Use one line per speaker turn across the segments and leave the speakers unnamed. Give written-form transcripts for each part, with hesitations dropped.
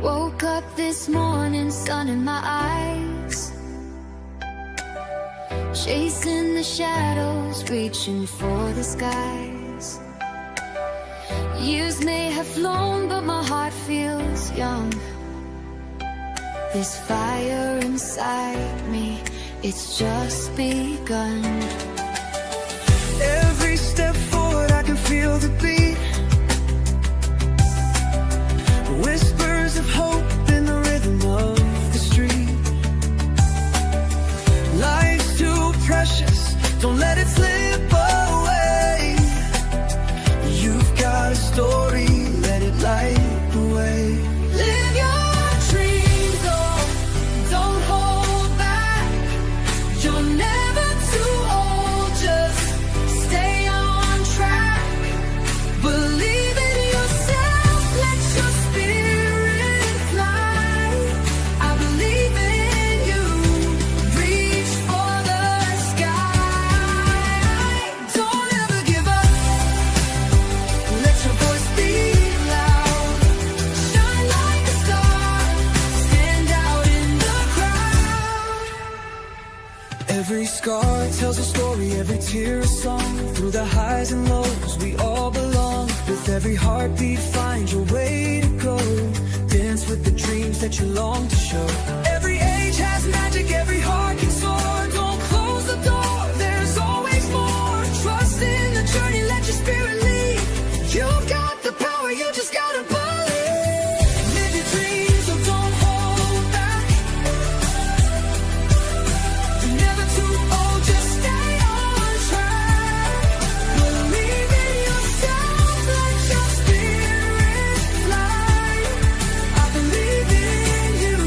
Woke up this morning, sun in my eyes, chasing the shadows, reaching for the skies. Years may have flown, but my heart feels young. This fire inside me, it's just begun.
Every step forward I can feel the beat, whispers of hope in the rhythm of the street. Life's too precious, don't let it slip away. You've got a story, let it light the way.
Live your dreams, oh, don't hold back. You're never too old, just stay on track. Believe in yourself, let your spirit fly. I believe in you, reach for the sky. Don't ever give up, let your voice be loud. Shine like a star, stand out in the crowd.
Every scar tells a story, every tear a song. Through the highs and lows, we all belong. With every heartbeat, find your way to go. Dance with the dreams that you long to show. Every age has magic, every heart can soar. Don't close the door, there's always more. Trust in the journey, let your spirit lead. You've got the power, you just gotta believe. Live your dreams, so don't hold back. You're never too old, just stay on track. Believe in yourself, let your spirit fly. I believe in you,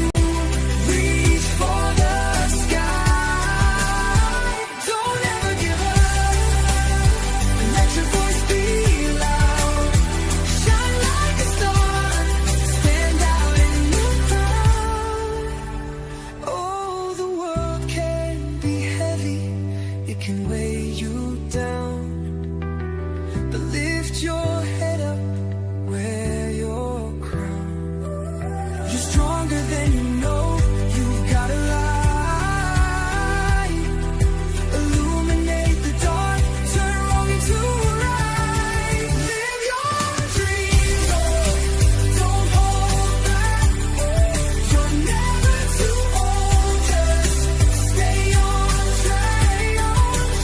reach for the sky. Don't ever give up, let your voice be loud. Shine like a star, stand out in the crowd. Oh, the world can be heavy, it can weigh you down. But lift your head up, wear your crown. You're stronger than you know, you've got a light. Illuminate the dark, turn wrong into right. Live your dreams, oh, don't hold back. You're never too old, just stay on track.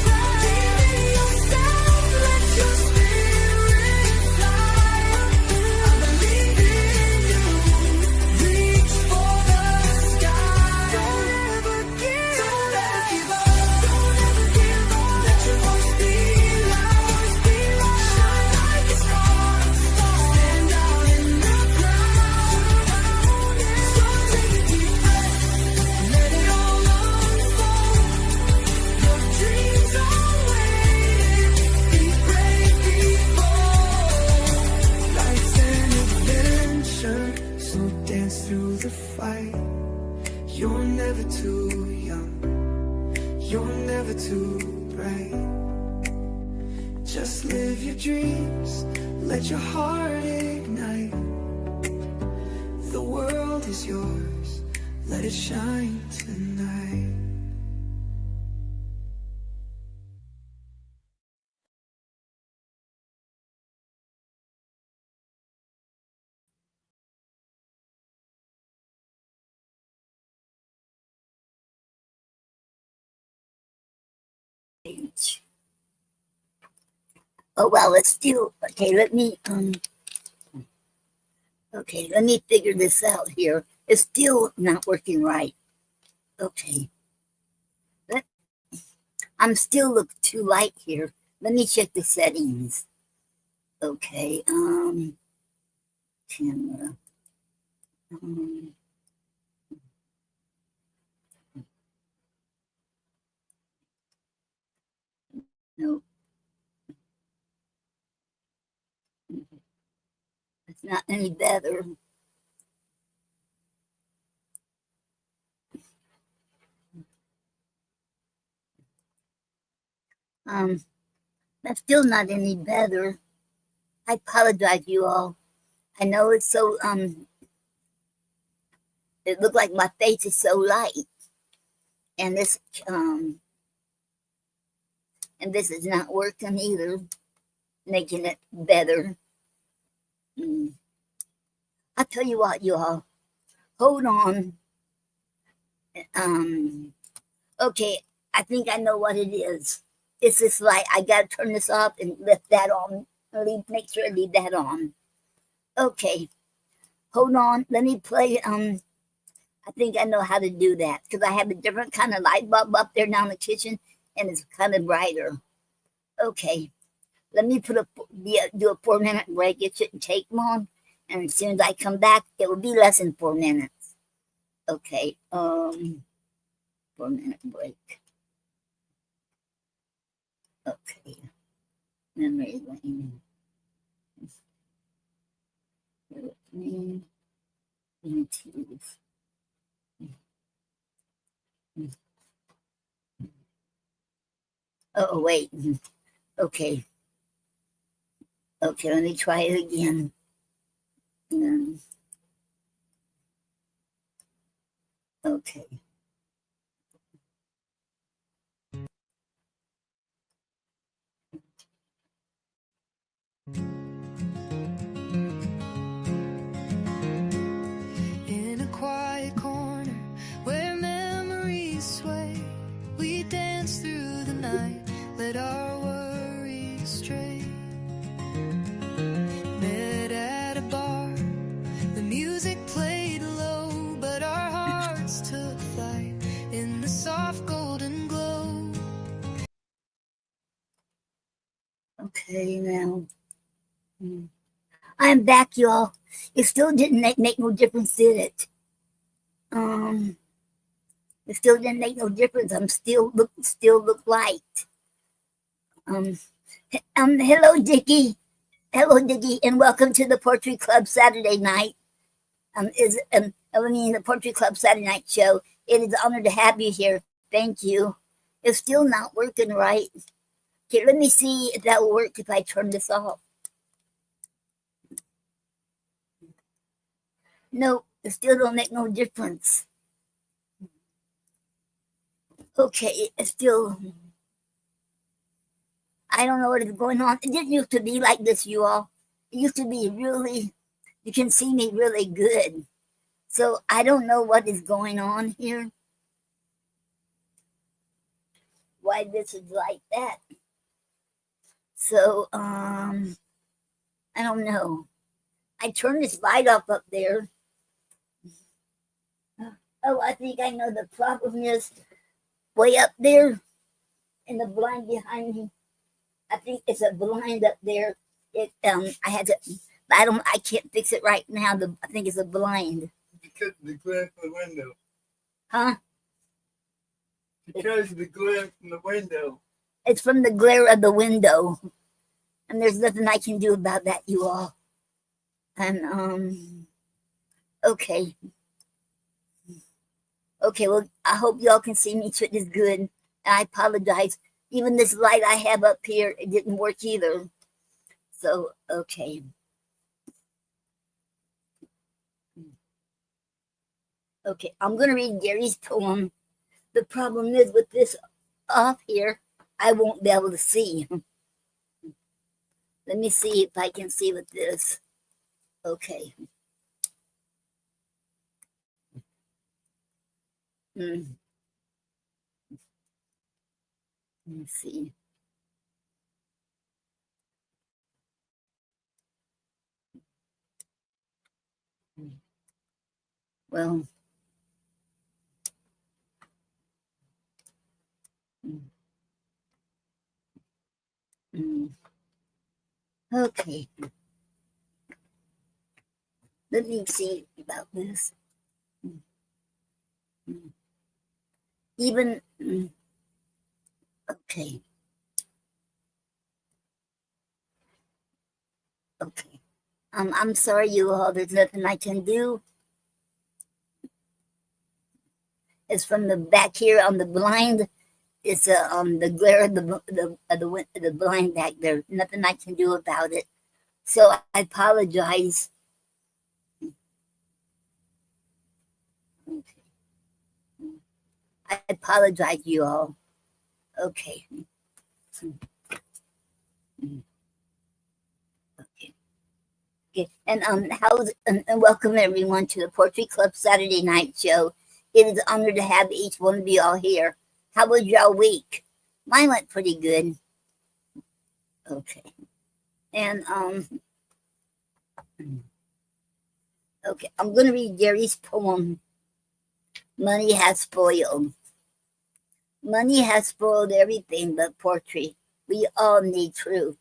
Believe in yourself, let your spirit fly. I believe in you, reach for the sky. Don't ever give up, don't ever give up. Let your voice be loud, shine like a star, stand out in the crowd. So take a deep breath, let it all unfold. Your dreams are waiting, be brave, be bold. Life's an adventure, so dance through the fight. You're never too young, you're never too bright. Just live your dreams, let your heart ignite. The world is yours, let it shine tonight.
Oh well, it's still okay. Let me figure this out here. It's still not working right. Okay, I'm still look too light here. Let me check the settings. Okay, camera. No, it's not any better. That's still not any better. I apologize, you all. I know it's so It looked like my face is so light, and this is not working either, making it better. I'll tell you what, you all, hold on. Okay, I think I know what it is. It's this light. I gotta turn this off and lift that on. Make sure I leave that on. Okay, hold on. Let me play. I think I know how to do that because I have a different kind of light bulb up there down in the kitchen, and it's kind of brighter. Okay, let me do a 4-minute break. It shouldn't take long, and as soon as I come back, it will be less than 4 minutes. Okay, 4-minute break. Okay, memory lane. YouTube. Oh, wait. Okay. Okay, let me try it again. Okay.
In a quiet corner where memories sway, we dance through the night, let our worries stray. Met at a bar, the music played low, but our hearts took flight in the soft golden glow.
Okay, now. I'm back, y'all. It still didn't make no difference, did it? It still didn't make no difference. I'm still look light. Hello, Dickie. Hello, Dickie, and welcome to the Poetry Club Saturday night. The Poetry Club Saturday night show. It is an honor to have you here. Thank you. It's still not working right. Okay, let me see if that will work if I turn this off. No, it still don't make no difference. Okay, it's still, I don't know what is going on. It didn't used to be like this, you all. It used to be really, you can see me really good. So I don't know what is going on here. Why this is like that. So, I don't know. I turned this light off up there. Oh, I think I know the problem is way up there in the blind behind me. I think it's a blind up there. I can't fix it right now. I think it's a blind.
Because the glare from the window.
Huh?
Because the glare from the window.
It's from the glare of the window. And there's nothing I can do about that, you all. And, okay. Okay, well, I hope y'all can see me. It is good. I apologize. Even this light I have up here, it didn't work either. So, okay. Okay, I'm going to read Gary's poem. The problem is with this off here, I won't be able to see. Let me see if I can see with this. Okay. Let me see. Well, okay. Let me see about this. Even, okay. Okay. I'm sorry, you all. There's nothing I can do. It's from the back here on the blind. It's the glare of the blind back there. Nothing I can do about it. So I apologize. I apologize, you all. Okay. Okay. Okay. And and welcome everyone to the Poetry Club Saturday night show. It is an honor to have each one of you all here. How was y'all week? Mine went pretty good. Okay. And okay, I'm gonna read Gary's poem. Money has spoiled. Money has spoiled everything but poetry. We all need truth.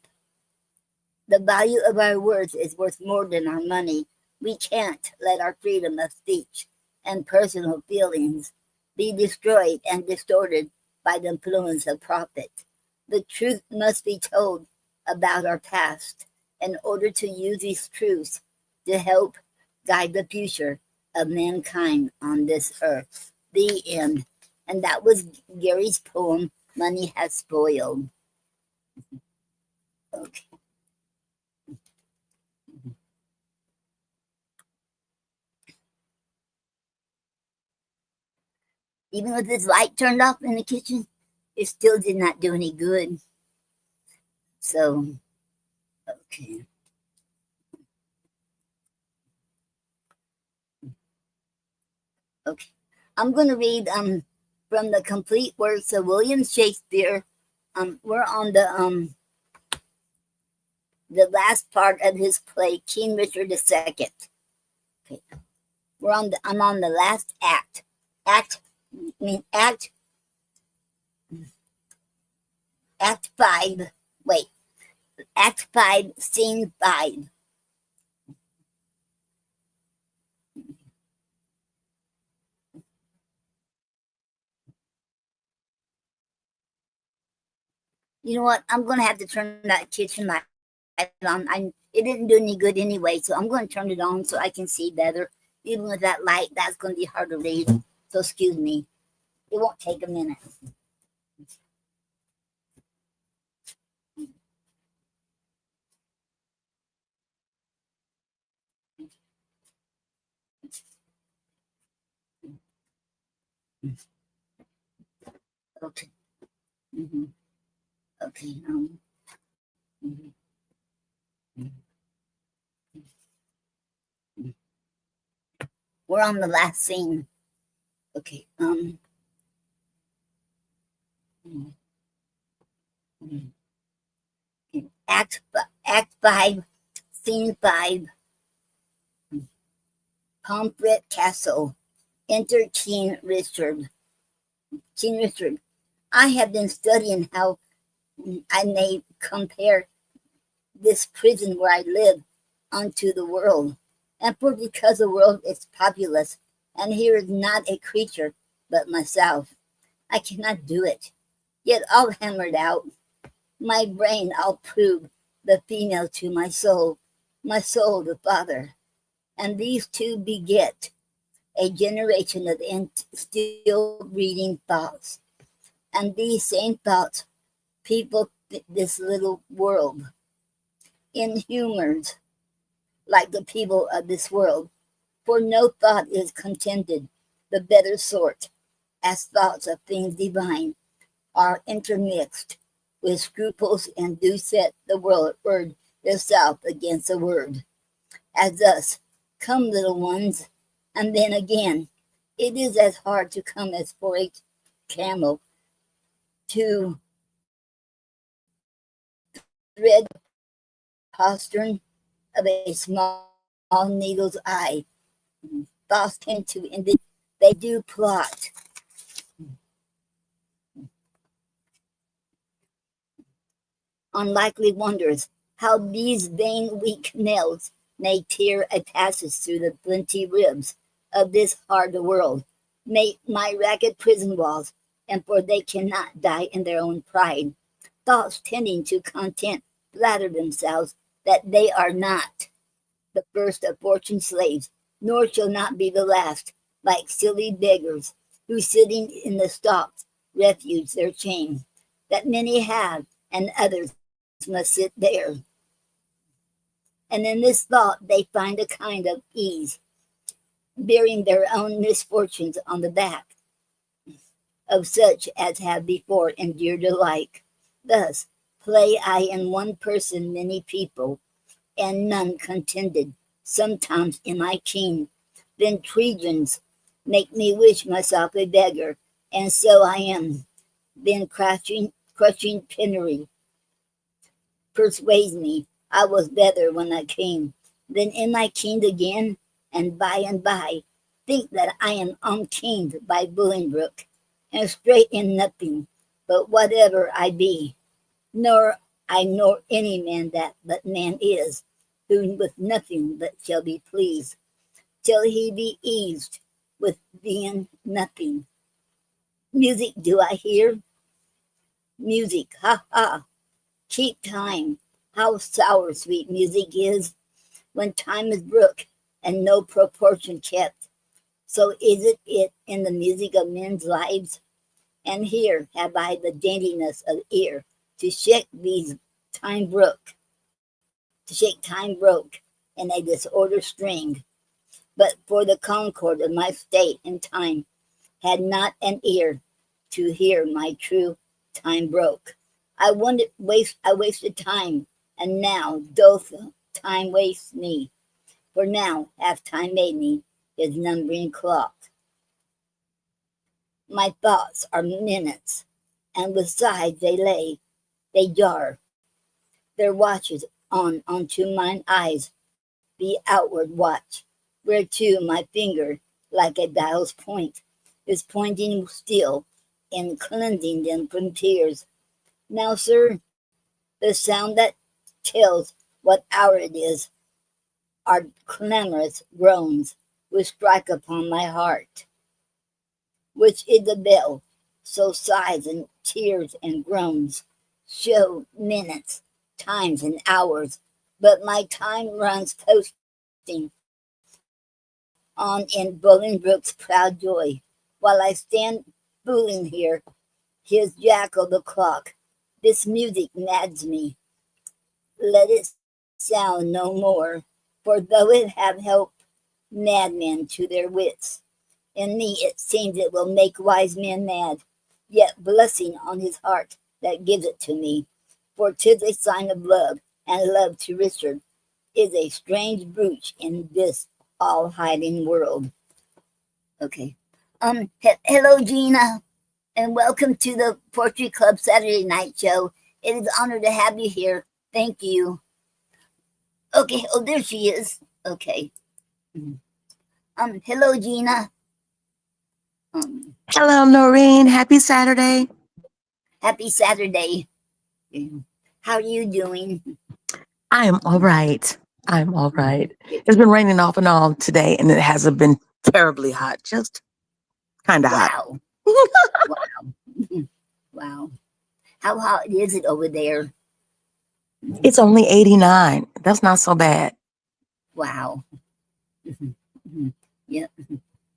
The value of our words is worth more than our money. We can't let our freedom of speech and personal feelings be destroyed and distorted by the influence of profit. The truth must be told about our past in order to use these truths to help guide the future of mankind on this earth. The end. And that was Gary's poem, Money Has Spoiled. Okay. Even with this light turned off in the kitchen, it still did not do any good. So, okay. Okay. I'm going to read from the complete works of William Shakespeare. We're on the last part of his play, King Richard II. Okay. I'm on the last act. Act 5. Wait. Act 5, Scene 5. You know what? I'm going to have to turn that kitchen light on. It didn't do any good anyway, so I'm going to turn it on so I can see better. Even with that light, that's going to be hard to read. So excuse me. It won't take a minute. Okay. Mm-hmm. Okay. Mm-hmm. We're on the last scene. Okay. Act 5, Scene 5. Pomfret Castle. Enter King Richard. King Richard. I have been studying how I may compare this prison where I live unto the world. And for because the world is populous, and here is not a creature but myself, I cannot do it. Yet I'll hammer it out. My brain I'll prove the female to my soul the father. And these two beget a generation of still breeding thoughts. And these same thoughts people this little world in humors like the people of this world, for no thought is contented the better sort, as thoughts of things divine are intermixed with scruples and do set the word itself against the word. As thus, come little ones, and then again, it is as hard to come as for a camel to thread the postern of a small needle's eye. Thoughts tend to indeed, they do plot. Unlikely wonders how these vain weak nails may tear a passage through the flinty ribs of this hard world, make my ragged prison walls, and for they cannot die in their own pride. Thoughts tending to content flatter themselves that they are not the first of fortune's slaves, nor shall not be the last, like silly beggars, who sitting in the stocks refuge their chain, that many have, and others must sit there. And in this thought they find a kind of ease, bearing their own misfortunes on the back. of such as have before endured alike. Thus play I in one person many people, and none contended. Sometimes am I king, then Trojans make me wish myself a beggar, and so I am. Then crushing penury persuades me I was better when I came. Then am I king again, and by think that I am unkinged by Bolingbroke, and straight in nothing, but whatever I be, nor I nor any man that but man is, who with nothing but shall be pleased, till he be eased with being nothing. Music do I hear? Music, ha ha, keep time. How sour sweet music is, when time is brook, and no proportion kept. So is it in the music of men's lives? And here have I the daintiness of ear to shake these time broke, to shake time broke in a disordered string. But for the concord of my state and time, had not an ear to hear my true time broke. I wasted time, and now doth time waste me. For now hath time made me his numbering clock. My thoughts are minutes, and with sighs they jar. Their watches unto mine eyes be outward watch, whereto my finger, like a dial's point, is pointing still, and cleansing them from tears. Now, sir, the sound that tells what hour it is are clamorous groans which strike upon my heart, which is the bell. So sighs and tears and groans show minutes, times, and hours, but my time runs posting on in Bolingbroke's proud joy, while I stand fooling here, his jackal the clock. This music nags me, let it sound no more, for though it have helped madmen to their wits, in me it seems it will make wise men mad, yet blessing on his heart that gives it to me, for 'tis a sign of love, and love to Richard is a strange brooch in this all hiding world. Okay. Hello, Gina, and welcome to the Poetry Club Saturday night show. It is an honor to have you here. Thank you. Okay. Oh, there she is. Okay. Hello, Gina.
Hello, Noreen. Happy Saturday.
Happy Saturday. How are you doing?
I am all right. I'm all right. It's been raining off and on today, and it hasn't been terribly hot, just kind of hot.
Wow. Wow. Wow. How hot is it over there?
It's only 89. That's not so bad.
Wow. Yeah.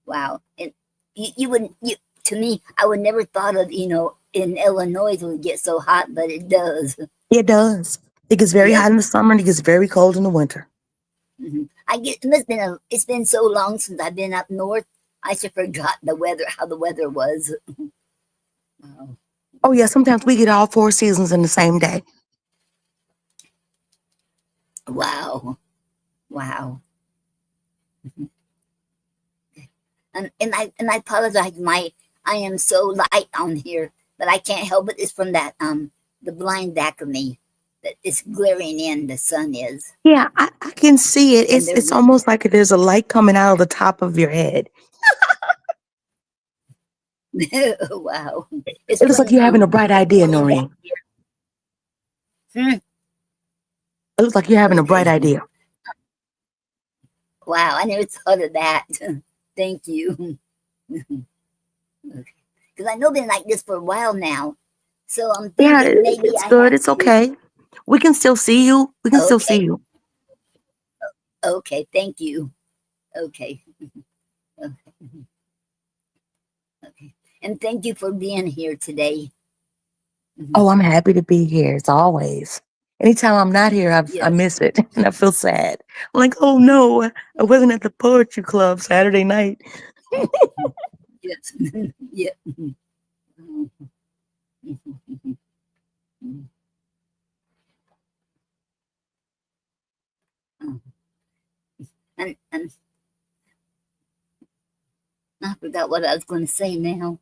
Wow. And you wouldn't, to me, I would never thought of, in Illinois it would get so hot, but it does.
It does. It gets very
Yep.
hot in the summer, and it gets very cold in the winter.
It's been so long since I've been up north. I should forgot the weather, how the weather was. Wow.
Oh, yeah, sometimes we get all 4 seasons in the same day.
Wow. Wow. And I apologize. I am so light on here, but I can't help it. It's from that the blind back of me that is glaring in. The sun is,
Yeah, I can see it.
and
It's almost like there's a light coming out of the top of your head.
wow.
It looks like you're having a bright idea, Noreen.
Hmm.
It looks like you're having a bright
Okay.
idea.
Wow, I never thought of that. Thank you. Because I know been like this for a while now, so I'm
Yeah,
thinking maybe
it's
I
good.
have
It's
to.
okay. We can still see you. We can still see
Okay.
you.
Okay. Thank you. Okay. Okay. Okay. And thank you for being here today.
Oh, I'm happy to be here as always. Anytime I'm not here, I
Yes.
miss it and I feel sad. I'm like, oh no, I wasn't at the poetry club Saturday night.
Yes. Yeah. And I forgot what I was going to say now.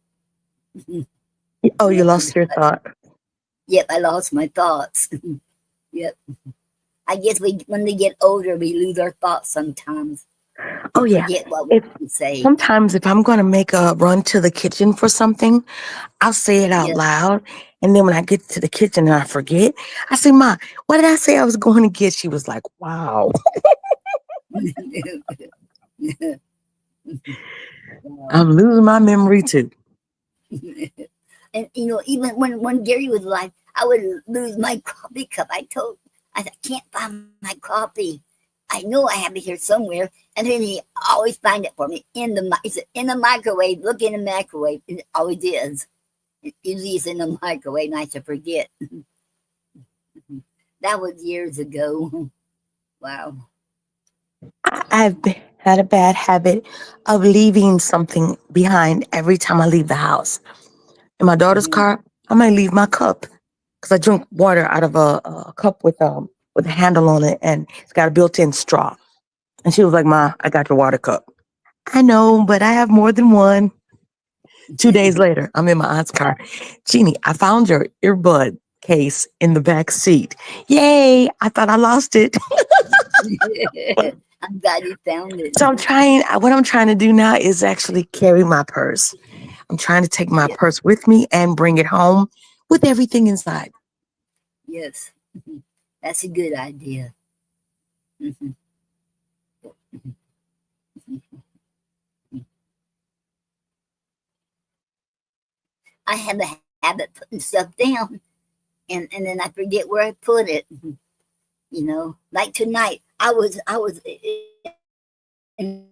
Oh, you
Yep,
lost your thought.
yep, I lost my thoughts. Yep. I guess we, when we get older, we lose our thoughts sometimes
Oh,
and
yeah.
forget what we
If
can say.
sometimes if I'm going to make a run to the kitchen for something, I'll say it out
Yes.
loud. And then when I get to the kitchen and I forget, I say, Ma, what did I say I was going to get? She was like, wow,
Wow.
I'm losing my memory too.
And even when Gary was alive, I would lose my coffee cup. I can't find my coffee. I know I have it here somewhere, and then he always find it for me in he said, in the microwave. Look in the microwave. And it always is. It usually is in the microwave, and I should forget. That was years ago. Wow.
Had a bad habit of leaving something behind every time I leave the house. In my daughter's
Mhm.
car, I might leave my cup because I drink water out of a cup with a handle on it, and it's got a built-in straw. And she was like, "Ma, I got your water cup." I know, but I have more than one. 2 days later, I'm in my aunt's car. Jeannie, I found your earbud case in the back seat. Yay! I thought I lost it.
I'm glad you found it.
So I'm trying. What I'm trying to do now is actually carry my purse. I'm trying to take my
Yes,
purse with me and bring it home with everything inside.
yes. That's a good idea. Mhm. I have a habit putting stuff down, and then I forget where I put it. Like tonight, I was in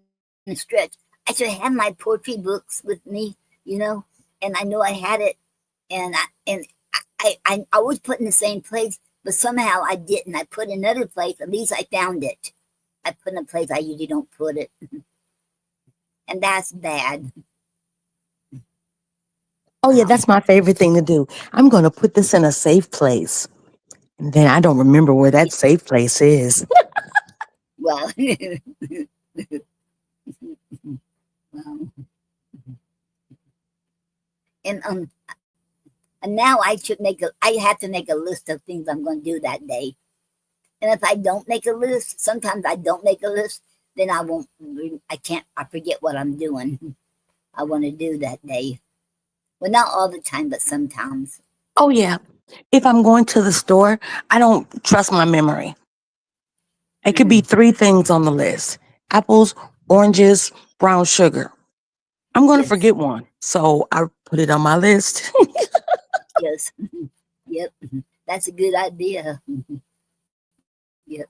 a stretch. I should have my poetry books with me, and I know I had it, and I always put in the same place, but somehow I didn't. I put in another place. At least I found it. I put in a place I usually don't put it, and that's bad.
Oh yeah,
Wow.
that's my favorite thing to do. I'm going to put this in a safe place. And then I don't remember where that safe place is.
Well, wow. and and now I have to make a list of things I'm going to do that day. And if I don't make a list, sometimes I don't make a list, then I won't. I can't. I forget what I'm doing. I want to do that day. Well, not all the time, but sometimes.
Oh yeah. If I'm going to the store, I don't trust my memory. It could be
Mm,
3 things on the list: apples, oranges, brown sugar. I'm going to
yes,
forget one. So I put it on my list.
yes, yep. That's a good idea. Yep.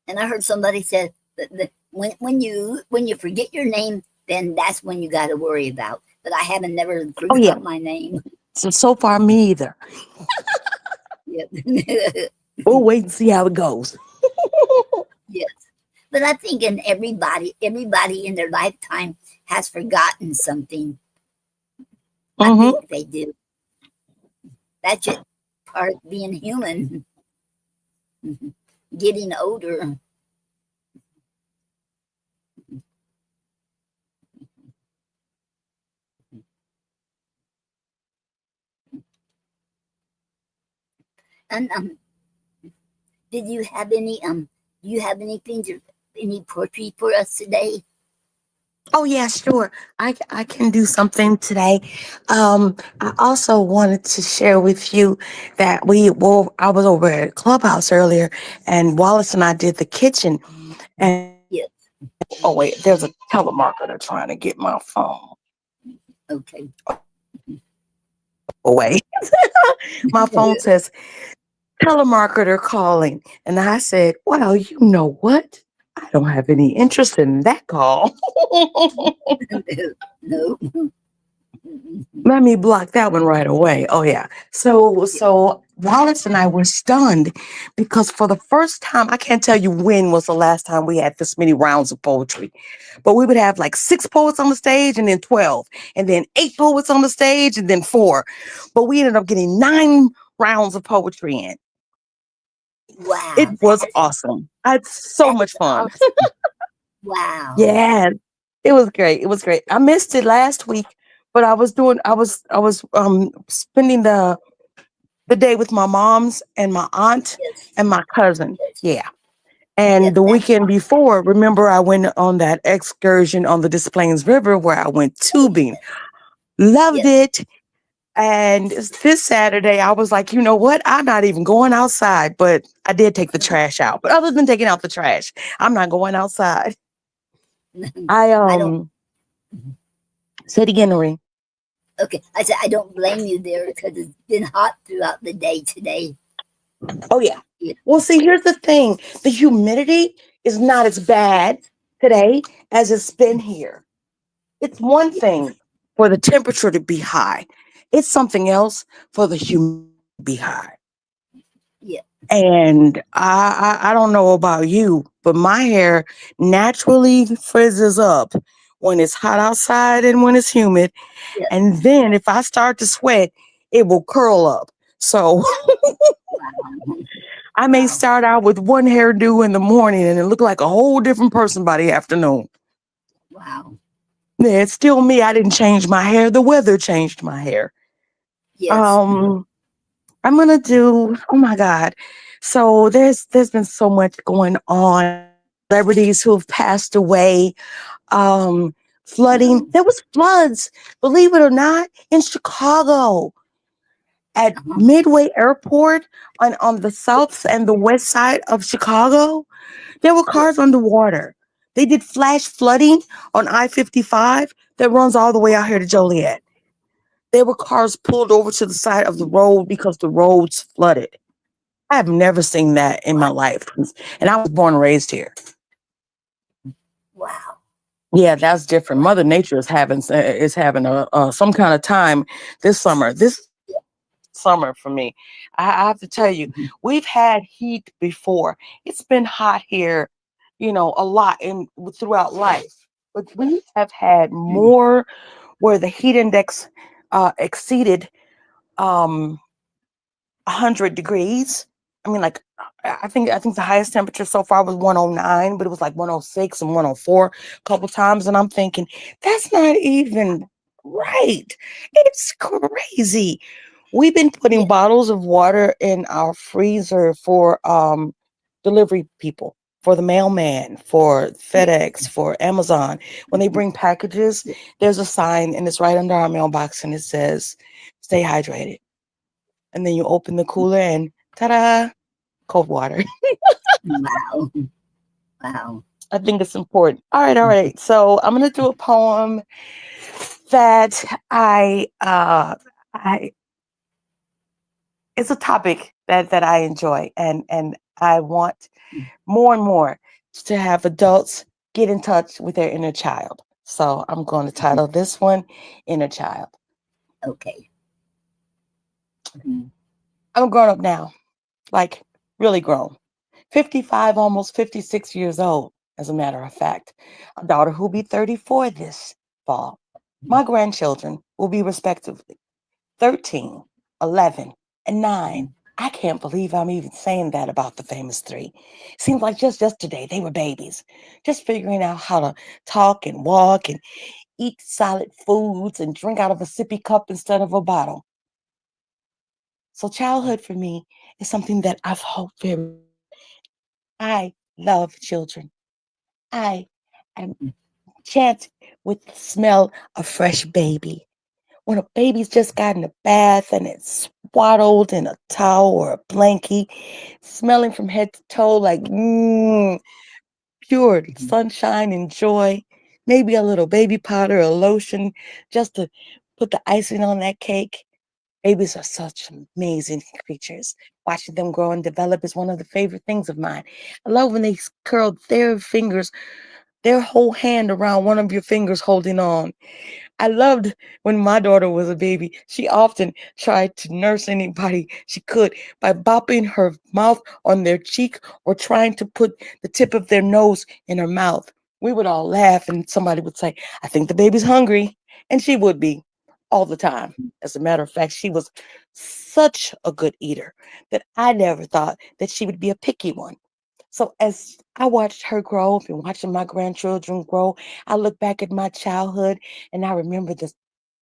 And I heard somebody said that when you forget your name, then that's when you got to worry about. But I haven't never
Oh yeah.
forgot my name.
So far me either.
Yep.
We'll wait and see how it goes.
Yes. But I think everybody in their lifetime has forgotten something. I
Mm-hmm.
think they do. That's just part of being human, getting older. And did you have do you have any poetry for us today?
Oh yeah, sure. I can do something today. I also wanted to share with you that I was over at Clubhouse earlier, and Wallace and I did the kitchen. And
Yes.
oh wait, there's a telemarketer trying to get my phone
Okay.
away. My phone says telemarketer calling, and I said, "Well, you know what? I don't have any interest in that call."
No.
Let me block that one right away. Oh yeah. So Wallace and I were stunned because for the first time, I can't tell you when was the last time we had this many rounds of poetry. But we would have like 6 poets on the stage and then 12, and then 8 poets on the stage and then 4. But we ended up getting 9 rounds of poetry in. It
Wow,
was awesome. I had so
that is
much fun.
awesome. Wow.
Yeah, it was great. It was great. I missed it last week, but I was spending the day with my mom's and my aunt
Yes,
and my cousin.
yes,
Yeah.
yes,
And the
that's
weekend
awesome.
before, remember I went on that excursion on the Des Plaines River where I went
Oh,
tubing. Loved
yes.
it. And this Saturday, I was like, you know what? I'm not even going outside, but I did take the trash out. But other than taking out the trash, I'm not going outside. I
I don't.
said again, Noreen.
Okay, I said I don't blame you there because it's been hot throughout the day today.
Oh yeah.
Yeah.
Well, see, here's the thing: the humidity is not as bad today as it's been here. It's one thing for the temperature to be high. It's something else for the humidity to be high.
Yeah.
And I don't know about you, but my hair naturally frizzes up when it's hot outside and when it's humid.
Yeah.
And then if I start to sweat, it will curl up. So
Wow.
I may
Wow.
start out with one hairdo in the morning and it look like a whole different person by the afternoon.
Wow.
Yeah, it's still me. I didn't change my hair. The weather changed my hair.
Yes.
Um, I'm gonna do. Oh my God! So there's been so much going on. Celebrities who have passed away. Um, Flooding.
No.
There was floods. Believe it or not, in Chicago at
Uh-huh.
Midway Airport on the south and the west side of Chicago. There were
Yes.
cars underwater. They did flash flooding on I-55 that runs all the way out here to Joliet. There were cars pulled over to the side of the road because the roads flooded. I have never seen that in my
Wow.
life. And I was born and raised here.
Wow.
Yeah, that's different.
Wow.
Mother Nature is having a some kind of time this summer. This
Yeah.
summer for me. I have to tell you,
Mhm.
we've had heat before. It's been hot here, a lot in throughout life. But we have had
Mhm.
more where the heat index exceeded um 100 degrees. I mean, like I think the highest temperature so far was 109, but it was like 106 and 104 a couple times, and I'm thinking that's not even right. It's crazy. We've been putting
Yeah.
bottles of water in our freezer for delivery people, for the mailman, for
Yeah.
FedEx, for Amazon. When they
Mhm.
bring packages,
Yeah.
there's a sign and it's right under our mailbox and it says, "Stay hydrated." And then you open the cooler and ta-da, cold water.
Wow. Wow.
I think it's important. All right, all right. So I'm gonna do a poem that I it's a topic that I enjoy and I want more and more to have adults get in touch with their inner child. So I'm going to title this one Inner Child.
Okay. Mhm.
I'm grown up now, like really grown. 55, almost 56 years old, as a matter of fact. A daughter who'll be 34 this fall. My grandchildren will be respectively 13, 11, and 9. I can't believe I'm even saying that about the famous three. Seems like just yesterday they were babies, just figuring out how to talk and walk and eat solid foods and drink out of a sippy cup instead of a bottle. So childhood for me is something that I've hoped very. I love children. I am enchanted with the smell of fresh baby. When a baby's just gotten a bath and it's swaddled in a towel or a blankie, smelling from head to toe like pure sunshine and joy, maybe a little baby powder or lotion just to put the icing on that cake. Babies are such amazing creatures. Watching them grow and develop is one of the favorite things of mine. I love when they curl their fingers, their whole hand around one of your fingers holding on. I loved when my daughter was a baby. She often tried to nurse anybody she could by bopping her mouth on their cheek or trying to put the tip of their nose in her mouth. We would all laugh, and somebody would say, I think the baby's hungry. And she would be all the time. As a matter of fact, she was such a good eater that I never thought that she would be a picky one. So as I watched her grow up and watching my grandchildren grow, I look back at my childhood and I remember the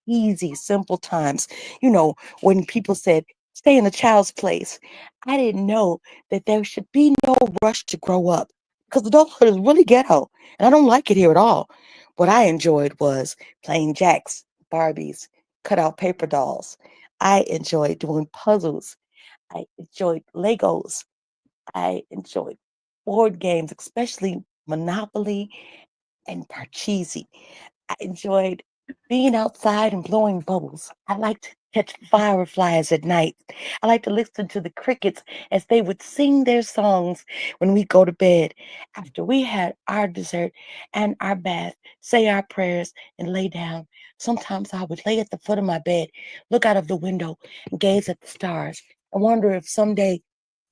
easy, simple times. You know, when people said, stay in a child's place, I didn't know that there should be no rush to grow up because adulthood is really ghetto and I don't like it here at all. What I enjoyed was playing jacks, Barbies, cut out paper dolls. I enjoyed doing puzzles. I enjoyed Legos. I enjoyed board games, especially Monopoly and Parcheesi. I enjoyed being outside and blowing bubbles. I liked to catch fireflies at night. I liked to listen to the crickets as they would sing their songs when we go to bed. After we had our dessert and our bath, say our prayers, and lay down. Sometimes I would lay at the foot of my bed, look out of the window, and gaze at the stars and wonder if someday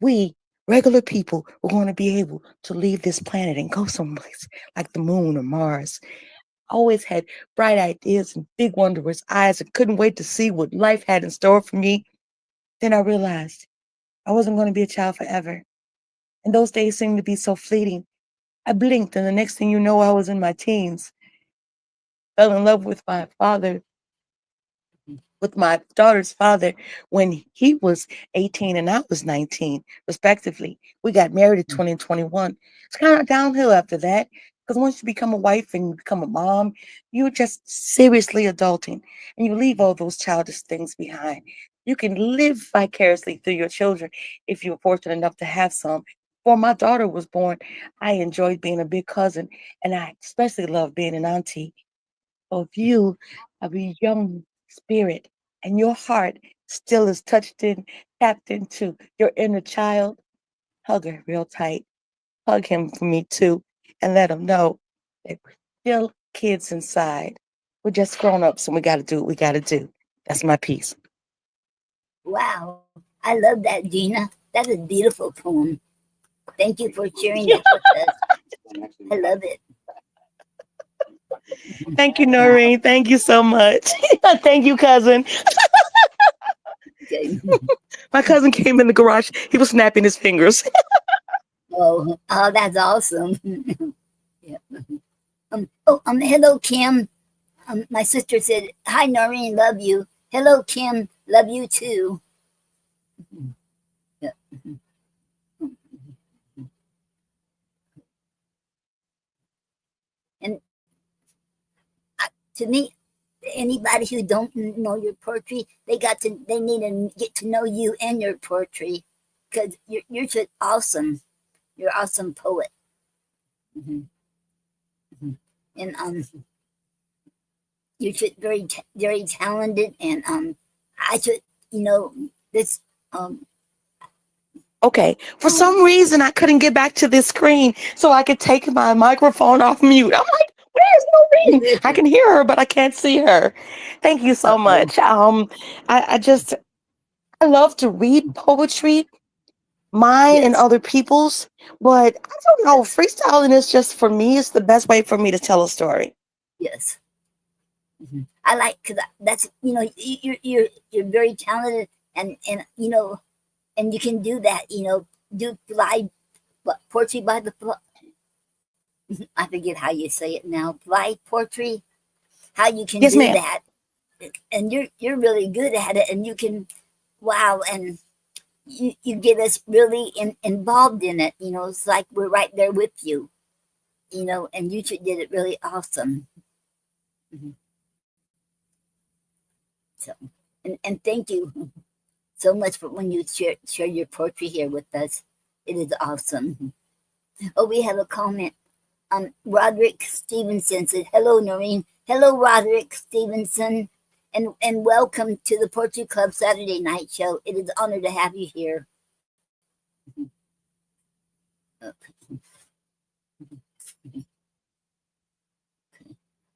we, regular people, were going to be able to leave this planet and go someplace like the moon or Mars. Always had bright ideas and big wondrous eyes and couldn't wait to see what life had in store for me. Then I realized I wasn't going to be a child forever. And those days seemed to be so fleeting. I blinked, and the next thing you know, I was in my teens. Fell in love with my daughter's father when he was 18 and I was 19, respectively. We got married in 2021. It's kind of downhill after that because once you become a wife and you become a mom, you're just seriously adulting and you leave all those childish things behind. You can live vicariously through your children if you're fortunate enough to have some. Before my daughter was born, I enjoyed being a big cousin and I especially loved being an auntie. So if you have a young spirit and your heart still is tapped into your inner child, hug her real tight. Hug him for me too, and let him know that we're still kids inside. We're just grown ups and we got to do what we got to do. That's my piece.
Wow. I love that, Gina. That is a beautiful poem. Thank you for sharing that with us. I love it.
Thank you,
Wow.
Noreen. Thank you so much. Thank you, cousin.
Okay.
My cousin came in the garage. He was snapping his fingers.
Oh, that's awesome. Yeah. Hello, Kim. My sister said, "Hi, Noreen, love you." Hello, Kim, love you too. Yeah. And to me, anybody who don't know your poetry, they need to get to know you and your poetry, because you're just awesome. You're an awesome poet. Hmm. Hmm. And you're just very talented, and I should, you know, this um
Okay. For
um
some reason, I couldn't get back to this screen so I could take my microphone off mute. I'm like, where's Noreen? I can hear her, but I can't see her. Thank you so
uh-oh.
much. I love to read poetry, mine and
Yes,
other people's, but I don't know.
yes,
Freestyling is just for me. It's the best way for me to tell a story.
yes. Mhm. I like, because that's, you're very talented, and and you can do that. Do fly poetry by the I forget how you say it now. Fly poetry. How you can
Yes,
do
ma'am.
that, and you're really good at it, and you can, wow, and you get us really involved in it. It's like we're right there with you. And you two did it really awesome. Mhm. So, and thank you so much for when you share your poetry here with us. It is awesome. Oh, we have a comment. Roderick Stevenson said, "Hello, Noreen. Hello, Roderick Stevenson, and welcome to the Poetry Club Saturday night show. It is an honor to have you here."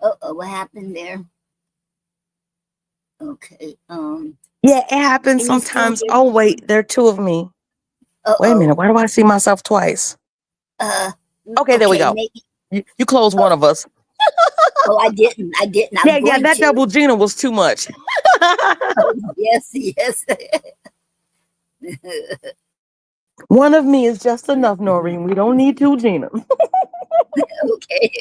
Oh, what happened there? Okay.
Yeah, it happens
Can you still
sometimes.
hear
Oh,
me?
wait, there are two of me.
Uh
Wait a minute.
oh.
Why do I see myself twice?
Uh.
Okay, there we
Okay.
go.
Maybe.
You close one
Oh.
of us.
Oh, I didn't. I didn't. I was
Yeah,
going
that
to.
double Gina was too much.
Oh, yes. Yes.
One of me is just enough, Noreen. We don't need two Ginas.
Okay.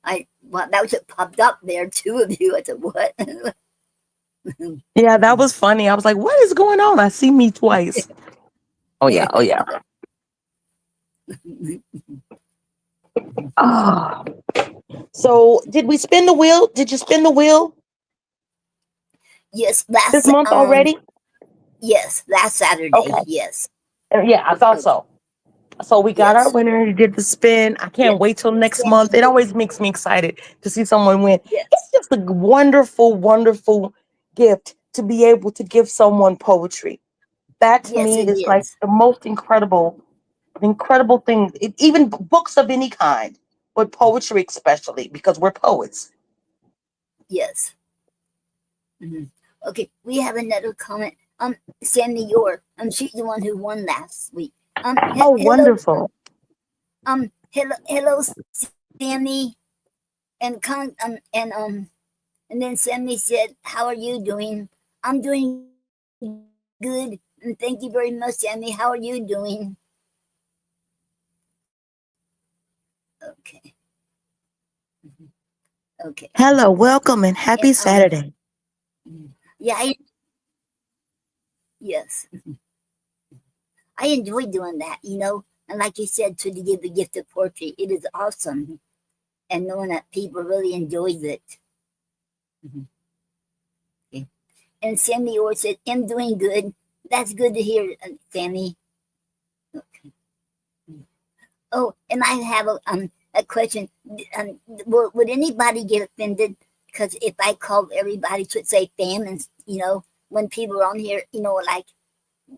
I well, that was it popped up there. Two of you. I said, what?
Yeah, that was funny. I was like, what is going on? I see me twice. Oh, yeah. Oh, yeah. Oh. So, did we spin the wheel? Did you spin the wheel
Yes,
this
last
month already?
yes, last Saturday.
Okay.
Yes.
Yeah, I thought
Okay.
so. So we got our
Yes.
winner. He did the spin. I
Yes.
can't wait till next
Sandy
month. It
did.
always makes me excited to see someone win.
Yes.
It's just a wonderful, wonderful gift to be able to give someone poetry. That to
Yes,
me
it
is like
is.
the most incredible thing. Even books of any kind, but poetry especially because we're poets.
Yes. Mhm. Okay, we have another comment. Sandy York. She's the one who won last week.
Oh,
Hello.
wonderful.
Hello, Sammy. And then Sammy said, "How are you doing?" I'm doing good, and thank you very much, Sammy. How are you doing? Okay, okay,
Hello, welcome, and
and
happy Saturday.
yeah, yes, I enjoy doing that. And like you said, to give the gift of poetry, it is awesome, and knowing that people really enjoys it. Mhm. Okay. And Sammy always said, "I'm doing good." That's good to hear, Sammy. Okay. Oh, and I have a question. Would anybody get offended? Because if I called everybody to say fam, and when people are on here, like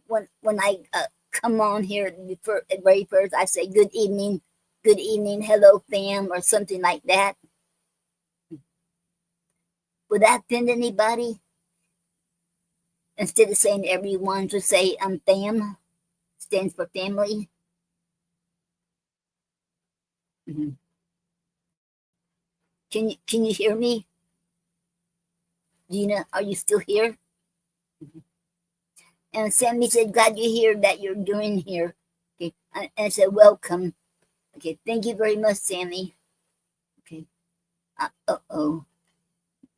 when I come on here before very first, I say good evening, hello fam, or something like that. Would that offend anybody? Instead of saying everyone, to say fam stands for family. Mhm. Can you hear me, Gina? Are you still here? And Sammy said, "Glad you hear that you're doing here." Okay, and I said, "Welcome." Okay, thank you very much, Sammy. Okay. Oh.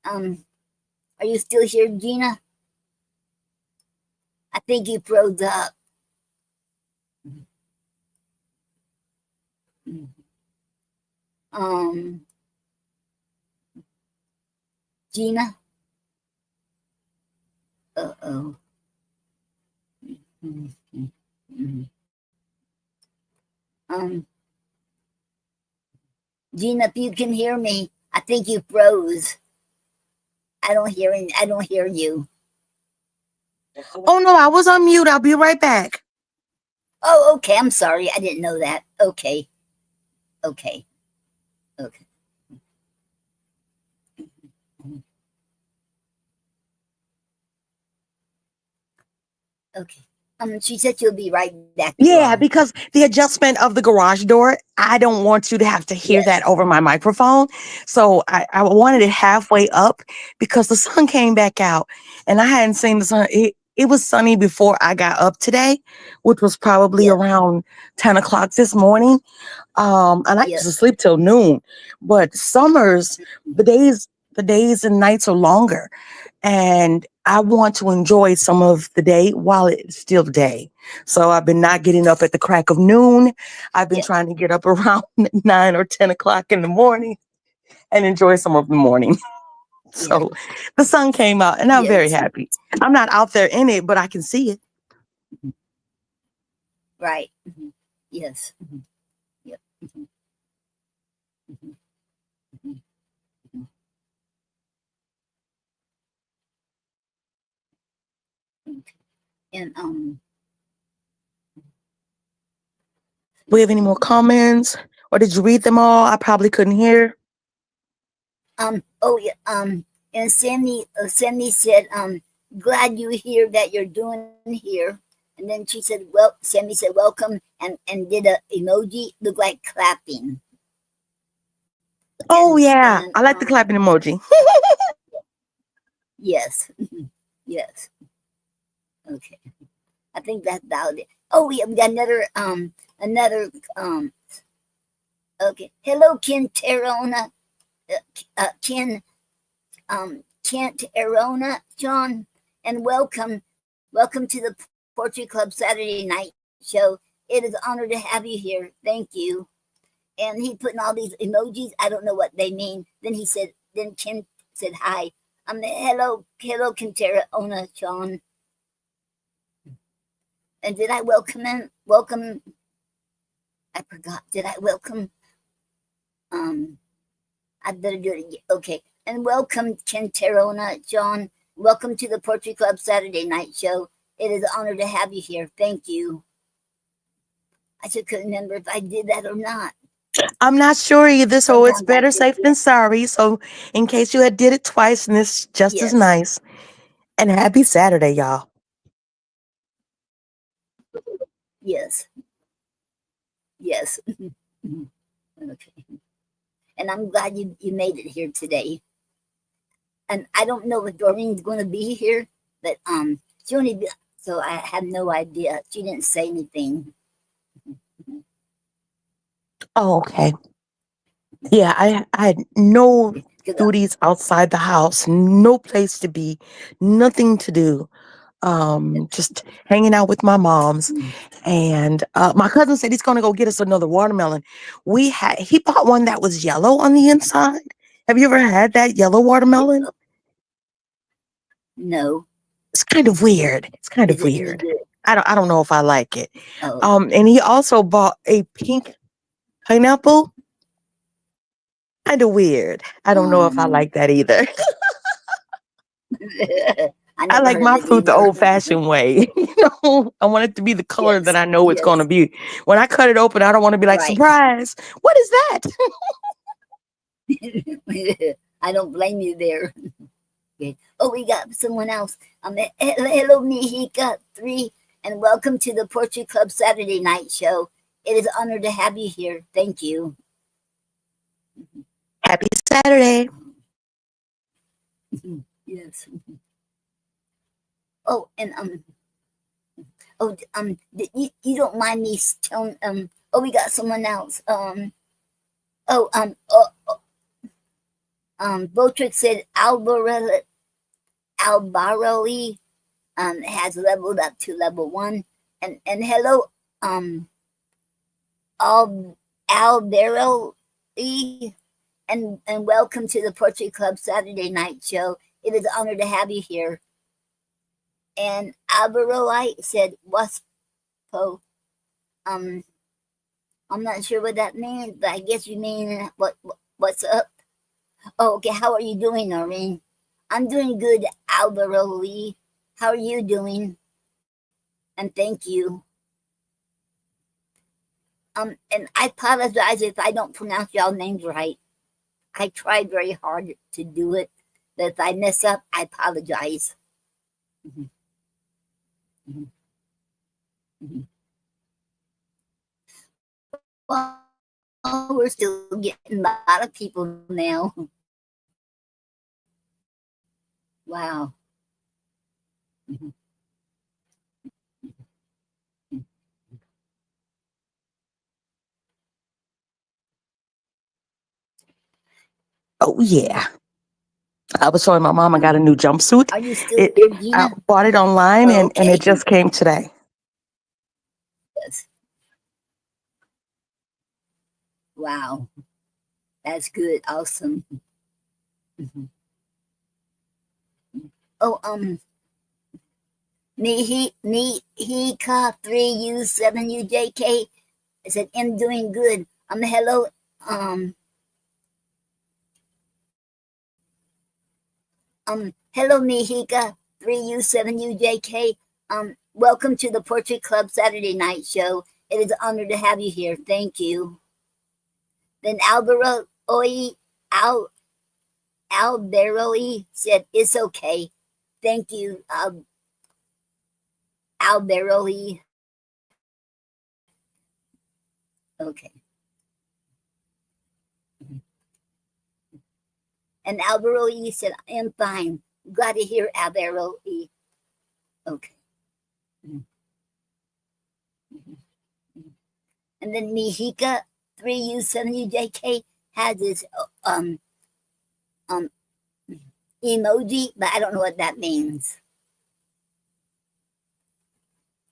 Um, are you still here, Gina? I think you froze up. Um, Gina. Oh. Um, Gina, if you can hear me, I think you froze. I don't hear you.
Oh no, I was on mute. I'll be right back.
Oh, okay. I'm sorry. I didn't know that. Okay. Okay. Okay. Okay. She said she'll be right back, you all.
Yeah, because the adjustment of the garage door, I don't want you to have to hear that
Yes.
over my microphone. So I wanted it halfway up because the sun came back out and I hadn't seen the sun. It was sunny before I got up today, which was probably
Yes.
around 10 o'clock this morning. And I used to
Yes.
sleep till noon, but summers, the days and nights are longer. And I want to enjoy some of the day while it's still day. So I've been not getting up at the crack of noon. I've been
Yes.
trying to get up around 9 or 10 o'clock in the morning and enjoy some of the morning.
Yes.
So the sun came out and I'm very
Yes.
happy. I'm not out there in it, but I can see it.
Right. Yes. Yep. Mhm. Okay. And
We have any more comments? Or did you read them all? I probably couldn't hear.
Oh yeah. And Sammy said, glad you hear that you're doing here. And then she said, well, Sammy said, welcome, and did a emoji, look like clapping.
Oh yeah,
And
I like the clapping emoji.
yes, yes. Okay, I think that's about it. Oh, we got another. Okay, hello, Ken Terona, Ken Kent Arona, John, and welcome to the Poetry Club Saturday night show. It is an honor to have you here. Thank you. And he put in all these emojis. I don't know what they mean. Then Ken said hi. Hello, Kentera Ona, John. And did I welcome him? Welcome. I forgot. Did I welcome? I better do it again. Okay. And welcome, Kenterona, John. Welcome to the Poetry Club Saturday night show. It is an honor to have you here. Thank you. I just couldn't remember if I did that or not.
I'm not sure either, so it's
Sometimes I
better safe than
forget.
sorry. So in case you had did it twice, and it's just as
Yes.
nice. And happy Saturday, y'all.
Yes. Yes. Okay. And I'm glad you made it here today. And I don't know if Doreen's going to be here, but she only be, so I have no idea. She didn't say anything.
Oh, okay. Yeah, I had no
'Cause,
duties outside the house, no place to be, nothing to do. Just hanging out with my moms. And my cousin said he's gonna go get us another watermelon. He bought one that was yellow on the inside. Have you ever had that yellow watermelon?
no.
It's kind of weird. It's kind
Is
of
it any
weird.
good?
I don't know if I like it.
Oh.
And he also bought a pink pineapple. Kind of weird. I don't know if I like that either.
I
I
never
like
heard
my
it
fruit the
either.
old fashioned way. I want it to be the color that
Yes.
I know it's going to
Yes.
be. When I cut it open, I don't want to be like,
Right.
surprise. What is that?
I don't blame you there. Okay. Oh, we got someone else. Hello, Mihika 3, and welcome to the Poetry Club Saturday night show. It is an honor to have you here. Thank you.
Happy Saturday.
Yes. Oh, and you don't mind me telling oh, we got someone else. Botrick said Albaroe has leveled up to level 1. And hello, Alberoe, and welcome to the Poetry Club Saturday night show. It is an honor to have you here. And Alberoe said Waspo. I'm not sure what that means, but I guess you mean what's up. Oh, okay. How are you doing, Noreen? I'm doing good, Alberoe. How are you doing? And thank you. And I apologize if I don't pronounce y'all names right. I tried very hard to do it, but if I mess up, I apologize. Mm-hmm. Mm-hmm. Mm-hmm. Well, we're still getting a lot of people now. Wow. Mm-hmm.
Oh, yeah. I was showing my mom I got a new jumpsuit.
Are you still here,
I
Gina?
bought it online and
Okay.
it just came today.
Yes. Wow. That's good. Awesome. Mm-hmm. Oh, Mihika 3U7UJK said, I'm doing good. Hello, hello, Mihika 3U7UJK. Welcome to the Poetry Club Saturday night show. It is an honor to have you here. Thank you. Then Alberoe, Alberoli said, it's okay. Thank you, Alberoli. Okay. And Alberoli said, I am fine. Glad to hear Alberoli. Okay. And then Mihika 3U70JK has this um emoji, but I don't know what that means.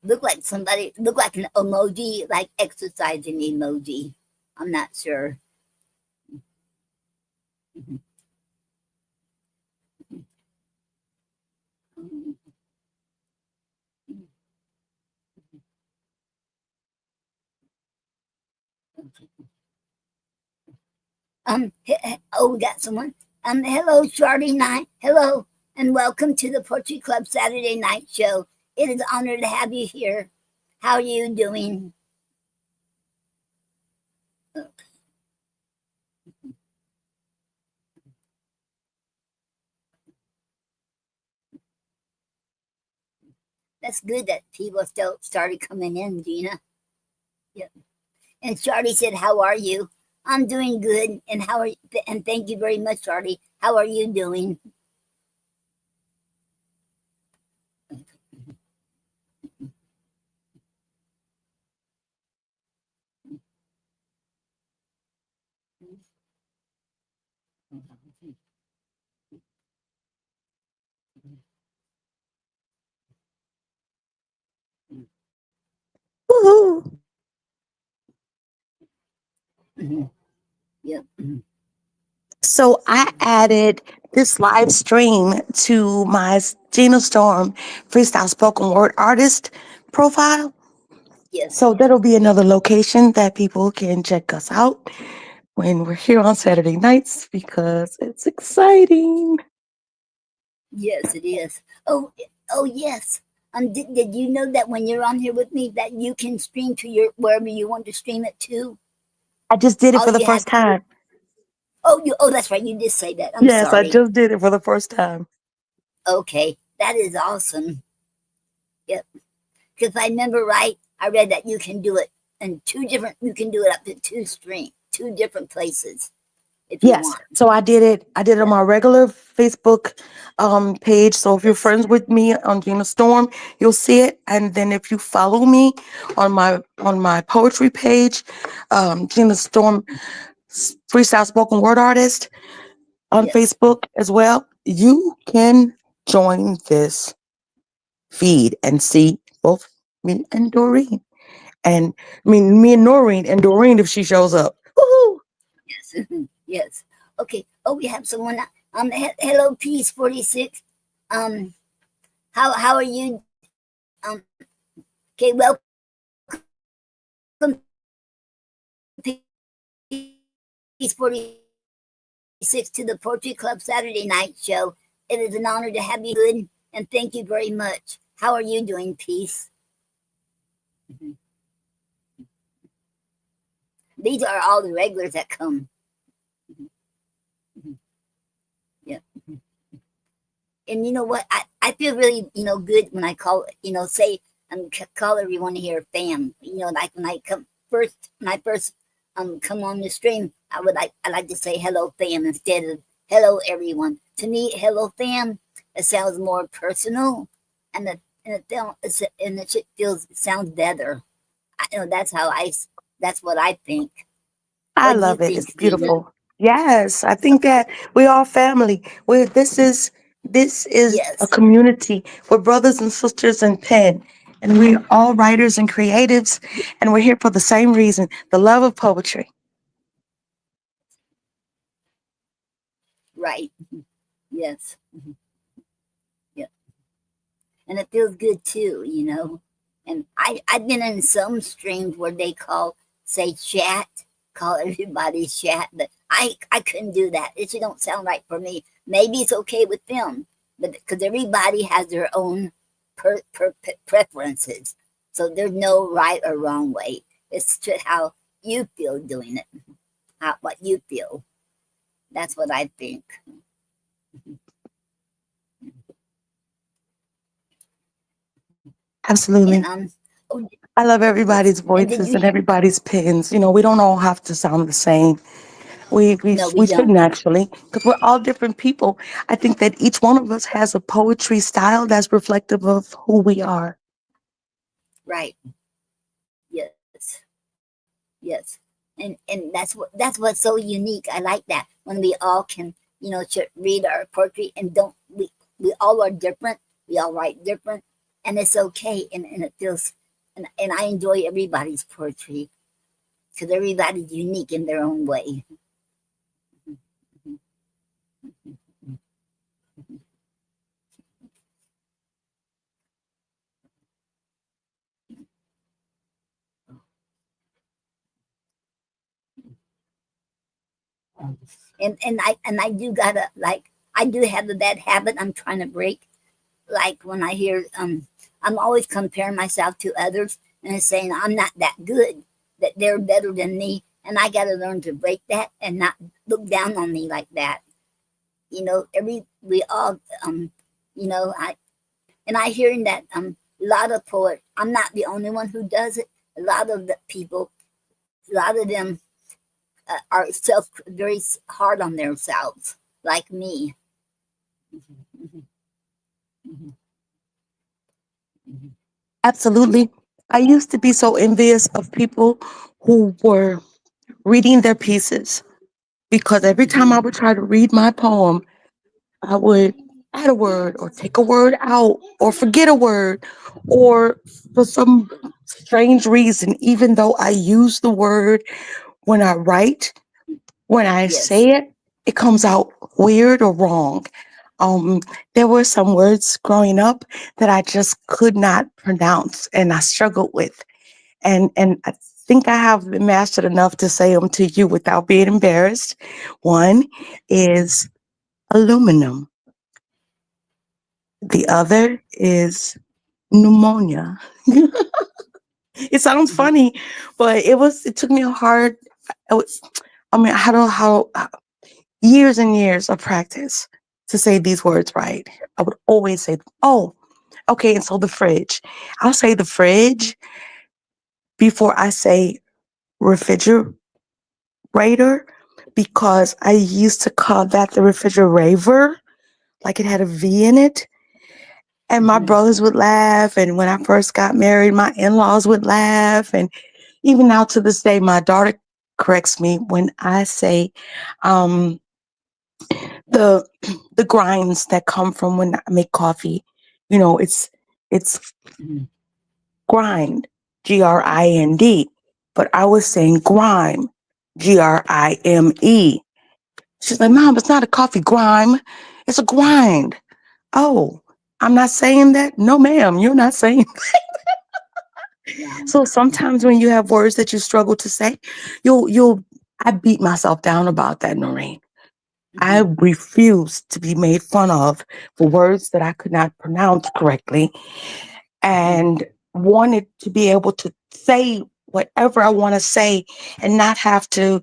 Look like an emoji, like exercising emoji. I'm not sure. Oh, we got someone. Hello, Shardy Night. Hello, and welcome to the Poetry Club Saturday Night Show. It is an honor to have you here. How are you doing? That's good that people still started coming in, Gina. Yep. And Shardy said, "How are you?" I'm doing good. And how are you? And thank you very much, Shardy. How are you doing?
Woohoo!
Yep.
So I added this live stream to my Gina Storm freestyle spoken word artist profile.
Yes.
So that'll be another location that people can check us out when we're here on Saturday nights because it's exciting.
Yes, it is. Oh, yes. Did you know that when you're on here with me, that you can stream to your wherever you want to stream it to?
I just did it
All
for the
you have
first
to do.
time.
Oh, that's right. You did say that. I'm
Yes, I
sorry.
just did it for the first time.
Okay, that is awesome. Yep. Because if I remember right, I read that you can do it in You can do it up to two different places if you
Yes.
want.
So I did it. I did it on
Yeah.
my regular Facebook page. So if you're
Yes.
friends with me on Gina Storm, you'll see it. And then if you follow me on my poetry page, Gina Storm freestyle spoken word artist on
Yes.
Facebook as well, you can join this feed and see both me and Doreen. And I mean me and Noreen and Doreen if she shows up. Woohoo!
Yes. Yes. Okay. Oh, we have someone. Hello, Peace 46. Um, how are you? Okay, welcome Peace 46 to the Poetry Club Saturday Night Show. It is an honor to have you good, and thank you very much. How are you doing, Peace? These are all the regulars that come. Yeah. And you know what? I feel really, good when I call, say, call everyone here fam. Like when I first come on the stream, I like to say hello fam instead of hello everyone. To me, hello fam, it sounds more personal, and it sounds better. That's what I think.
I
What do you
love it. It's
think, Gina?
beautiful. Yes, I think that we all family. This is a
Yes,
community. We're brothers and sisters in pen, and we're all writers and creatives, and we're here for the same reason: the love of poetry.
right. Yes. Yeah. And it feels good too. And I've been in some streams where they say chat, call everybody chat, but I couldn't do that. It just don't sound right for me. Maybe it's okay with them, but because everybody has their own preferences, so there's no right or wrong way. It's just how you feel doing it, what you feel. That's what I think.
Absolutely.
And oh,
I love
yes.
everybody's
And did
voices
you?
and everybody's pens. You know, we don't all have to sound the same.
No, we
We
don't.
shouldn't actually, because we're all different people. I think that each one of us has a poetry style that's reflective of who we are.
Right. Yes. Yes. And that's what's so unique. I like that when we all can, read our poetry and don't we all are different. We all write different, and it's okay. And it feels and I enjoy everybody's poetry because everybody's unique in their own way. And I do gotta like I do have the bad habit I'm trying to break. Like when I hear I'm always comparing myself to others and saying I'm not that good, that they're better than me, and I gotta learn to break that and not look down on me like that. Every we all I and I hearing that a lot of poets, I'm not the only one who does it. A lot of the people, a lot of them are self very hard on themselves, like me.
Absolutely. I used to be so envious of people who were reading their pieces because every time I would try to read my poem, I would add a word or take a word out or forget a word, or for some strange reason, even though I use the word when I write, when I
Yes.
say it, it comes out weird or wrong. Um, there were some words growing up that I just could not pronounce and I struggled with. And I think I have mastered enough to say them to you without being embarrassed. One is aluminum. The other is pneumonia. It sounds funny, but it took me a hard, I was- I mean, how years and years of practice to say these words right. I would always say, oh, okay. And so the fridge, I'll say the fridge before I say refrigerator because I used to call that the refrigerator, like it had a V in it. And my
Mhm.
brothers would laugh. And when I first got married, my in laws would laugh. And even now to this day, my daughter corrects me when I say um, the the grinds that come from when I make coffee. You know, it's
Mhm.
grind, GRIND. But I was saying grime, GRIME. She's like, Mom, it's not a coffee grime, it's a grind. Oh, I'm not saying that. No, ma'am, you're not saying.
Wow.
So sometimes when you have words that you struggle to say, you'll I beat myself down about that, Noreen. I
Mhm.
refuse to be made fun of for words that I could not pronounce correctly
Mhm.
and wanted to be able to say whatever I want to say and not have to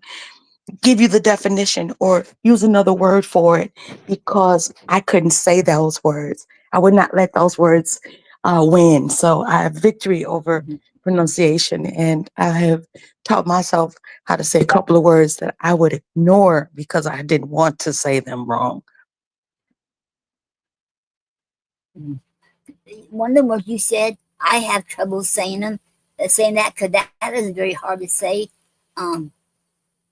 give you the definition or use another word for it because I couldn't say those words. I would not let those words win. So I have victory over
Mhm.
pronunciation, and I have taught myself how to say a couple of words that I would ignore because I didn't want to say them wrong.
Mhm. One of the words you said, I have trouble saying them, saying that because that is very hard to say. Um,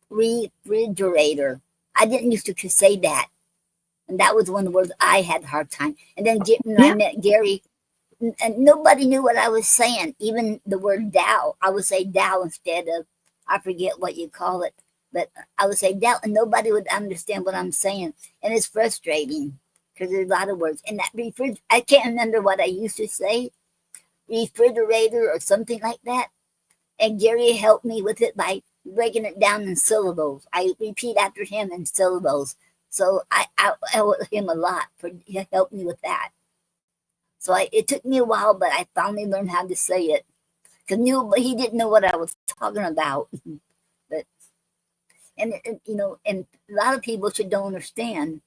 refrigerator. I didn't used to say that, and that was one of the words I had a hard time. And then when I
Yeah.
met Gary, and nobody knew what I was saying. Even the word Dow, I would say Dow instead of I forget what you call it, but I would say Dow, and nobody would understand what I'm saying, and it's frustrating because there's a lot of words. And that I can't remember what I used to say, refrigerator or something like that. And Gary helped me with it by breaking it down in syllables. I repeat after him in syllables. So I owe him a lot for he helped me with that. So it took me a while, but I finally learned how to say it. Cause he didn't know what I was talking about. But and a lot of people should don't understand.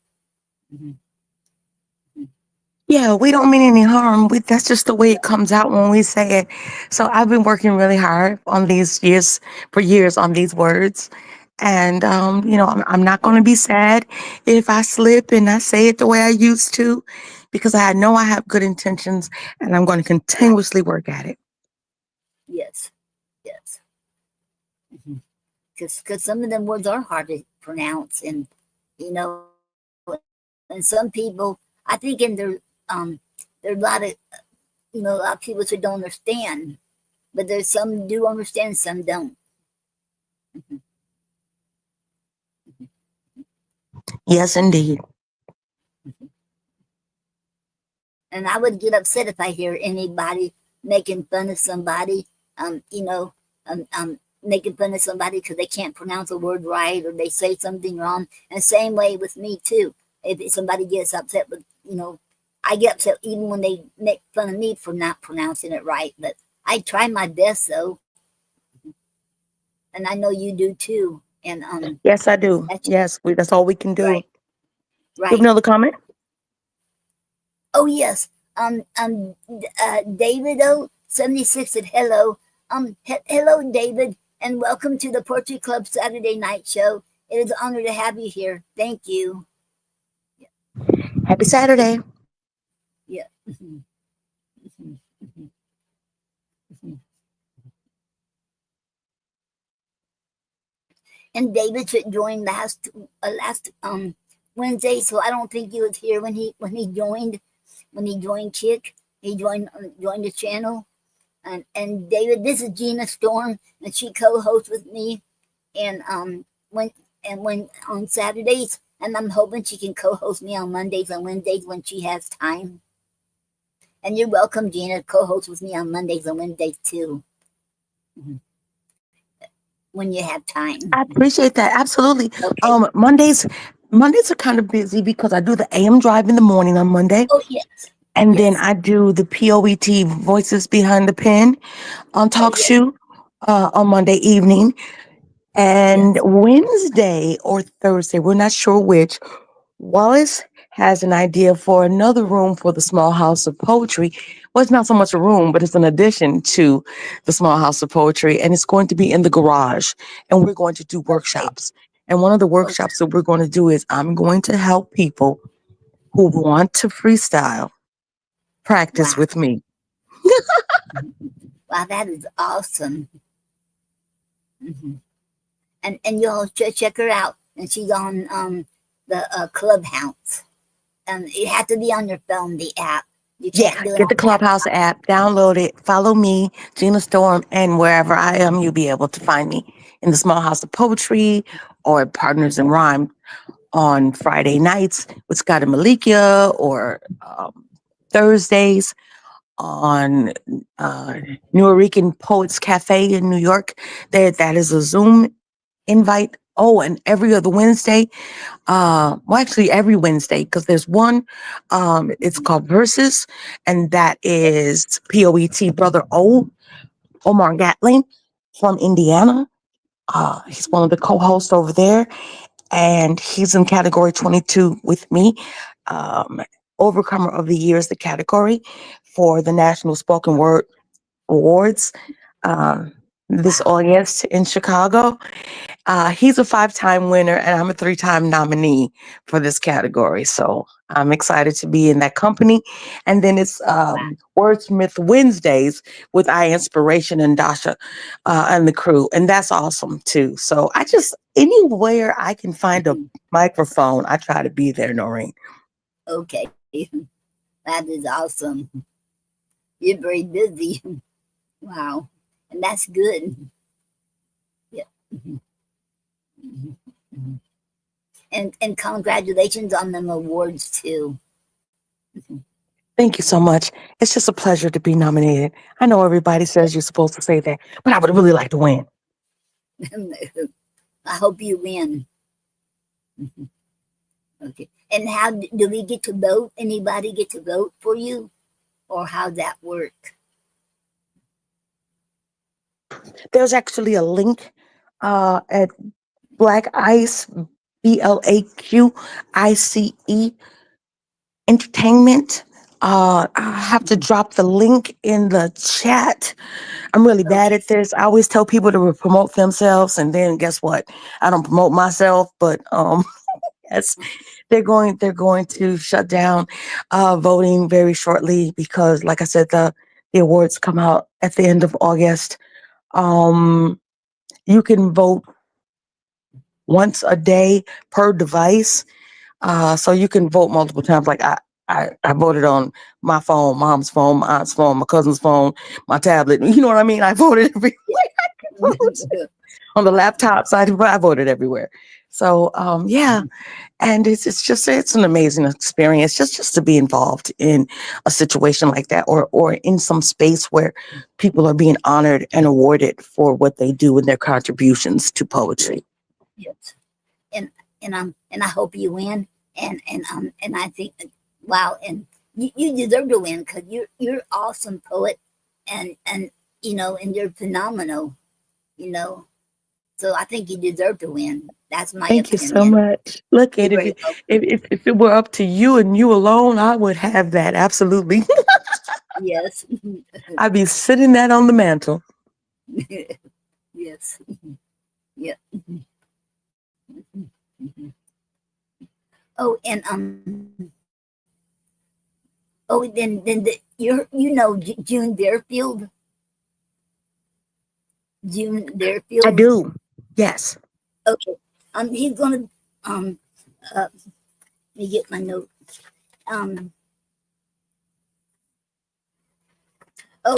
Mhm.
Yeah, we don't mean any harm. That's just the way it comes out when we say it. So I've been working really hard on these years for years on these words. And, I'm not going
Yeah.
to be sad if I slip and I say it the way I used to because I know I have good intentions and I'm going to
Right.
continuously work at it.
Yes. Yes. Because some of them words are hard to pronounce, and and some people, I think in there are a lot of a lot of people who don't understand, but there's some do understand, some don't.
Yes, indeed.
And I would get upset if I hear anybody making fun of somebody, making fun of somebody because they can't pronounce a word right or they say something wrong. And same way with me too. If somebody gets upset with, I get upset even when they make fun of me for not pronouncing it right. But I try my best though, and I know you do too. And
Yes, I do.
that's
Yes, that's all we can do.
right,
You have
right.
another comment?
Oh yes. David 76 said hello. Hello, David, and welcome to the Poetry Club Saturday Night Show. It is an honor to have you here. Thank you.
Happy Saturday.
Yeah. Mhm, mhm, mhm, mhm. And David should join last Wednesday, so I don't think he was here when he joined Chick. He joined the channel. And David, this is Gina Storm, and she co-hosts with me. And when when on Saturdays, and I'm hoping she can co-host me on Mondays and Wednesdays when she has time. And you're welcome, Gina, to co-host with me on Mondays and Wednesdays too, mhm, when you have time.
I appreciate that. Absolutely.
Okay.
Mondays are kind of busy because I do the AM drive in the morning on Monday.
Oh yes,
And then
yes.
I do the POET Voices Behind the Pen on
Oh
Talk
yes,
Shoe on Monday evening. And
yes.
Wednesday or Thursday, we're not sure which, Wallace has an idea for another room for the Small House of Poetry. Well, it's not so much a room, but it's an addition to the Small House of Poetry. And it's going to be in the garage. And we're going to do
Okay.
workshops. And one of the
Okay.
workshops that we're going to do is I'm going to help people who want to freestyle practice
Wow.
with me.
Wow, that is awesome. Hmm. And y'all check her out. And she's on the Clubhouse. It has to be on your phone, the app. You
Yeah,
can't do it
get
on
the Clubhouse
laptop.
app, download it, follow me, Gina Storm, and wherever I am, you'll be able to find me in the Small House of Poetry or at Partners in Rhyme on Friday nights with Scott and Malikia or Thursdays on uh, Nuyorican Poets Cafe in New York. That is a Zoom invite. Oh, and every other Wednesday, well, actually every Wednesday, because there's one, it's
Mhm.
called Versus, and that
Yes.
is POET brother Omar Gatling from Indiana. He's one of the co-hosts over there, and he's in category 22 with me. Um, Overcomer of the Year is the category for the National Spoken Word Awards. Um, this
Wow.
August in Chicago. He's a 5-time winner, and I'm a 3-time nominee for this category. So I'm excited to be in that company. And then it's
Wow.
Wordsmith Wednesdays with I Inspiration and Dasha and the crew. And that's awesome too. So anywhere I can find a
Mhm.
microphone, I try to be there, Noreen.
Okay. That is awesome. You're very busy. Wow. And that's good. Yeah. Mhm. Mhm. Mhm. And congratulations on them awards too.
Thank you so much. It's just a pleasure to be nominated. I know everybody says you're supposed to say that, but I would really like to win.
I hope you win. Mhm. Okay. And how do we get to vote? Anybody get to vote for you? Or how that work?
There's actually a link at Black Ice, BLAQICE entertainment. I have to drop the link in the chat. I'm really bad
Okay.
at this. I always tell people to promote themselves, and then guess what? I don't promote myself, but yes, they're going to shut down voting very shortly because, like I said, the awards come out at the end of August. Um, you can vote once a day per device. So you can vote multiple times. Like I voted on my phone, mom's phone, my aunt's phone, my cousin's phone, my tablet. You know what I mean? I voted everywhere. I can vote on the laptop side. I voted everywhere. So yeah, and it's an amazing experience just to be involved in a situation like that, or in some space where people are being honored and awarded for what they do and their contributions to poetry.
Yes. And and I hope you win. And I think wow, and you deserve to win because you're awesome poet, and and you're phenomenal. You know, so I think you deserve to win. That's my
Thank you so
opinion.
much. Look,
You're
and
very welcome.
if it were up to you and you alone, I would have that absolutely.
Yes.
I'd be sitting that on the mantle.
Yes. Yeah. Oh, and oh, then June Deerfield. June
I
Deerfield.
do. Yes.
Okay. He's gonna um let me get my note. Um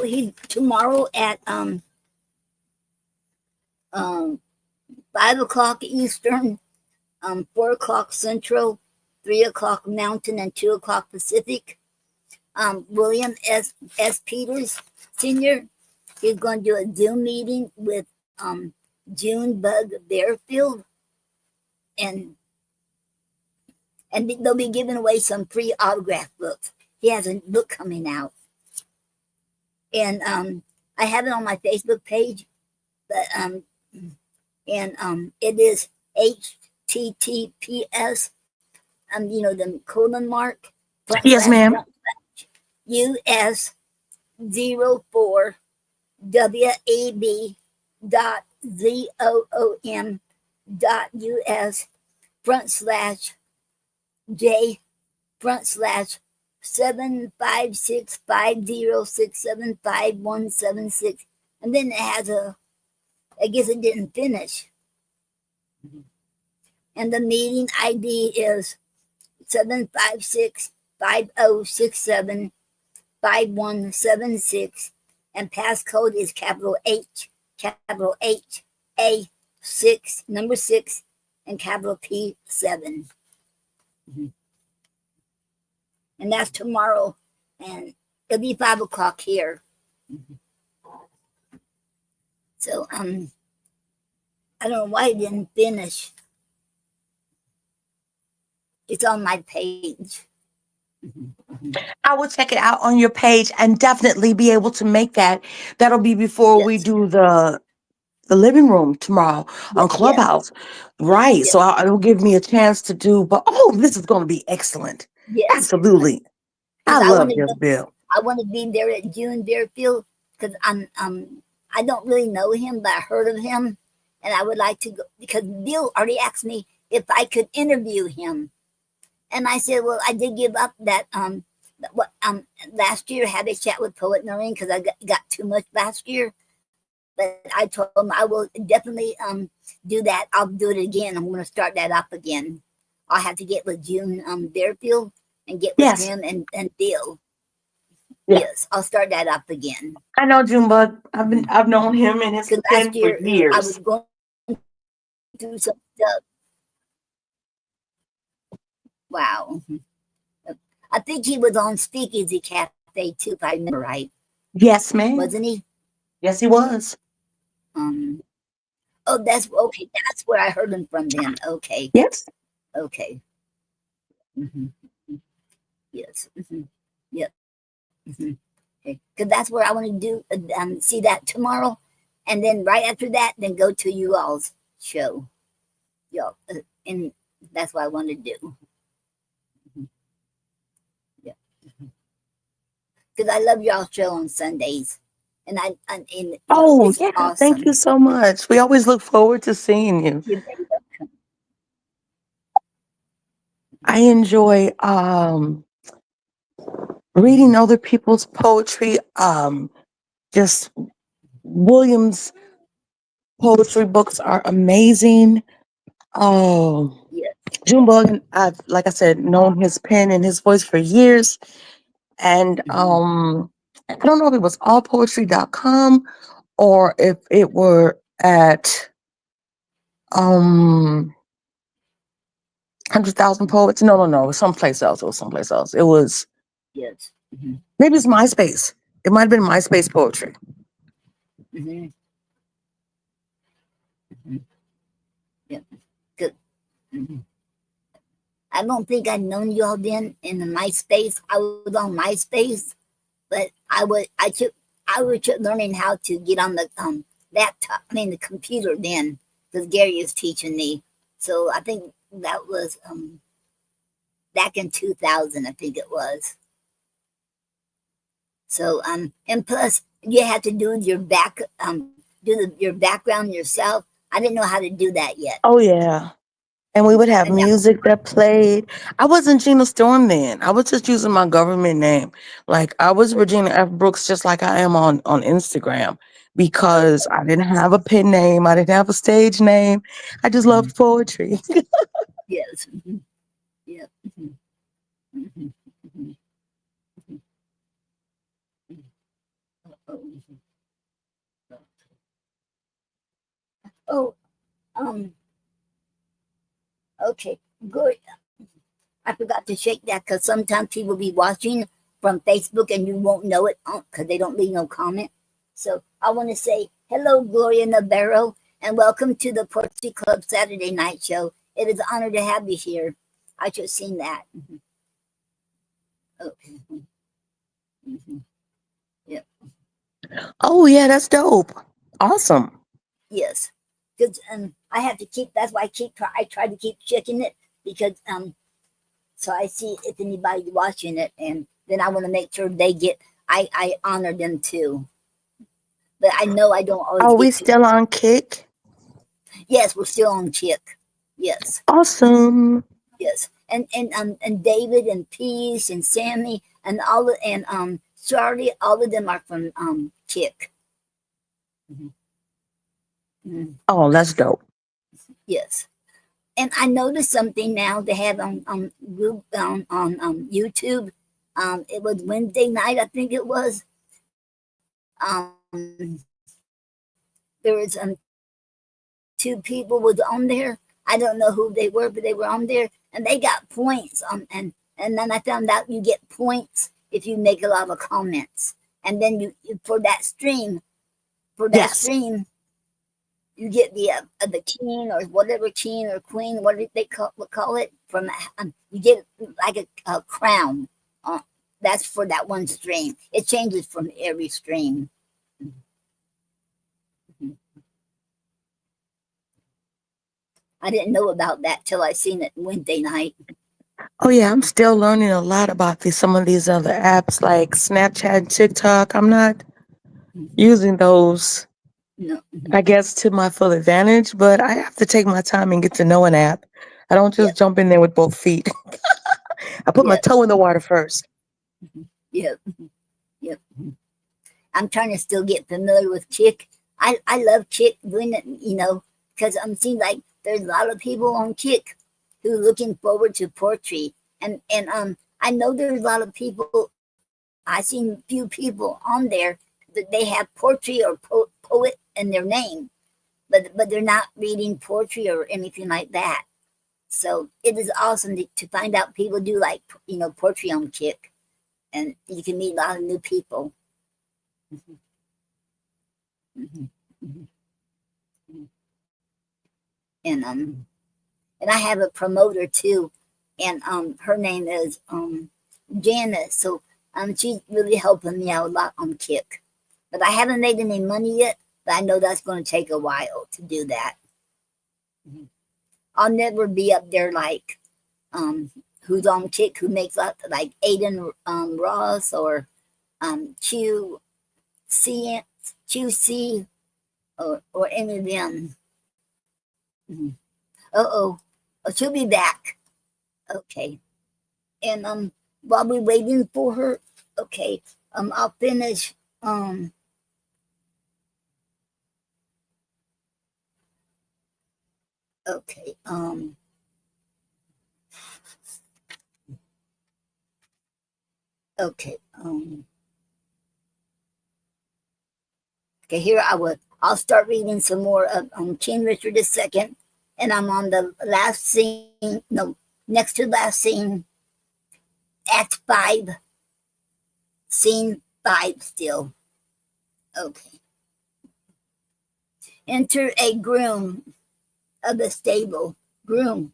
he's tomorrow at um 5 o'clock Eastern, 4 o'clock Central, 3 o'clock Mountain, and 2 o'clock Pacific. William S. Peters Sr. He's going to do a Zoom meeting with June Bug Bearfield, and they'll be giving away some free autograph books. He has a book coming out, and I have it on my Facebook page, but it is HTTPS, the colon mark front
Yes,
slash
ma'am.
front slash US 04 WAB .ZOOM .US front slash J front slash 75650675176, and then it has I guess it didn't finish, and the meeting ID is 75650675176, and passcode is capital H A 6 number 6 and capital P 7. And that's tomorrow, and it'll be 5 o'clock here. So I don't know why it didn't finish. It's on my page.
I will check it out on your page and definitely be able to make that. That'll be before we
Yes,
do the living room tomorrow on
yes,
Clubhouse. Right. So
yes,
it'll give me a chance to do, but this is going to be excellent.
yes.
Absolutely. I
Because
love Yes Bill.
I want to be there at June Deerfield because I don't really know him, but I heard of him, and I would like to go because Bill already asked me if I could interview him, and I said, well, I did give up that what last year had a chat with Poet Noreen because I got too much last year, but I told him I will definitely do that. I'll do it again. I'm going to start that up again. I'll have to get with June Deerfield and get with
Yes.
him and Bill.
Yeah.
Yes, I'll start that up again.
I know Junebug. I've known him and his
Because
pen
last
for
year I was
years.
going through some stuff. Wow. I think he was on Speakeasy Cafe too, if I remember right.
Yes, ma'am.
Wasn't he?
Yes, he was.
Um. Oh, that's okay. That's where I heard him from. Then okay,
Yes.
okay. Mm-hmm. Yes. Mm-hmm. Yep. Mm-hmm. Okay. Because that's where I want to do. See that tomorrow, and then right after that, then go to you all's show. Y'all, and that's what I want to do. because I love y'all show on Sundays, and
Oh,
it's
yeah. Thank you
awesome.
so much. We always look forward to seeing you.
You very welcome.
I enjoy reading other people's poetry. Just William's poetry books are amazing. Um,
Yes.
Junebug, I've, like I said, known his pen and his voice for years. And
Mhm.
I don't know if it was allpoetry.com or if it were at um 100,000 Poets. No, no, no. It was someplace else. It was someplace else. It was
Yes. Hmm.
maybe it's MySpace. It might have been MySpace poetry.
Hmm. Hmm. Yeah. Good. Hmm. I don't think I'd known you all then in the MySpace. I was on MySpace, but I was learning how to get on the laptop. I mean the computer then, because Gary was teaching me. So I think that was back in 2000. I think it was. So and plus you had to do your background yourself. I didn't know how to do that yet,
Oh, yeah. And we would have
and that
music that played. I wasn't Gina Storm then. I was just using my government name. Like I was Regina F. Brooks, just like I am on Instagram, because
okay.
I didn't have a pen name. I didn't have a stage name. I just
Mhm.
loved poetry.
Yes. Mhm. Yeah. Mhm. Mhm. Mhm. Mhm. Oh, oh, okay, good. I forgot to shake that because sometimes people be watching from Facebook and you won't know it because they don't leave no comment. So I want to say hello, Gloria Navarro, and welcome to the Portuguese Club Saturday Night Show. It is an honor to have you here. I just seen that. Mhm. Okay. Mhm. Yeah.
Oh, yeah, that's dope. Awesome.
Yes. Because I have to keep. That's why I try to keep checking it because so I see if anybody's watching it, and then I want to make sure they get. I honor them too, but I know I don't always
Are we
get to.
still on Kick?
Yes, we're still on Chick. Yes,
Awesome.
yes, and David and Peace and Sammy and all of, and Charlie, all of them are from Chick. Mhm. Mhm.
Oh, that's dope.
Yes. And I noticed something now they have on YouTube. It was Wednesday night, I think it was. Um, there was two people was on there. I don't know who they were, but they were on there, and they got points. And then I found out you get points if you make a lot of comments, and then for that
Yes.
stream you get the king or whatever king or queen, what did they call it from you get like a crown. Uh, that's for that one stream. It changes from every stream. I didn't know about that till I seen it Wednesday night.
Oh, yeah, I'm still learning a lot about some of these other apps like Snapchat and TikTok. I'm not
Mhm.
using those,
No.
I guess, to my full advantage, but I have to take my time and get to know an app. I don't
Yeah.
just jump in there with both feet. I put my
Yes.
toe in the water first.
Yep. Yep. I'm trying to still get familiar with Chick. I love Chick doing it, because I'm seeing like there's a lot of people on Chick who looking forward to poetry, and I know there's a lot of people. I seen few people on there that they have poetry or poet in their name, but they're not reading poetry or anything like that. So it is awesome to find out people do like poetry on Chick, and you can meet a lot of new people. Mhm. Mhm. and and I have a promoter too, and her name is Janice. So she's really helping me out a lot on Kick, but I haven't made any money yet. But I know that's going to take a while to do that. Mhm. I'll never be up there like who's on Kick who makes up like Aiden Ross or Chu C, Chu C, or any of them. Mhm. Oh, she'll be back. Okay. And while we're waiting for her, okay, I'll finish okay, okay, okay, here I'll start reading some more of King Richard II, and I'm on the last scene, no, next to last scene, Act 5, Scene 5 still. Okay. Enter a groom of the stable. Groom.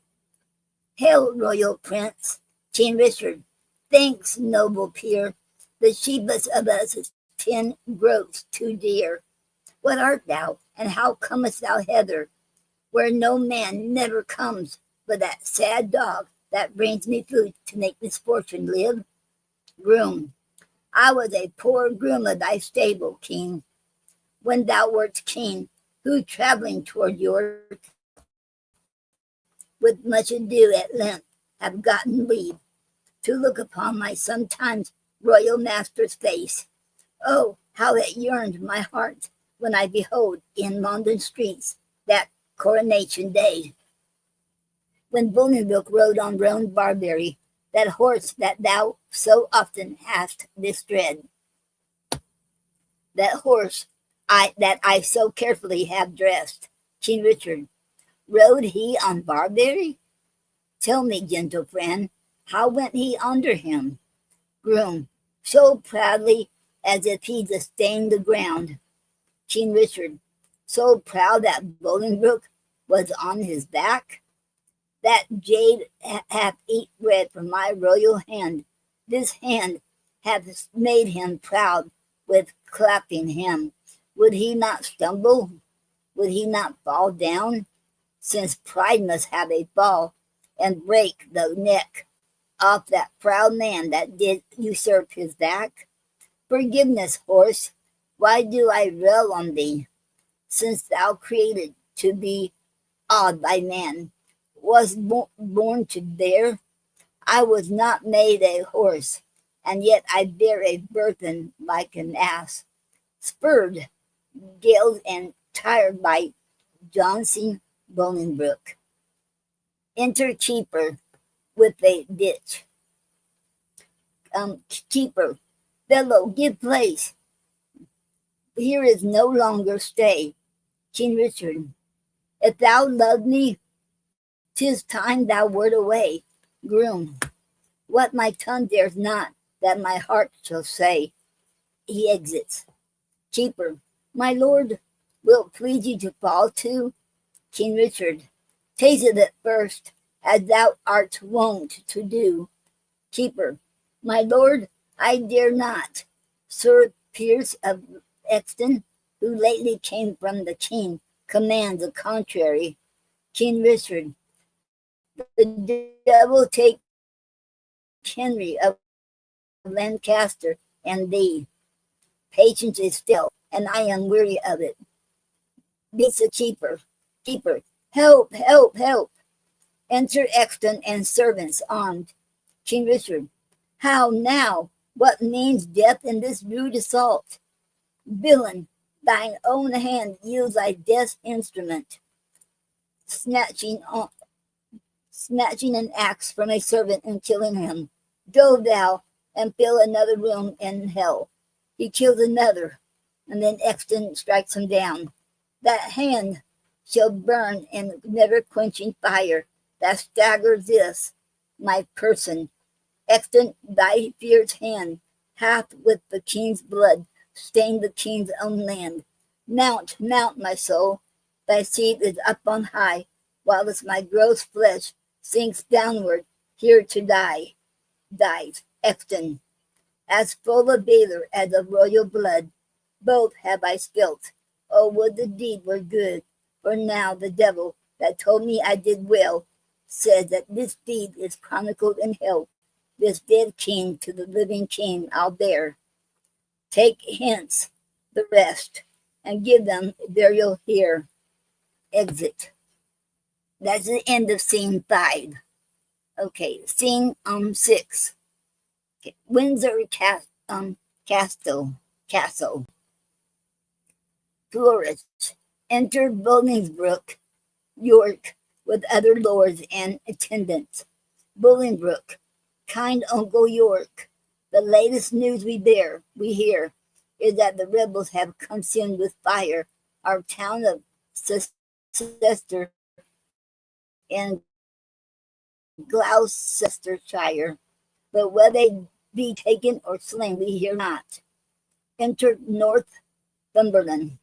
Hail, royal prince, King Richard. Thanks, noble peer. The cheapest of us is 10 groats too dear. What art thou, and how comest thou hither, where no man never comes but that sad dog that brings me food to make misfortune live? Groom. I was a poor groom of thy stable, king, when thou wert king, who travelling toward your with much ado at length have gotten leave to look upon my sometimes royal master's face. Oh, how it yearned my heart when I behold in London streets that coronation day, when Bolingbroke rode on roan Barbary, that horse that thou so often hast disdread, that horse that I so carefully have dressed. King Richard, rode he on Barbary? Tell me, gentle friend, how went he under him? Groom, so proudly as if he disdained the ground. King Richard, so proud that Bolingbroke was on his back? That jade hath eat bread from my royal hand. This hand hath made him proud with clapping him. Would he not stumble? Would he not fall down? Since pride must have a fall and break the neck off that proud man that did usurp his back. Forgiveness, horse, why do I rail on thee, since thou created to be awed by man, was born to bear? I was not made a horse, and yet I bear a burthen like an ass, spurred, galled, and tired by Johnson Bolingbroke. Enter keeper with a ditch. Keeper, fellow, give place. Here is no longer stay. King Richard, if thou love me, 'tis time thou wert away. Groom, what my tongue dares not, that my heart shall say. He exits. Keeper, my lord, wilt please you to fall to? King Richard, taste it at first, as thou art wont to do. Keeper, my lord, I dare not. Sir Pierce of Exton, who lately came from the king, commands the contrary. King Richard, the devil take Henry of Lancaster and thee. Patience is still, and I am weary of it. Beats the keeper. Keeper, help, help, help. Enter Exton and servants armed. King Richard, how now? What means death in this rude assault? Villain, thine own hand yields thy death's instrument. Snatching an axe from a servant and killing him. Go thou and fill another room in hell. He kills another, and then Exton strikes him down. That hand shall burn in never quenching fire that staggers this, my person. Exton, thy fierce hand hath with the king's blood stained the king's own land. Mount, mount, my soul, thy seat is up on high, whilst my gross flesh sinks downward here to die. Dies Exton, as full of valor as of royal blood. Both have I spilt. Oh, would the deed were good, for now the devil that told me I did well says that this deed is chronicled in hell. This dead king to the living king I'll bear. Take hence the rest, and give them burial here. Exit. That's the end of scene 5. Okay, scene 6. Okay. Windsor Castle. Flourish. Enter Bolingbroke, York, with other lords and attendants. Bolingbroke, kind Uncle York, the latest news we hear, is that the rebels have consumed with fire our town of Chester in Gloucestershire, but whether they be taken or slain we hear not. Enter Northumberland.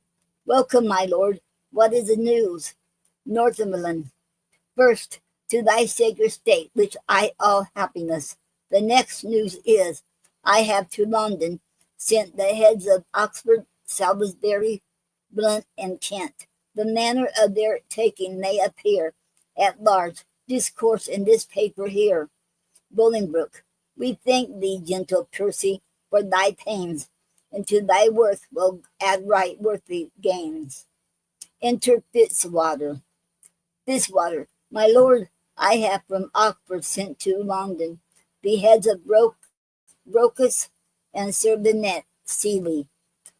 Welcome, my lord. What is the news? Northumberland. First, to thy sacred state, which I all happiness. The next news is, I have to London sent the heads of Oxford, Salisbury, Blunt, and Kent. The manner of their taking may appear at large. Discourse in this paper here. Bolingbroke, we thank thee, gentle Percy, for thy pains, and to thy worth will add right worthy gains. Enter Fitzwater. Fitzwater, my lord, I have from Oxford sent to London the heads of Brocas and Servenet Seeley,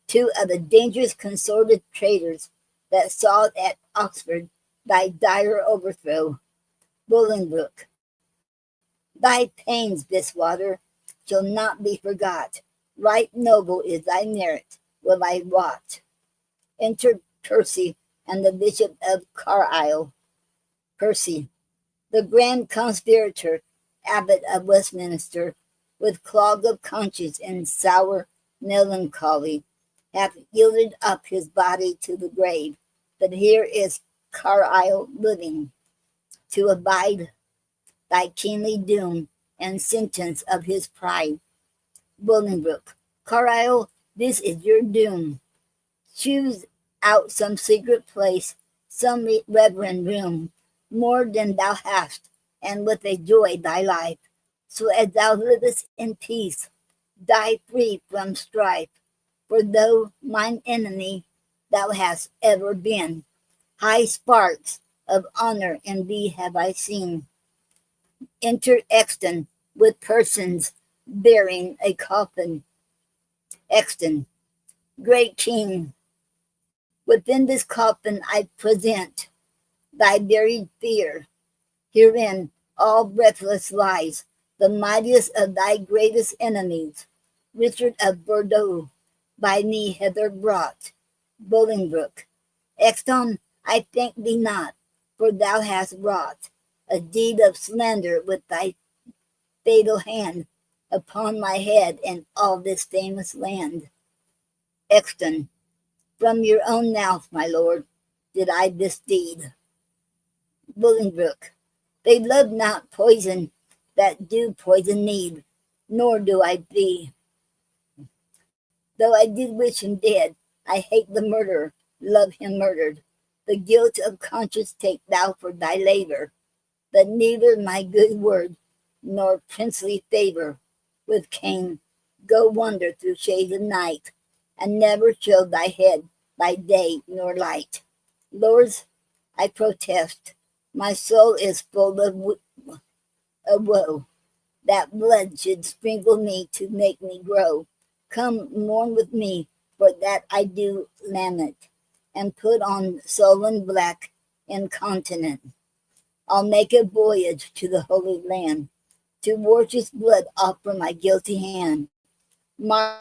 2 of the dangerous consorted traitors that sought at Oxford thy dire overthrow. Bolingbroke, thy pains, Fitzwater, shall not be forgot. Right noble is thy merit, will I wot. Enter Percy and the Bishop of Carlisle. Percy, the grand conspirator, abbot of Westminster, with clog of conscience and sour melancholy, hath yielded up his body to the grave, but here is Carlisle living, to abide thy keenly doom and sentence of his pride. Bolingbroke, Carlisle, this is your doom. Choose out some secret place, some reverend room, more than thou hast, and with a joy thy life, so as thou livest in peace, die free from strife. For though mine enemy thou hast ever been, high sparks of honor in thee have I seen. Enter Exton with persons bearing a coffin. Exton, great king, within this coffin I present thy buried fear. Herein all breathless lies the mightiest of thy greatest enemies, Richard of Bordeaux, by me hither brought. Bolingbroke, Exton, I thank thee not, for thou hast wrought a deed of slander with thy fatal hand upon my head and all this famous land. Exton, from your own mouth, my lord, did I this deed. Bolingbroke, they love not poison that do poison need, nor do I thee. Though I did wish him dead, I hate the murderer, love him murdered. The guilt of conscience take thou for thy labor, but neither my good word nor princely favor with Cain go wander through shades of night, and never show thy head by day nor light. Lords, I protest, my soul is full of woe, that blood should sprinkle me to make me grow. Come mourn with me, for that I do lament, and put on sullen black incontinent. I'll make a voyage to the Holy Land, to wash his blood off from my guilty hand. March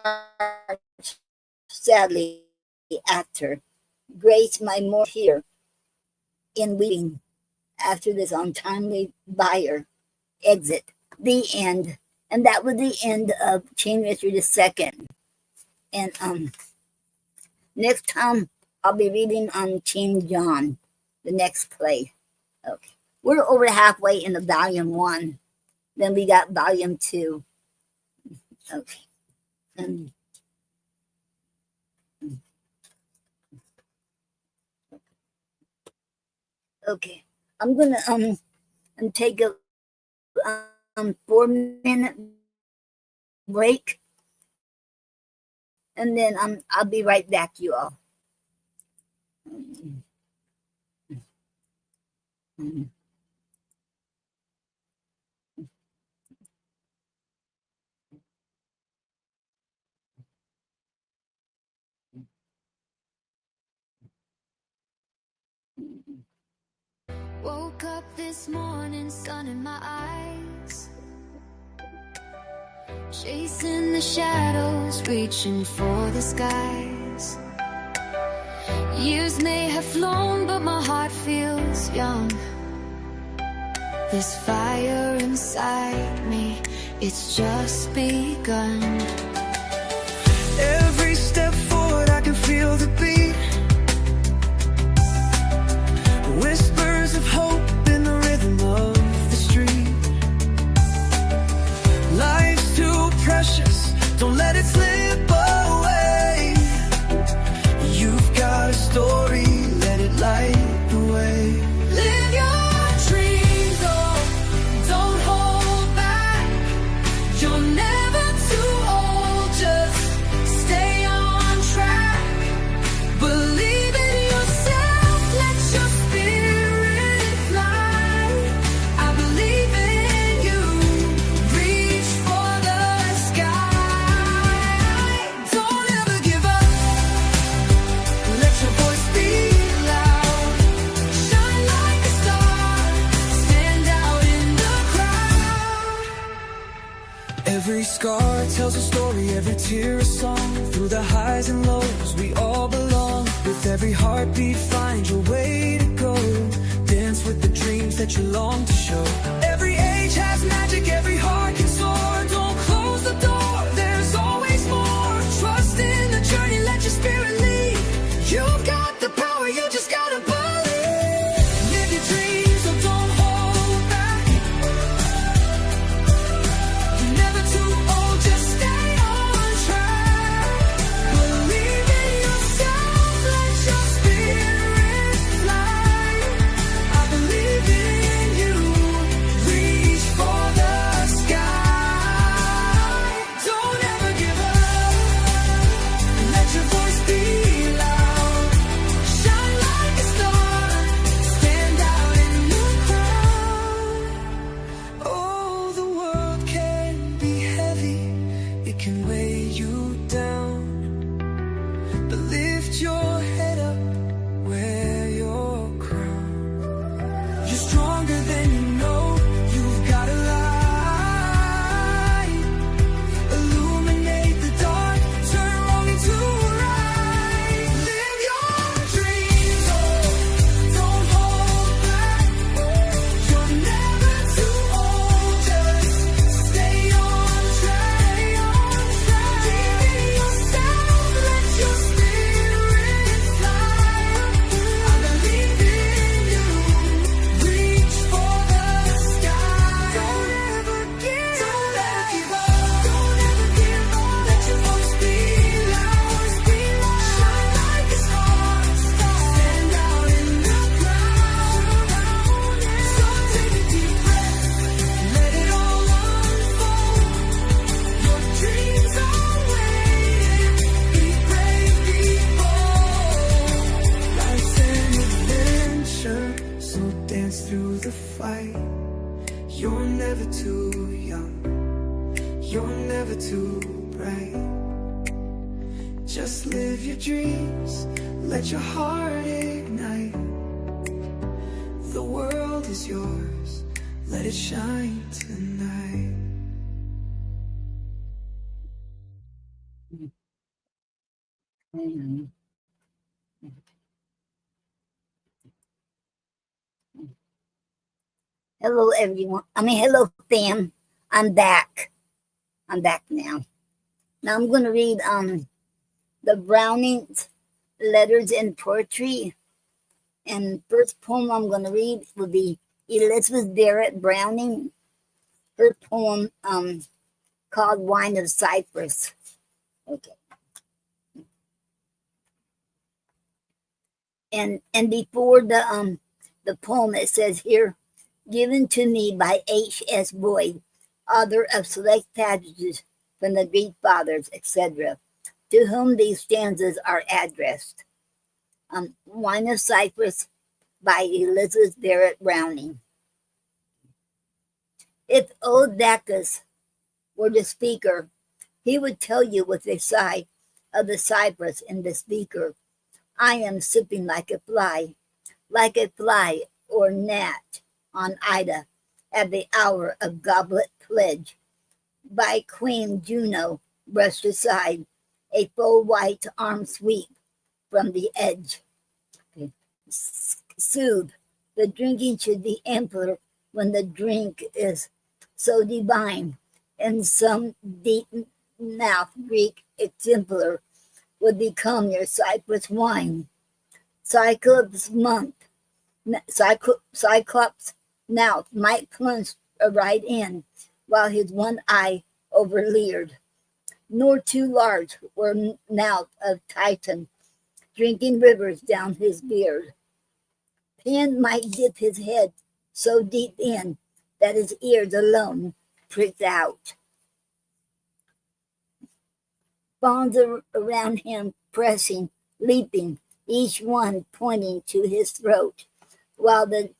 sadly after, grace my more here in weeping after this untimely buyer. Exit. The end. And that was the end of King Richard II. And next time I'll be reading on King John, the next play. Okay. We're over halfway in the volume 1. Then we got volume 2. Okay. Okay. I'm gonna take a 4-minute break, and then I'll be right back, you all.
Woke up this morning, sun in my eyes, chasing the shadows, reaching for the skies. Years may have flown, but my heart feels young. This fire inside me, it's just begun.
Every step forward, I can feel the beat. Whispers of hope in the rhythm of the street. Life's too precious, don't let it slip away. You've got a story, let it light the way.
Live your dreams, oh, don't hold back. You're never too old, just stay on track. Believe in yourself, let your spirit fly. I believe in you, reach for the sky. Don't ever give up, let your voice be loud. Shine like a star, stand out in the crowd.
Every scar tells a story, every tear a song. Through the highs and lows, we all belong. With every heartbeat, find your way to go. Dance with the dreams that you long to show. Every age has magic, every heart can soar. Don't close the door, there's always more. Trust in the journey, let your spirit lead. You've got the power, you just gotta believe. Live your dreams, so don't hold back. You're never too old, just stay on track. Believe in yourself, let your spirit fly. I believe in you, reach for the sky. Don't ever give up, let your voice be loud. Shine like a star, stand out in the crowd. Oh, the world can be heavy, it can weigh you down. But lift your head up, wear your crown. You're stronger than you know, you've got a light. Illuminate the dark, turn wrong into right. Live your dreams, oh, don't hold back. You're never too old, just stay on track. Believe in yourself, let your spirit fly. I believe in you, reach for the sky. Don't ever give up, don't ever give up. Let your voice be loud, shine like a star, stand out in the crowd. So take a deep breath, let it all unfold. Your dreams are waiting, be brave, be bold. Life's an adventure, so dance through the fight. You're never too young, you're never too bright. Just live your dreams, let your heart ignite. The world is yours, let it shine tonight.
Hello, everyone. Hello, fam. I'm back. I'm back now. Now I'm going to read the Browning's Letters and Poetry. And first poem I'm going to read will be Elizabeth Barrett Browning. Her poem called Wine of Cyprus. Okay. And before the poem, it says here, given to me by H.S. Boyd, author of select passages from the Greek Fathers, etc. to whom these stanzas are addressed. Wine of Cyprus by Elizabeth Barrett Browning. If old Dacus were the speaker, he would tell you with a sigh of the cypress in the beaker. I am sipping like a fly or gnat on Ida at the hour of goblet pledge. By Queen Juno brushed aside, a full white arm sweep from the edge. Soothe, the drinking should be ampler when the drink is so divine. In some deep mouth Greek exemplar would become your Cyprus wine. Cyclops mouth might plunge right in, while his one eye overleered. Nor too large were mouth of Titan, drinking rivers down his beard. Pan might dip his head so deep in that his ears alone pricked out. Fawns around him pressing, leaping, each one pointing to his throat, while the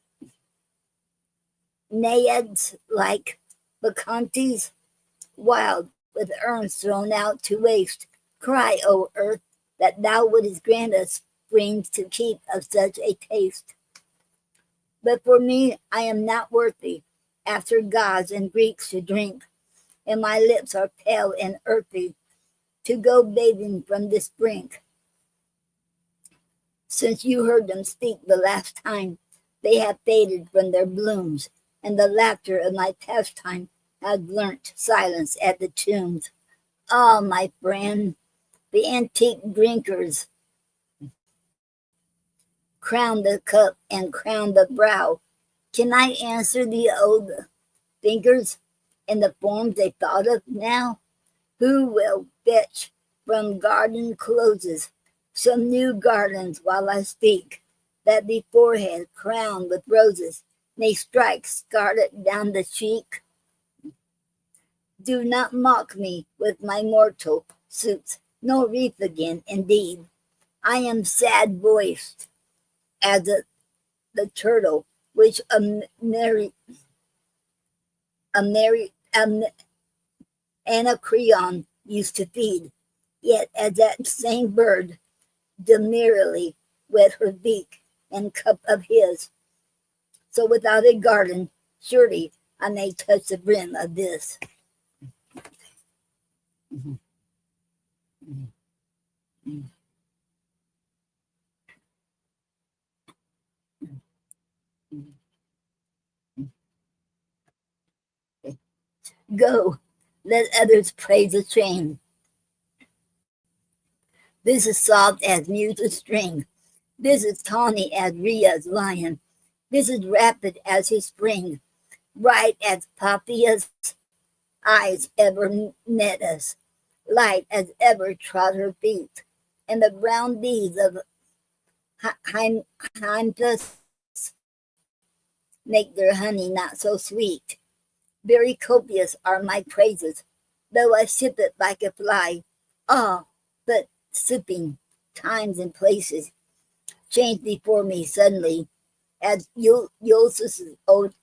naiads like bacchantes, wild, with urns thrown out to waste, cry, O earth, that thou wouldst grant us springs to keep of such a taste. But for me, I am not worthy, after gods and Greeks to drink, and my lips are pale and earthy, to go bathing from this brink. Since you heard them speak the last time, they have faded from their blooms, and the laughter of my pastime has learnt silence at the tombs. Ah, my friend, the antique drinkers crown the cup and crown the brow. Can I answer the old thinkers in the forms they thought of now? Who will fetch from garden closes some new garlands while I speak, that the forehead crowned with roses may strike scarlet down the cheek? Do not mock me with my mortal suits, no wreath again, indeed. I am sad voiced as the turtle which Anacreon used to feed, yet as that same bird demurely wet her beak and cup of his. So without a garden, surely I may touch the brim of this. Go, let others praise the train. This is soft as muted string. This is tawny as Rhea's lion. This is rapid as his spring. Bright as Paphia's eyes ever met us. Light as ever trod her feet. And the brown bees of Hymettus make their honey not so sweet. Very copious are my praises, though I sip it like a fly. Ah, but sipping, times and places change before me suddenly, as Ulysses' old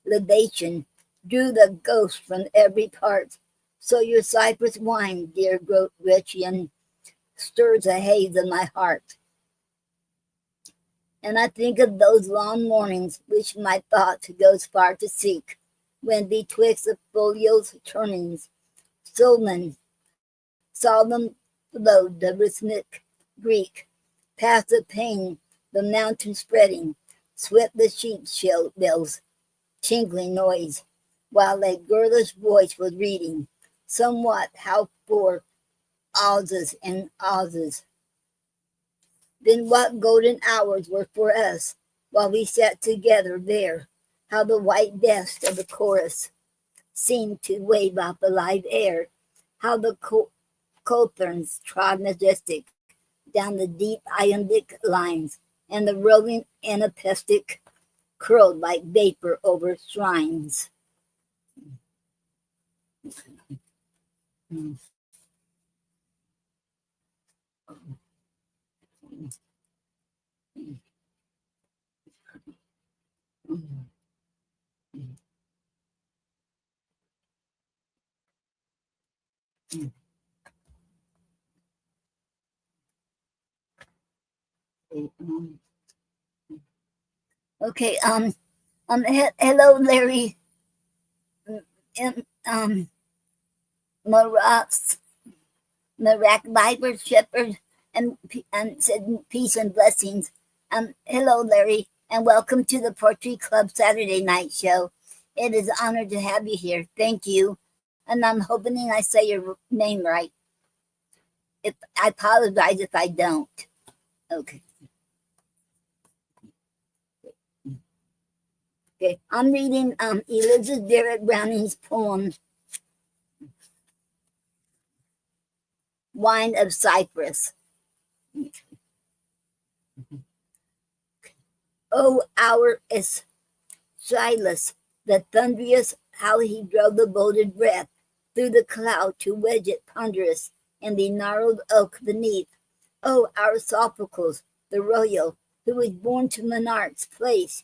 libation drew the ghost from every part. So your Cyprus wine, dear Grecian, stirs a haze in my heart. And I think of those long mornings which my thought goes far to seek, when betwixt the folios turnings, solemn flowed the rhythmic Greek, past the pane, the mountain spreading, swept the sheep bells, tinkling noise, while a girlish voice was reading, somewhat how for Auses and Auses. Then what golden hours were for us, while we sat together there, how the white vest of the chorus seemed to wave off the live air, how the cothurns trod majestic down the deep iambic lines, and the rolling anapestic curled like vapor over shrines. Okay, hello, Larry. Um, Marak Bible Shepherd, and said peace and blessings. Hello, Larry, and welcome to the Poetry Club Saturday night show. It is an honor to have you here. Thank you, and I'm hoping I say your name right. If I apologize if I don't. Okay. Okay, I'm reading Elizabeth Barrett Browning's poem, Wine of Cyprus. Oh, hour is Silas, the thunderous, how he drove the bolted breath through the cloud to wedge it ponderous in the gnarled oak beneath. Oh, our Sophocles, the royal, who was born to monarch's place,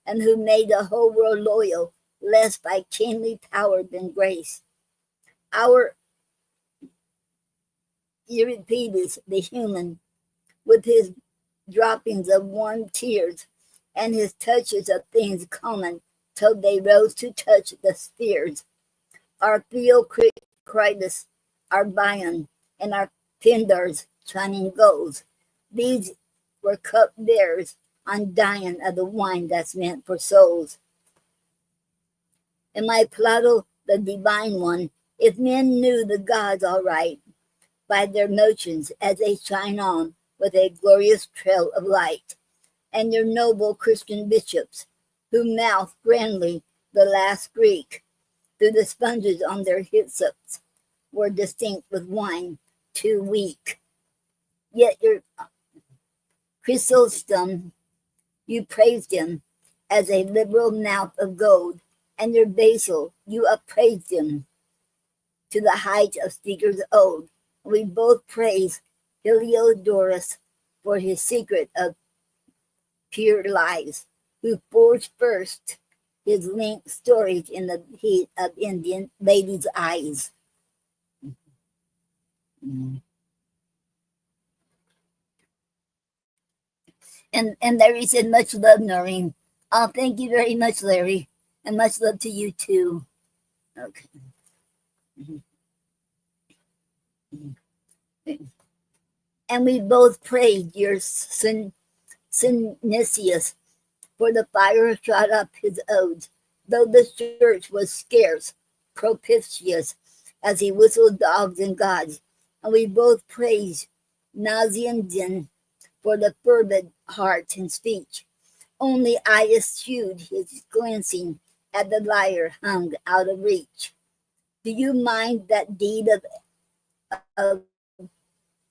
and who made the whole world loyal, less by kingly power than grace. Our Euripides, the human, with his droppings of warm tears, and his touches of things common, till they rose to touch the spheres. Our Theocritus, our Bion, and our Pindar's shining goals. These were cup bearers, undying of the wine that's meant for souls. And my Plato, the divine one, if men knew the gods aright by their motions as they shine on with a glorious trail of light, and your noble Christian bishops, who mouth grandly the last Greek, through the sponges on their hyssops, were distinct with wine too weak. Yet your Chrysostom, you praised him as a liberal mouth of gold, and your Basil, you upraised him to the height of speakers old. We both praise Heliodorus for his secret of pure lies, who forged first his linked storage in the heat of Indian ladies' eyes. And Larry said, much love, Noreen. Oh, thank you very much, Larry. And much love to you too. Okay. And we both prayed your Synesius, for the fire shot up his odes, though the church was scarce, propitious, as he whistled dogs and gods. And we both praised Nazianzen for the fervid heart and speech. Only I eschewed his glancing at the lyre hung out of reach. Do you mind that deed of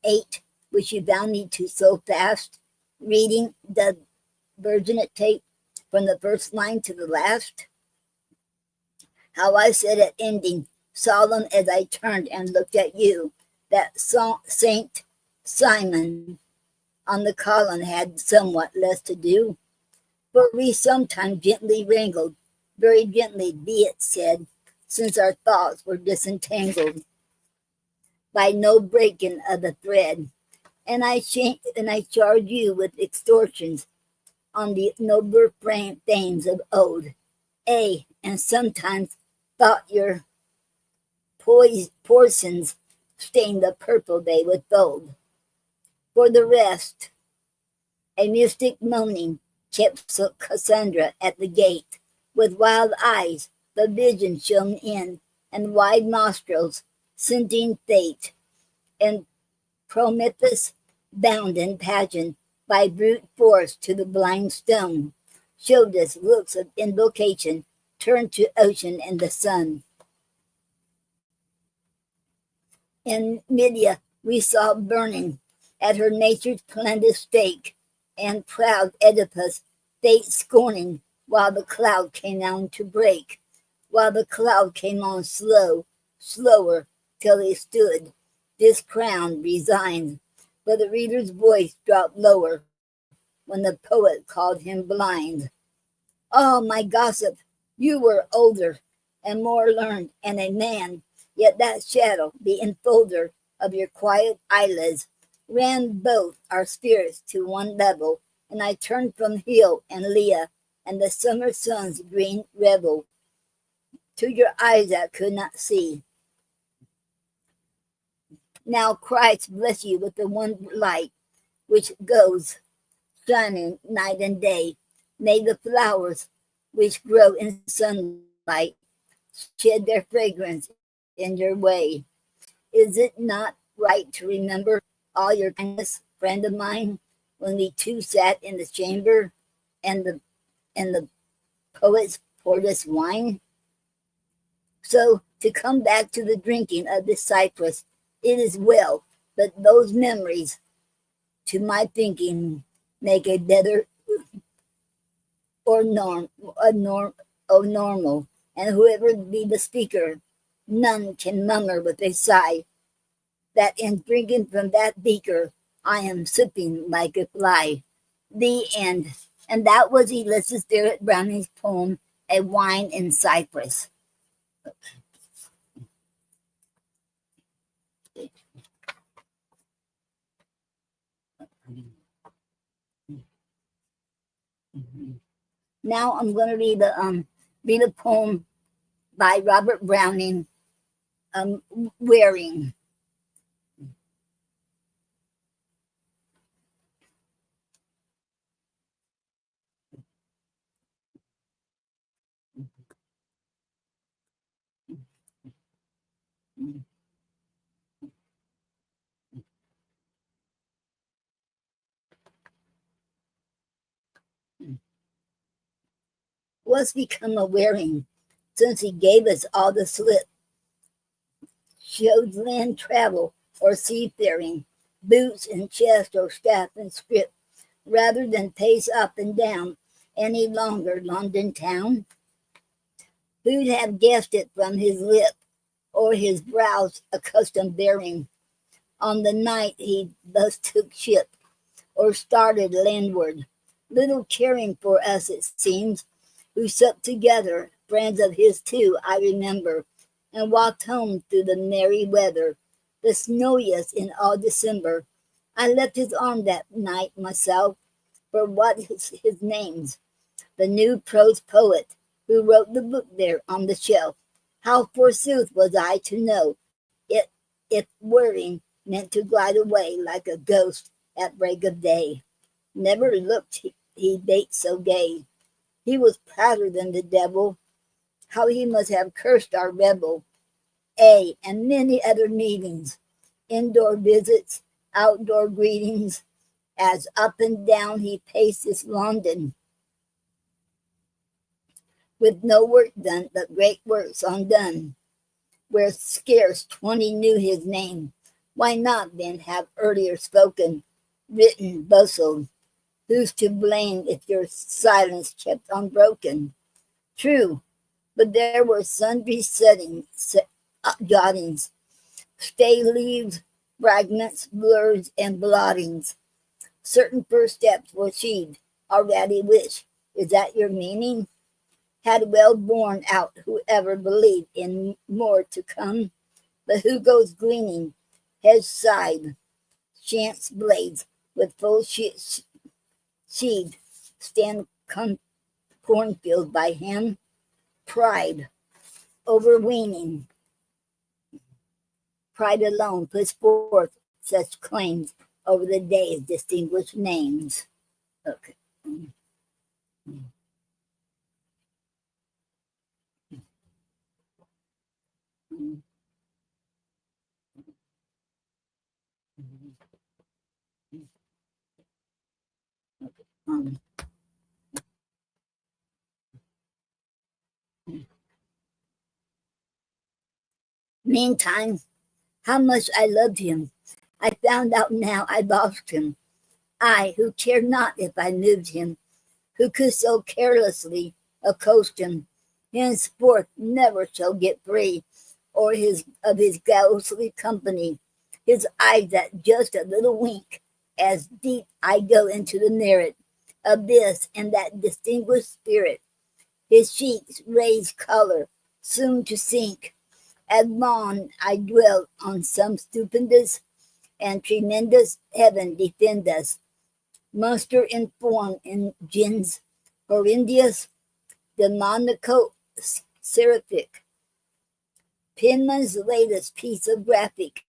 8 which you bound me to so fast, reading the virginate tape from the first line to the last? How I said at ending, solemn as I turned and looked at you, that Saint Simon on the column had somewhat less to do. But we sometimes gently wrangled, very gently be it said, since our thoughts were disentangled by no breaking of the thread. And I charge you with extortions on the nobler fames of old. And sometimes thought your portions stained the purple they withhold. For the rest, a mystic moaning kept Cassandra at the gate, with wild eyes the vision shone in, and wide nostrils scenting fate, and Prometheus, bound in pageant by brute force to the blind stone, showed us looks of invocation turned to ocean and the sun. In Media we saw burning at her nature's splendid stake, and proud Oedipus fate scorning, while the cloud came on to break, while the cloud came on slower, till he stood, discrowned, resigned, but the reader's voice dropped lower when the poet called him blind. Oh, my gossip, you were older and more learned and a man, yet that shadow, the enfolder of your quiet eyelids, ran both our spirits to one level, and I turned from hill and Leah and the summer sun's green revel to your eyes that could not see. Now Christ bless you with the one light which goes shining night and day. May the flowers which grow in sunlight shed their fragrance in your way. Is it not right to remember all your kindness, friend of mine, when we two sat in the chamber and the poets poured us wine? So to come back to the drinking of this cypress, it is well, but those memories, to my thinking, make a better or normal, and whoever be the speaker, none can murmur with a sigh that in drinking from that beaker I am sipping like a fly. The end. And that was Ulysses Barrett Browning's poem, A Wine in Cyprus. Now I'm going to read a poem by Robert Browning, Wearing. What's become of Wearing since he gave us all the slip? Showed land travel or seafaring, boots and chest or staff and scrip, rather than pace up and down any longer London town? Who'd have guessed it from his lip or his brow's accustomed bearing on the night he thus took ship or started landward, little caring for us it seems, who supped together, friends of his too, I remember, and walked home through the merry weather, the snowiest in all December. I left his arm that night myself, for what is his name's, the new prose poet who wrote the book there on the shelf. How forsooth was I to know it if whirring meant to glide away like a ghost at break of day? Never looked he bait so gay. He was prouder than the devil. How he must have cursed our rebel. And many other meetings, indoor visits, outdoor greetings, as up and down he paced this London, with no work done but great works undone, where scarce 20 knew his name. Why not then have earlier spoken, written, bustled? Who's to blame if your silence kept unbroken? True, but there were sundry jottings, stay leaves, fragments, blurs, and blottings. Certain first steps were she'd already which, is that your meaning? Had well borne out whoever believed in more to come, but who goes gleaning, head side, chance blades with full sheed, stand cornfield by him, pride overweening. Pride alone puts forth such claims over the day's distinguished names. Okay. Um, Meantime, how much I loved him, I found out now I lost him. I, who cared not if I moved him, who could so carelessly accost him, henceforth never shall get free, or of his ghostly company, his eyes that just a little wink, as deep I go into the merit of this and that distinguished spirit, His cheeks raised color, soon to sink. At long I dwelt on some stupendous and tremendous heaven defend us. Monster in form in gens horrendous, demoniacal, seraphic. Penman's latest piece of graphic.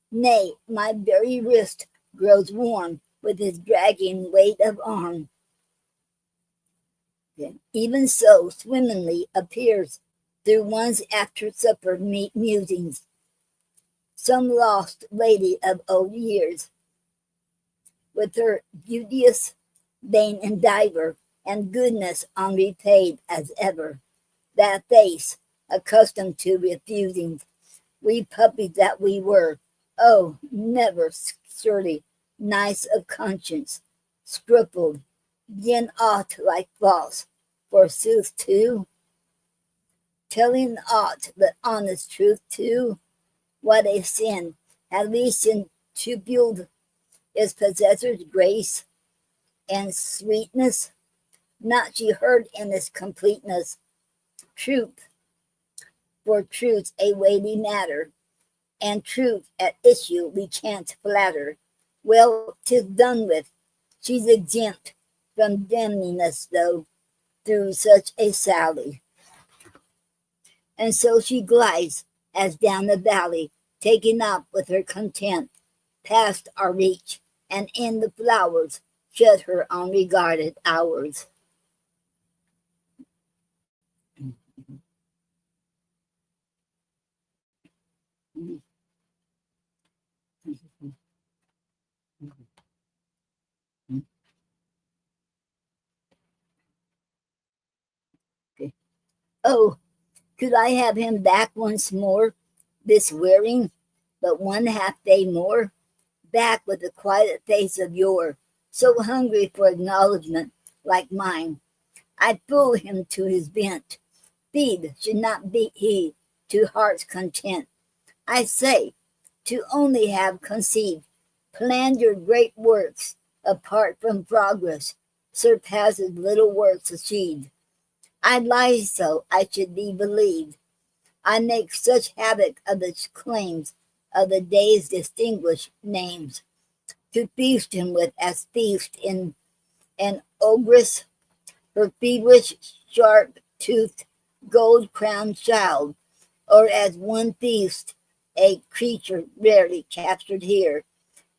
Nay, my very wrist grows warm with his dragging weight of arm. Even so, swimmingly appears through one's after-supper musings some lost lady of old years, with her beauteous vein endeavor and goodness unrepaid as ever. That face, accustomed to refusing, we puppies that we were, oh, never surely nice of conscience, scrupled, yen aught like false, forsooth too, telling aught but honest truth too. What a sin, at least in tubuled is possessor's grace and sweetness, not she heard in its completeness. Truth, for truth's a weighty matter, and truth at issue we can't flatter. Well, 'tis done with, she's exempt from damning us though, through such a sally. And so she glides, as down the valley, taking up with her content, past our reach, and in the flowers shut her unregarded hours. Okay. Oh, could I have him back once more, this wearing, but one half day more? Back with the quiet face of yore, so hungry for acknowledgment like mine. I'd fool him to his bent. Feed should not be he to heart's content. I say, to only have conceived, planned your great works, apart from progress, surpasses little works achieved. I lie so I should be believed. I make such havoc of the claims of the day's distinguished names, to feast him with as feast in an ogress, her feverish, sharp-toothed, gold-crowned child, or as one feast a creature rarely captured here,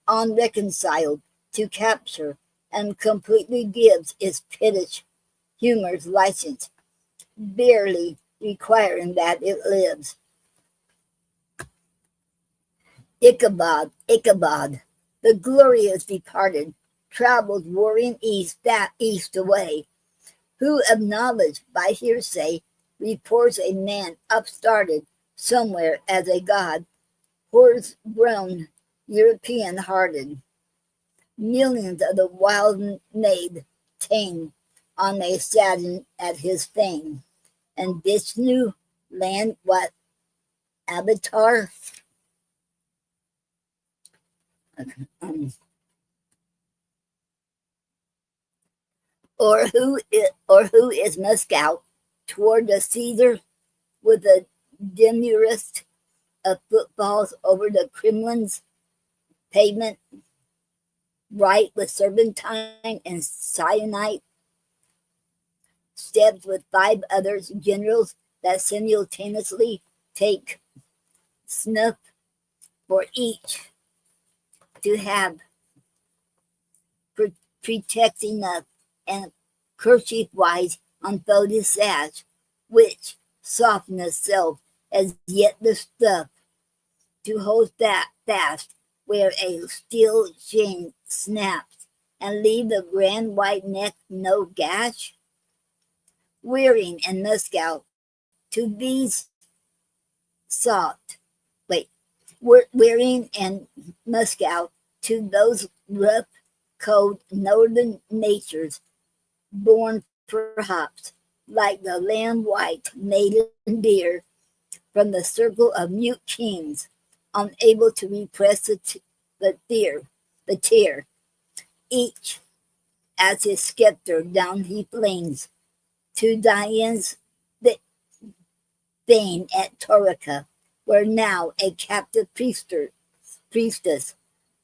unreconciled to capture, and completely gives its pittish humor's license, barely requiring that it lives. Ichabod, Ichabod, the glorious departed, travels roaring east, that east away, who of knowledge by hearsay reports a man upstarted somewhere as a god, horse-grown, European-hearted. Millions of the wild maid tame on a sadden at his fame. And Vishnu land what avatar? Or who is Moscow toward the Caesar with the demurest of footfalls over the Kremlin's pavement, bright with serpentine and cyanide, steps with 5 others, generals that simultaneously take snuff for each to have pretext enough and kerchief-wise unfolded sash, which softness self as yet the stuff to hold that fast where a steel chain snaps and leave the grand white neck no gash. Wearing in Moscow to these soft, wearing in Moscow to those rough, cold northern natures, born perhaps like the lamb white maiden deer from the circle of mute kings, unable to repress the tear, each as his scepter down he flings, to Diane's fame at Torica, where now a captive priestess,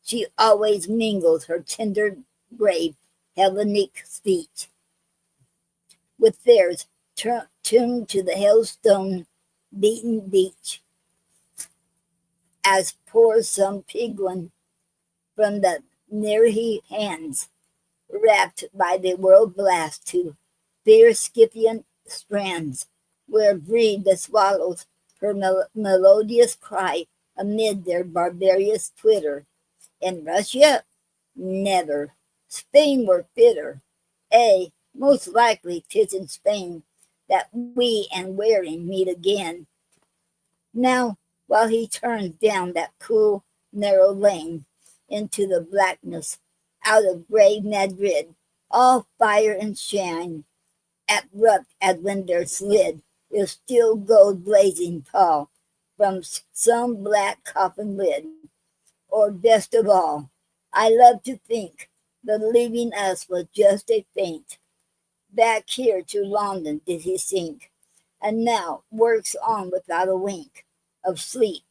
she always mingles her tender, brave Hellenic speech with theirs, tuned to the hailstone beaten beach, as pours some penguin from the Nereid hands, wrapped by the world blast to fierce Scythian strands, where breed the swallows her melodious cry amid their barbarous twitter. In Russia? Never. Spain were fitter. Most likely 'tis in Spain that we and Waring meet again. Now, while he turns down that cool, narrow lane into the blackness out of grey Madrid, all fire and shine, abrupt as when there slid is still gold blazing tall from some black coffin lid. Or best of all, I love to think the leaving us was just a feint. Back here to London did he sink, and now works on without a wink of sleep,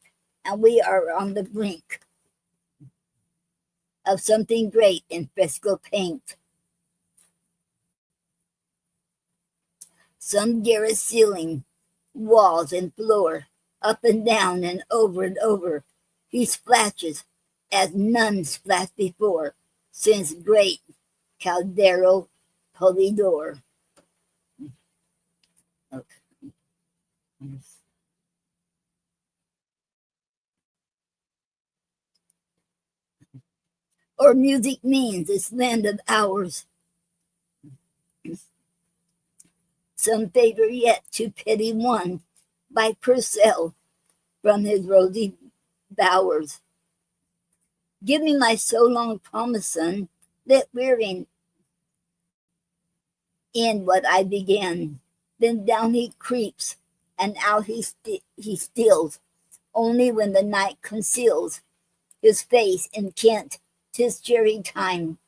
and we are on the brink of something great in fresco paint. Some garret ceiling, walls and floor, up and down and over, he splashes as none splashed before, since great Caldero Polidor. Okay. Or music means this land of ours, some favor yet to pity one by Purcell from his rosy bowers. Give me my so long promised son, let wearing in what I began. Then down he creeps, and out he steals, only when the night conceals his face in Kent. 'Tis cherry time,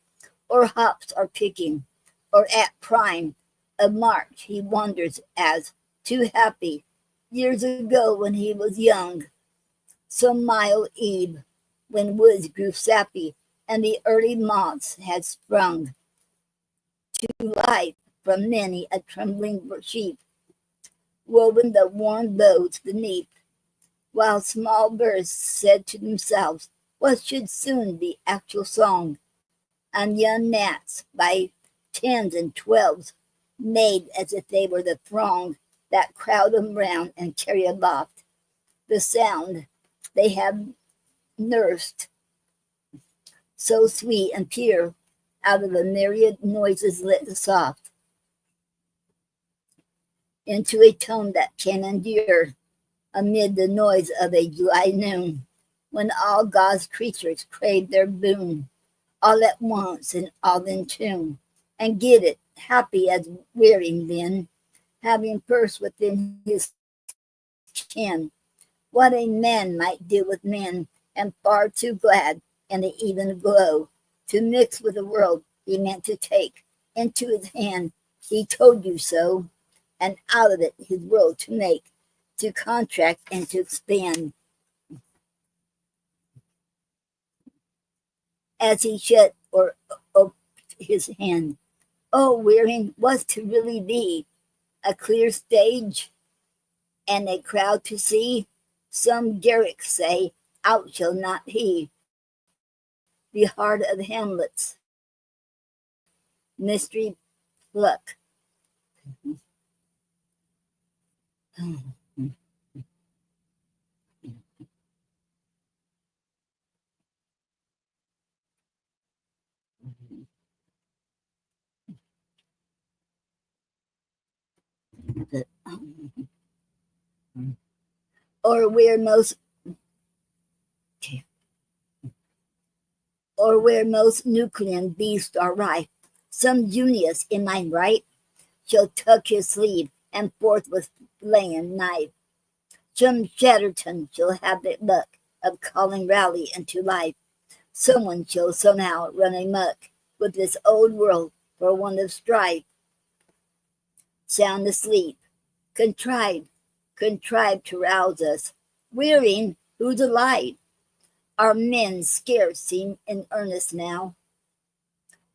or hops are picking, or at prime of March he wanders as too happy years ago when he was young, some mild eve when woods grew sappy and the early moths had sprung to life from many a trembling sheep, woven the warm boughs beneath, while small birds said to themselves what should soon be actual song, and young gnats by tens and twelves made as if they were the throng that crowd them round and carry aloft the sound they have nursed, so sweet and pure, out of the myriad noises lit soft, into a tone that can endure amid the noise of a July noon, when all God's creatures crave their boon, all at once and all in tune, and get it, happy as wearing then, having first within his ken what a man might do with men, and far too glad in the even glow to mix with the world he meant to take into his hand. He told you so, and out of it his world to make, to contract and to expand. As he shut or oped his hand, oh, wearing was to really be a clear stage and a crowd to see. Some Garrick say, out shall not he, the heart of Hamlet's mystery pluck. Or where most nuclean beasts are rife, some Junius in my right shall tuck his sleeve and forthwith flaying knife. Some Chatterton shall have the luck of calling Raleigh into life. Someone shall somehow run amuck with this old world for want of strife. sound asleep, contrived to rouse us, wearying who's alive. Our men scarce seem in earnest now,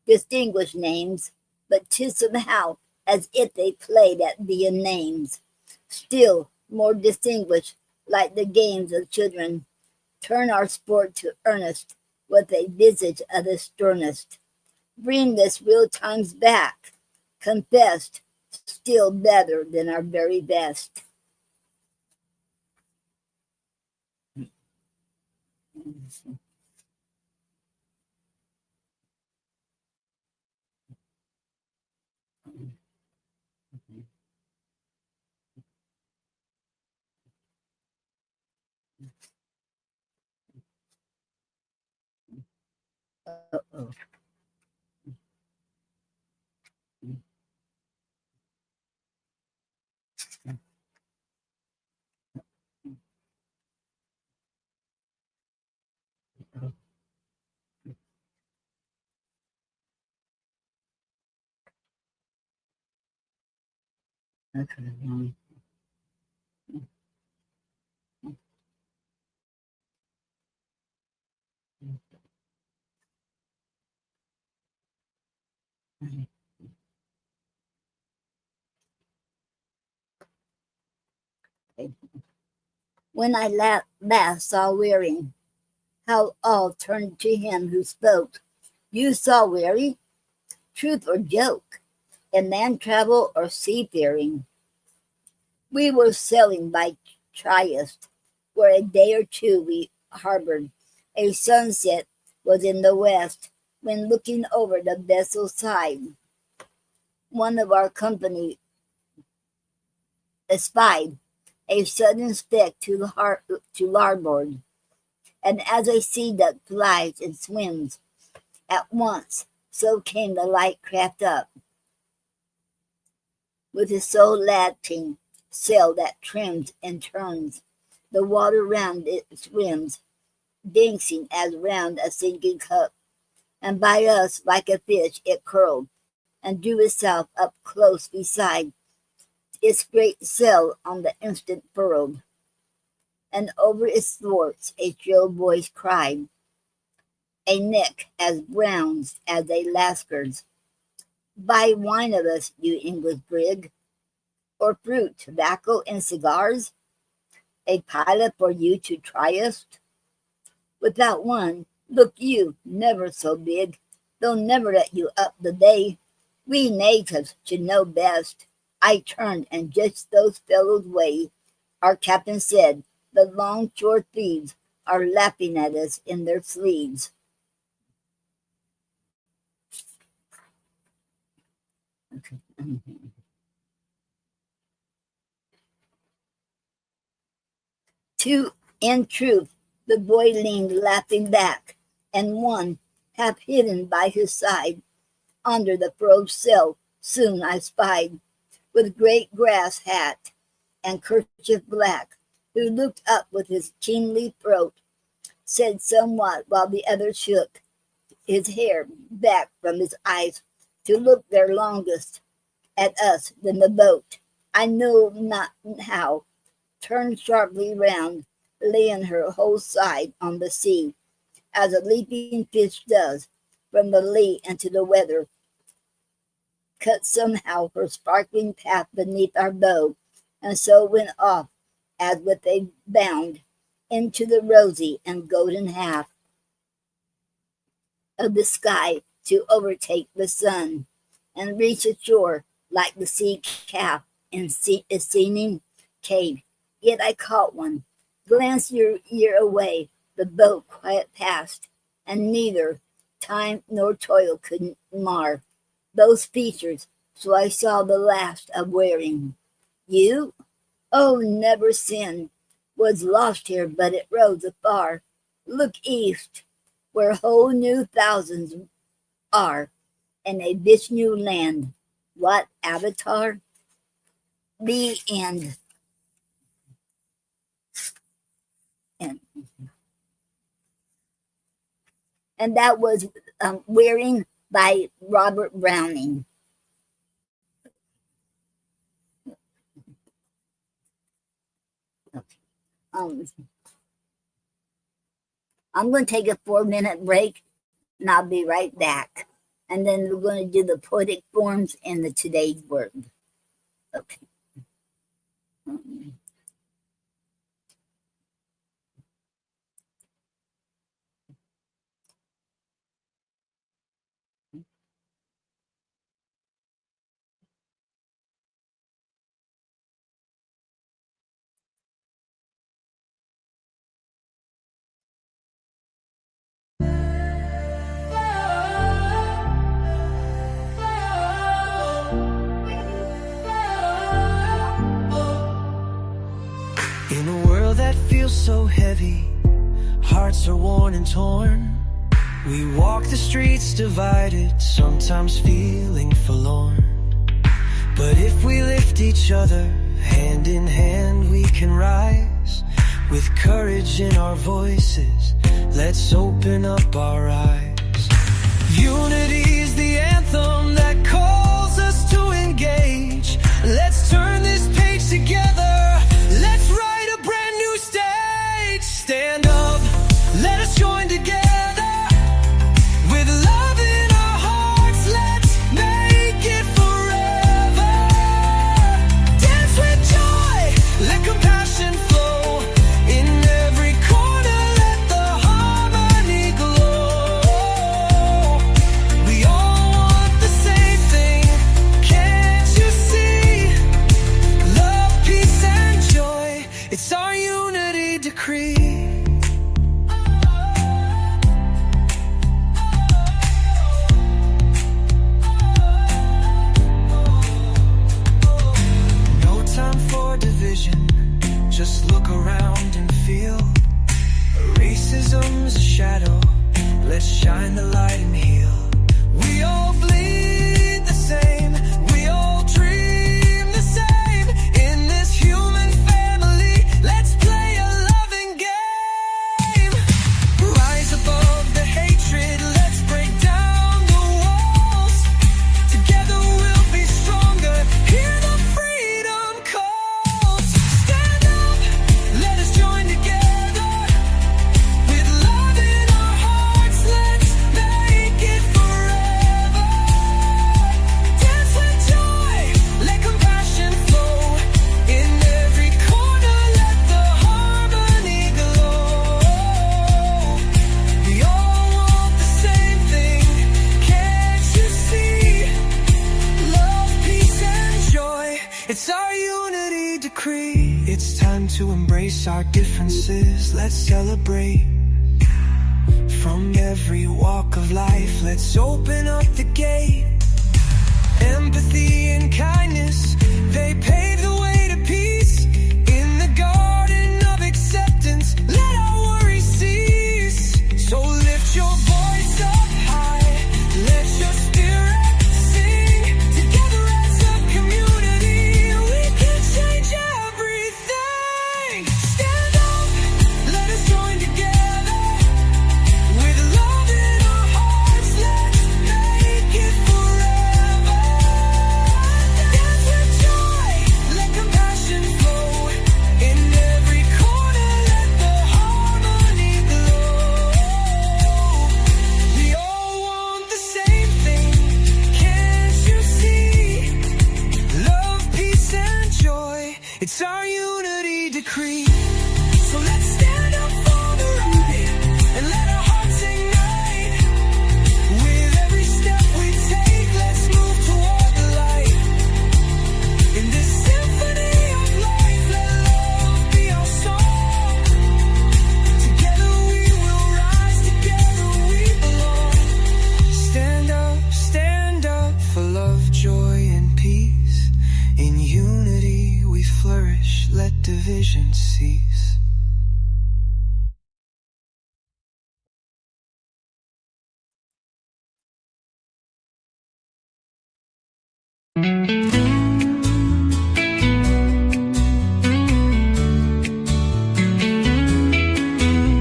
distinguished names, but 'tis somehow as if they played at being names, still more distinguished, like the games of children, turn our sport to earnest, with a visage of the sternest. Bring this real times back, confessed, still better than our very best. Uh-oh. Okay. When I last saw Weary, how all turned to him who spoke. You saw Weary, truth or joke, in land travel or seafaring. We were sailing by Trieste, where a day or two we harbored. A sunset was in the west, when looking over the vessel's side, one of our company espied a sudden speck to larboard, and as a sea duck flies and swims at once, so came the light craft up, with his sole lateen sail that trims and turns the water round its rims, dancing as round a sinking cup, and by us like a fish it curled, and drew itself up close beside, its great sail on the instant furled, and over its thwarts a shrill voice cried, a neck as brown as a lascar's, buy wine of us, you English brig, or fruit, tobacco, and cigars, a pilot for you to try us. Without one, look you, never so big, they'll never let you up the day. We natives should know best. I turned, and just those fellows' way. Our captain said, the longshore thieves are laughing at us in their sleeves. Okay. Two, in truth, the boy leaned laughing back, and one, half hidden by his side, under the furled sail, soon I spied, with great grass hat and kerchief black, who looked up with his keenly throat, said somewhat while the other shook his hair back from his eyes to look their longest at us than the boat. I know not how, turned sharply round, laying her whole side on the sea, as a leaping fish does, from the lee into the weather, cut somehow her sparkling path beneath our bow, and so went off, as with a bound, into the rosy and golden half of the sky to overtake the sun, and reach the shore like the sea calf in a seeming cave. Yet I caught one, glanced your ear away, the boat quiet passed, and neither time nor toil could mar those features, so I saw the last of wearing. You? Oh, never sin was lost here, but it rose afar. Look east, where whole new thousands are, in a Vishnu land. What avatar? The end. And, and that was Wearing by Robert Browning. I'm going to take a 4-minute break, and I'll be right back. And then we're going to do the poetic forms and the today's word. Okay.
In a world that feels so heavy, hearts are worn and torn. We walk the streets divided, sometimes feeling forlorn. But if we lift each other, hand in hand we can rise. With courage in our voices, let's open up our eyes. Unity's the anthem that calls us to engage. Let's turn this page together. Let's write a brand new stage. Stand up, let us join together. With love in our hearts, let's make it forever. Dance with joy, let compassion flow. In every corner, let the harmony glow. We all want the same thing, can't you see? Love, peace, and joy, it's our unity decree. No time for division, just look around and feel. Racism's a shadow, let's shine the light and heal. We all bleed the same, we all dream the same. In this human family, let's play a loving game. Rise above the hatred, let's break down the walls. Together we'll be stronger, hear the freedom calls. Stand up, let us join together. With love in our hearts, let's make it forever. Dance with joy, let compassion flow. In every corner, let the harmony glow. We all want the same thing, can't you see? Love, peace, and joy, it's our unity decree. It's time to embrace our differences, let's celebrate. From every walk of life, let's open up the gate. Empathy and kindness, they pave the way to peace. In the garden of acceptance, let our worries cease. So lift your voice up high, let your spirit sing. Together as a community, we can change everything. Stand up, let us join together. With love in our hearts, let's make it forever. Dance with joy, let compassion flow. In every corner, let the harmony glow. We all want the same thing, can't you see? Love, peace, and joy, it's our unity decree. So let's stand up for the right and let our hearts ignite. With every step we take, let's move toward the light. In this symphony of life, let love be our song. Together we will rise, together we belong. Stand up for love, joy, and peace. In unity we flourish, let division cease.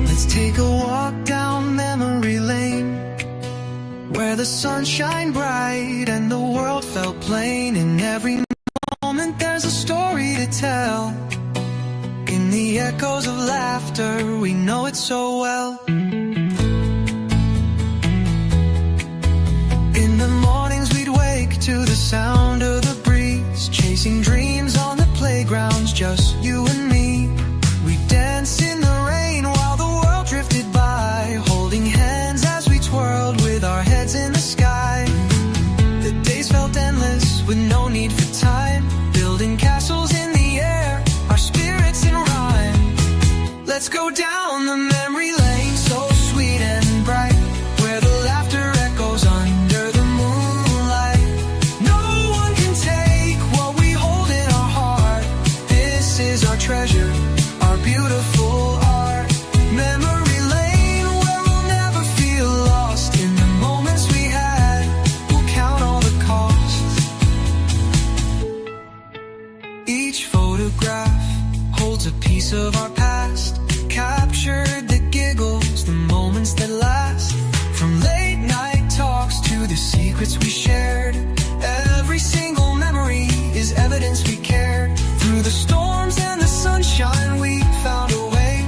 Let's take a walk down memory lane, where the sun shined bright and the world felt plain. In every moment there's a story to tell. In the echoes of laughter, we know it so well. In the mornings we'd wake to the sound of the breeze, chasing dreams on the playgrounds, just you and me. We'd dance in the rain while the world drifted by, holding hands as we twirled with our heads in the sky. The days felt endless with no need for time, building castles in the air, our spirits in rhyme. Let's go down the memory lane, so sweet and bright, where the laughter echoes under the moonlight. No one can take what we hold in our heart. This is our treasure, our beautiful art. Memory lane, where we'll never feel lost. In the moments we had, we'll count all the costs. Each photograph holds a piece of our past, captured the giggles, the moments that last. From late night talks to the secrets we shared, every single memory is evidence we cared. Through the storms and the sunshine, we found a way.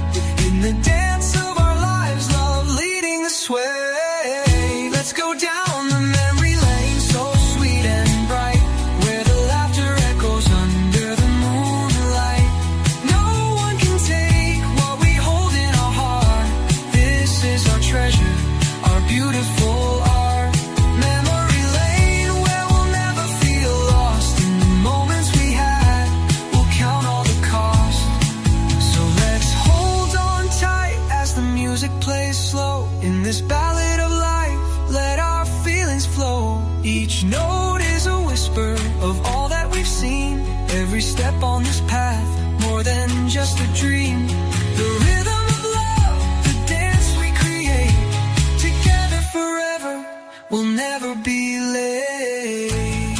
In the dance of our lives, love leading the sway. Let's go down the memory lane, so sweet and bright, where the laughter echoes under the moonlight. No one can take what we hold in our heart. This is our treasure, our beautiful art. Memory lane, where we'll never feel lost. In the moments we had, we'll count all the cost. So let's hold on tight as the music plays slow. In this ballad of life, let our feelings flow. Each note is a whisper of all that we've seen. Every step on this path, more than just a dream. The rhythm of love, the dance we create, together forever, we'll never be late.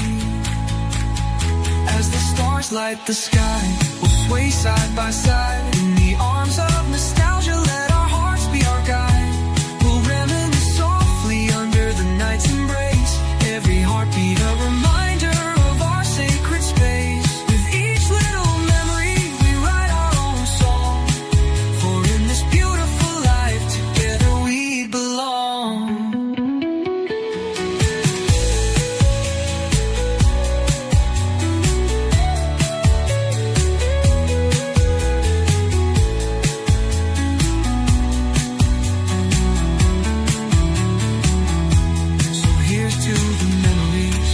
As the stars light the sky, we'll sway side by side. In the arms of nostalgia, let our hearts be our guide. We'll reminisce softly under the night's embrace. Every heartbeat a reminder of our sacred space. With each little memory, we write our own song. For in this beautiful life, together we belong. So here's to the memories,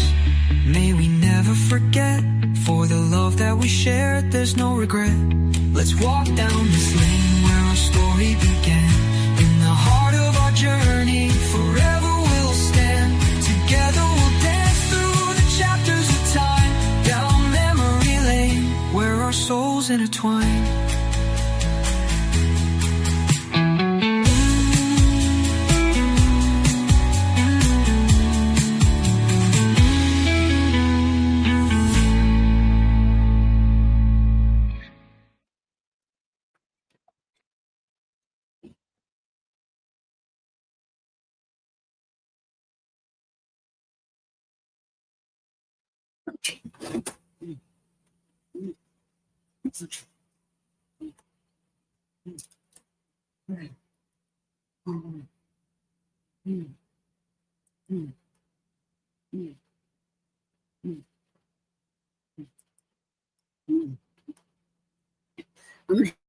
may we never forget. For the love that we shared, there's no regret. Let's walk down this lane where our story began. In the heart of our journey, forever we'll stand. Together we'll dance through the chapters of time. Down memory lane, where our souls intertwine.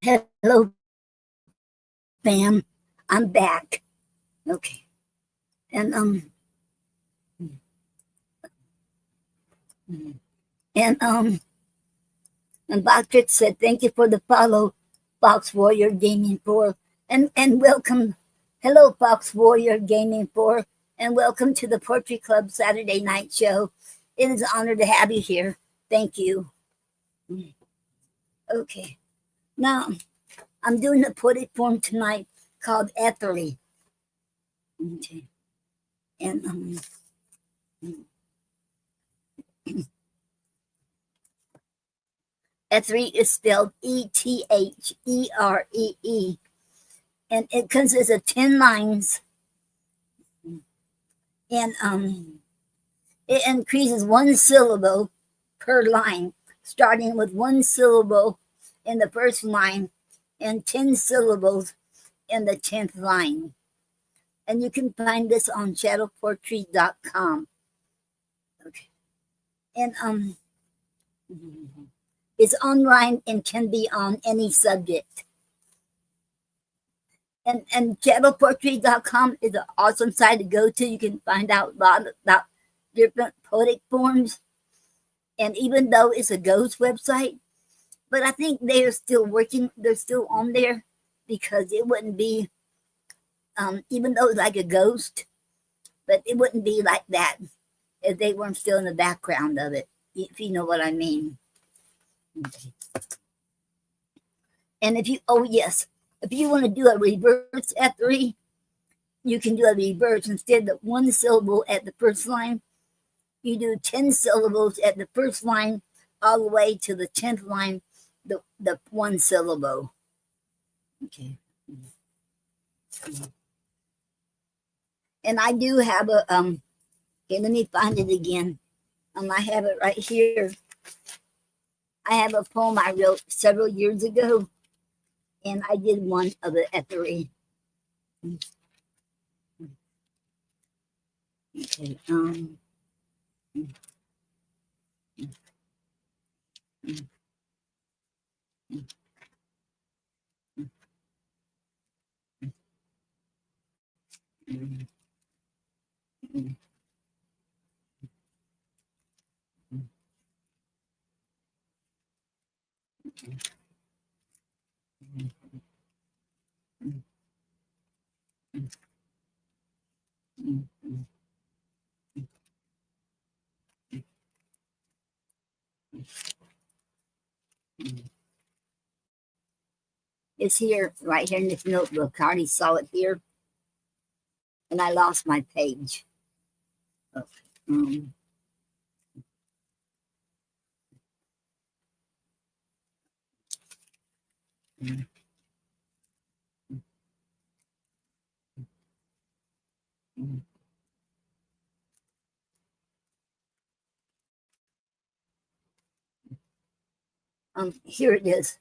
Hello, fam. I'm back. Okay. And and Patrick said, thank you for the follow, Fox Warrior Gaming 4. And welcome. Hello, Fox Warrior Gaming 4. And welcome to the Poetry Club Saturday night show. It is an honor to have you here. Thank you. Okay. Now, I'm doing a poetic form tonight called Potpourri. Okay. And Potpourri is spelled E-T-H-E-R-E-E. And it consists of 10 lines. And it increases one syllable per line, starting with one syllable in the first line and 10 syllables in the 10th line. And you can find this on shadowpoetry.com. Okay. And it's on rhyme and can be on any subject. And shadowpoetry.com is an awesome site to go to. You can find out a lot about different poetic forms. And even though it's a ghost website, but I think they're still working, they're still on there, because it wouldn't be, even though it's like a ghost, but it wouldn't be like that if they weren't still in the background of it, if you know what I mean. Okay. And if you, oh yes, if you want to do a reverse at 3, you can do a reverse. Instead of 1 syllable at the first line, you do 10 syllables at the first line all the way to the 10th line, the 1 syllable. Okay. And I do have a, okay, let me find it again. I have it right here. I have a poem I wrote several years ago, and I did one of it at 3. Okay. It's here, right here in this notebook. I already saw it here, and I lost my page. Okay. Here it is.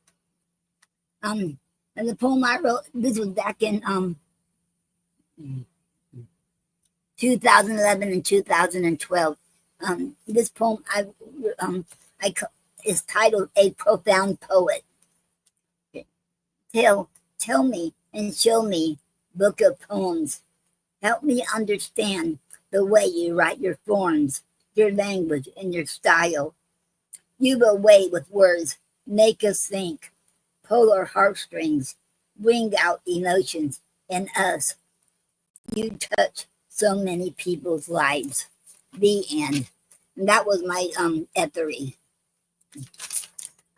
And the poem I wrote, this was back in 2011 and 2012. This poem is titled "A Profound Poet." Tell me and show me, book of poems. Help me understand the way you write your forms, your language, and your style. You've a way with words, make us think. Pull our heartstrings, bring out emotions in us. You touch so many people's lives. The end. And that was my Ethery.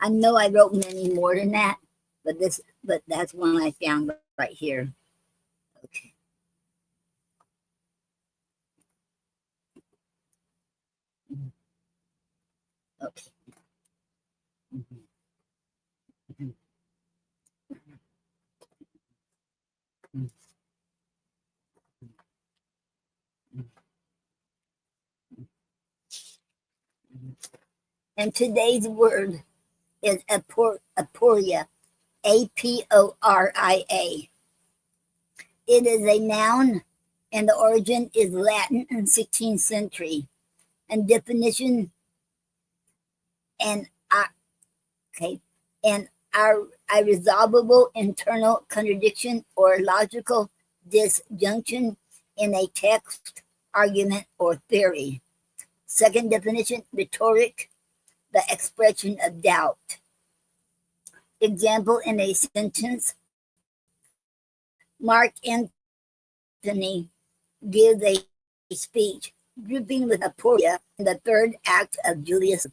I know I wrote many more than that, but that's one I found right here. Okay. Okay. And today's word is aporia, Aporia. It is a noun, and the origin is Latin in 16th century. And definition and our irresolvable internal contradiction or logical disjunction in a text, argument, or theory. Second definition, rhetoric, the expression of doubt. Example in a sentence, Mark Antony gives a speech dripping with aporia in the 3rd act of Julius.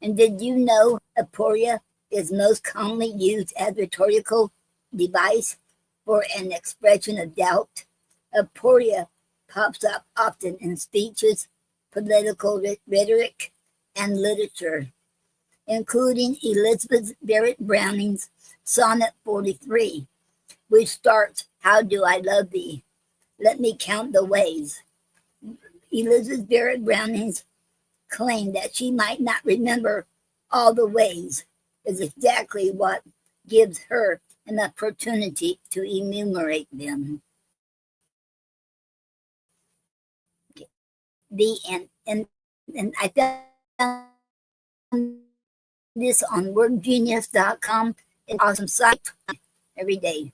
And did you know aporia is most commonly used as rhetorical device for an expression of doubt? Aporia pops up often in speeches, political rhetoric, and literature, including Elizabeth Barrett Browning's Sonnet 43, which starts, "How do I love thee? Let me count the ways." Elizabeth Barrett Browning's claim that she might not remember all the ways is exactly what gives her an opportunity to enumerate them. The and I found this on wordgenius.com. It's an awesome site every day.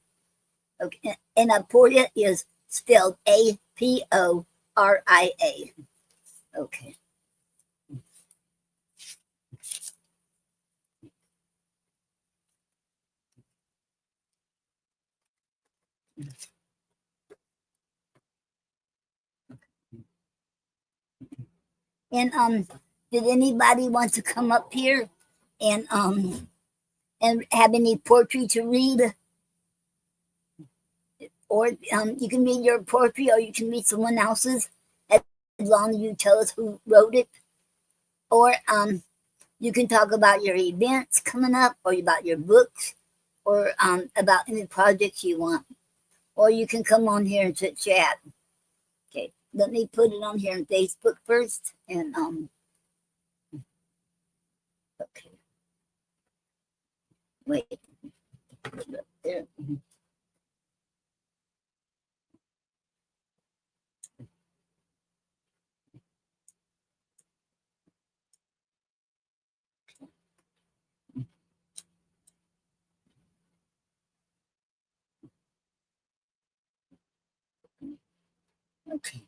Okay, and Aporia is spelled Aporia. Okay. And did anybody want to come up here and have any poetry to read? Or you can read your poetry, or you can read someone else's, as long as you tell us who wrote it. Or you can talk about your events coming up, or about your books, or about any projects you want. Or you can come on here and chit chat. Okay, let me put it on here on Facebook first, and okay, wait, there. Okay.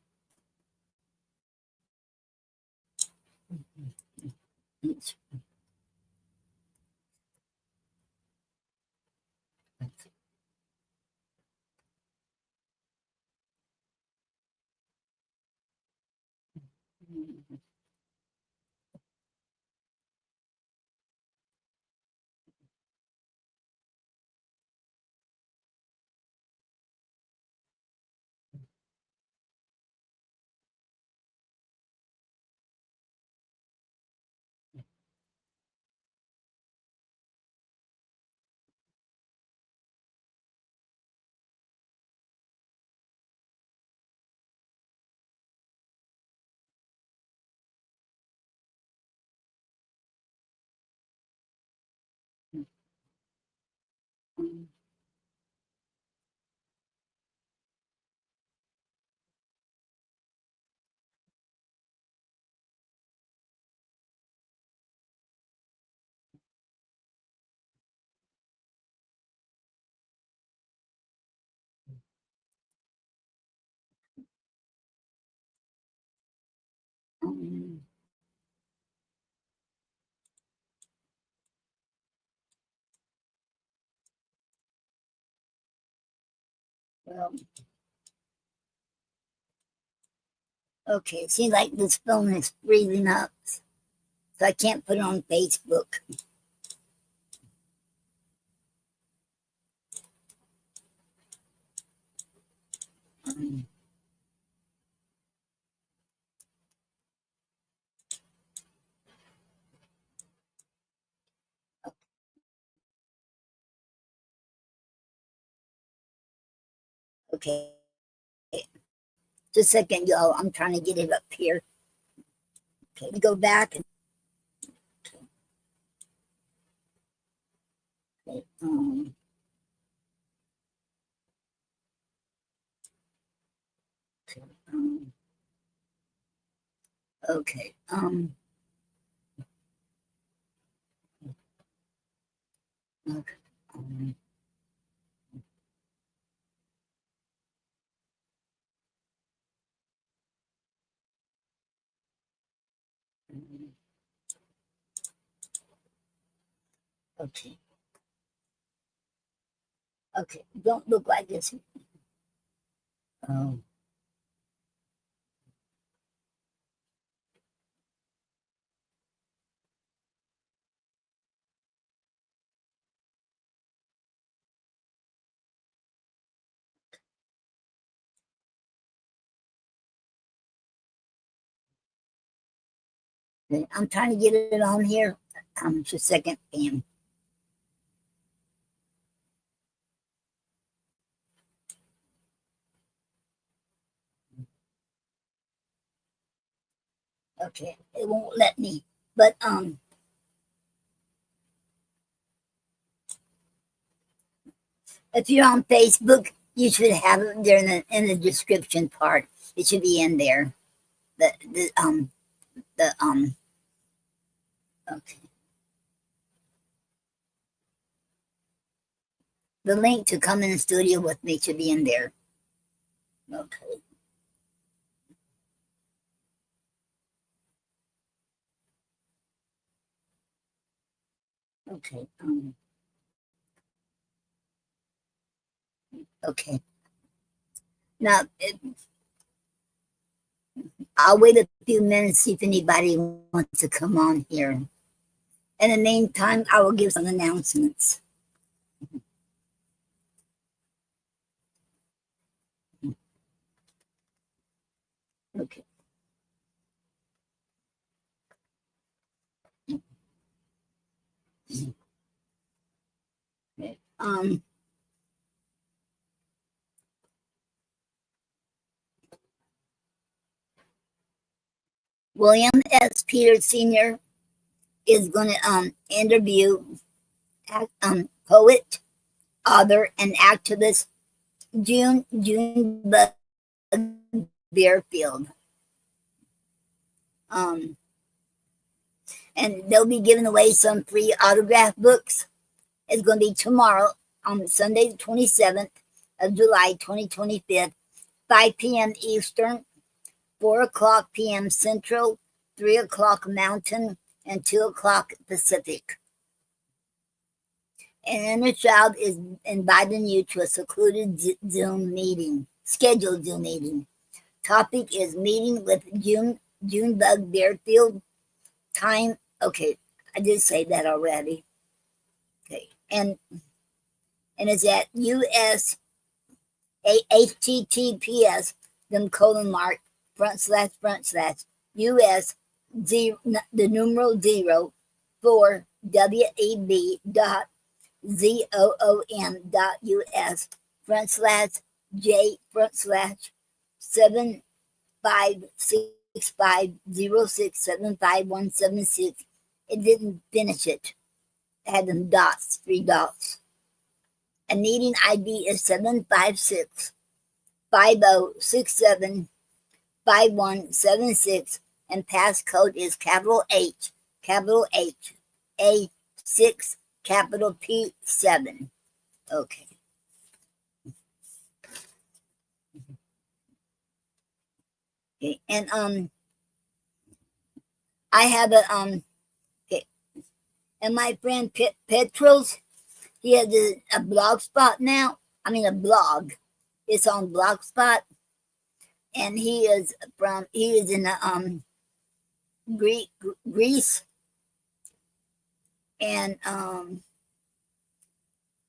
Um, well, okay, it seems like this phone is freezing up, so I can't put it on Facebook. Um, okay, just a second, y'all. I'm trying to get it up here. Okay, we go back. Okay, okay, okay, okay, um, okay, okay. Don't look like this. Um, okay, I'm trying to get it on here. Just a second, Pam. Okay, it won't let me. But If you're on Facebook, you should have it there in the description part. It should be in there. Okay. The link to come in the studio with me should be in there. Okay. Okay. Okay. Now, I'll wait a few minutes, see if anybody wants to come on here. In the meantime, I will give some announcements. Okay. Okay. William S. Peters Sr. is going to interview poet, author, and activist June Bearfield. And they'll be giving away some free autograph books. It's going to be tomorrow on Sunday, the 27th of July, 2025, 5 p.m. Eastern, 4 o'clock p.m. Central, 3 o'clock Mountain, and 2 o'clock Pacific. And the child is inviting you to a secluded Zoom meeting, scheduled Zoom meeting. Topic is meeting with Junebug Bearfield. Time, okay, I did say that already. Okay, and it's at US HTTPS / US the numeral 04 WEB.ZOOM.US /J /756506751776. It didn't finish it. It had them dots, 3 dots. And meeting ID is 756-5067-5176, and passcode is capital H, A6, capital P7. Okay. Okay, and I have a okay, and my friend Petros, he has a blog spot now. I mean a blog. It's on Blogspot, and he is in Greece, and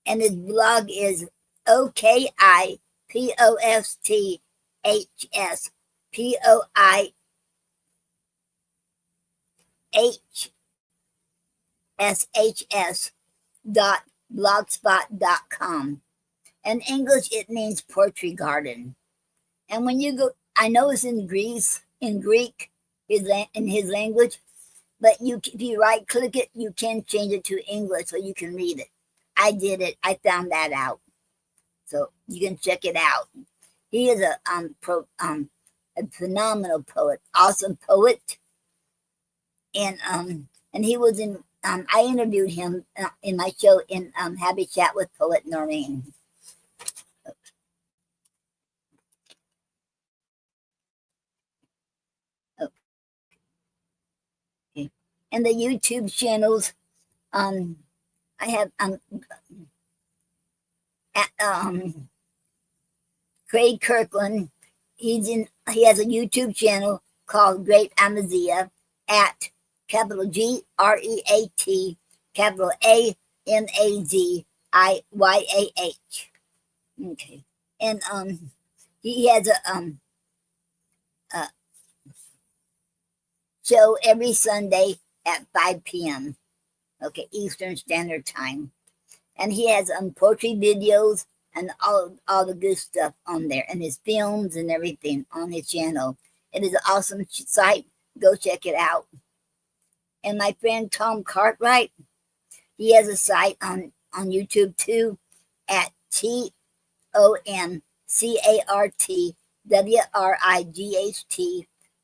his blog is okipostshs.blogspot.com. In English, it means poetry garden. And when you go, I know it's in Greece, in Greek, in his language, but if you right click it, you can change it to English so you can read it. I did it. I found that out, so you can check it out. He is a phenomenal poet, awesome poet, and he was in. I interviewed him in my show in Happy Chat with Poet Noreen. Okay. And the YouTube channels, I have Craig Kirkland. He has a YouTube channel called Great Amazia at capital GREAT, capital AMAZIYAH. Okay. And he has a show every Sunday at 5 p.m. Okay, Eastern Standard Time. And he has poetry videos and all the good stuff on there, and his films and everything on his channel. It is an awesome site. Go check it out. And my friend Tom Cartwright, he has a site on YouTube too at TONCARTWRIGHT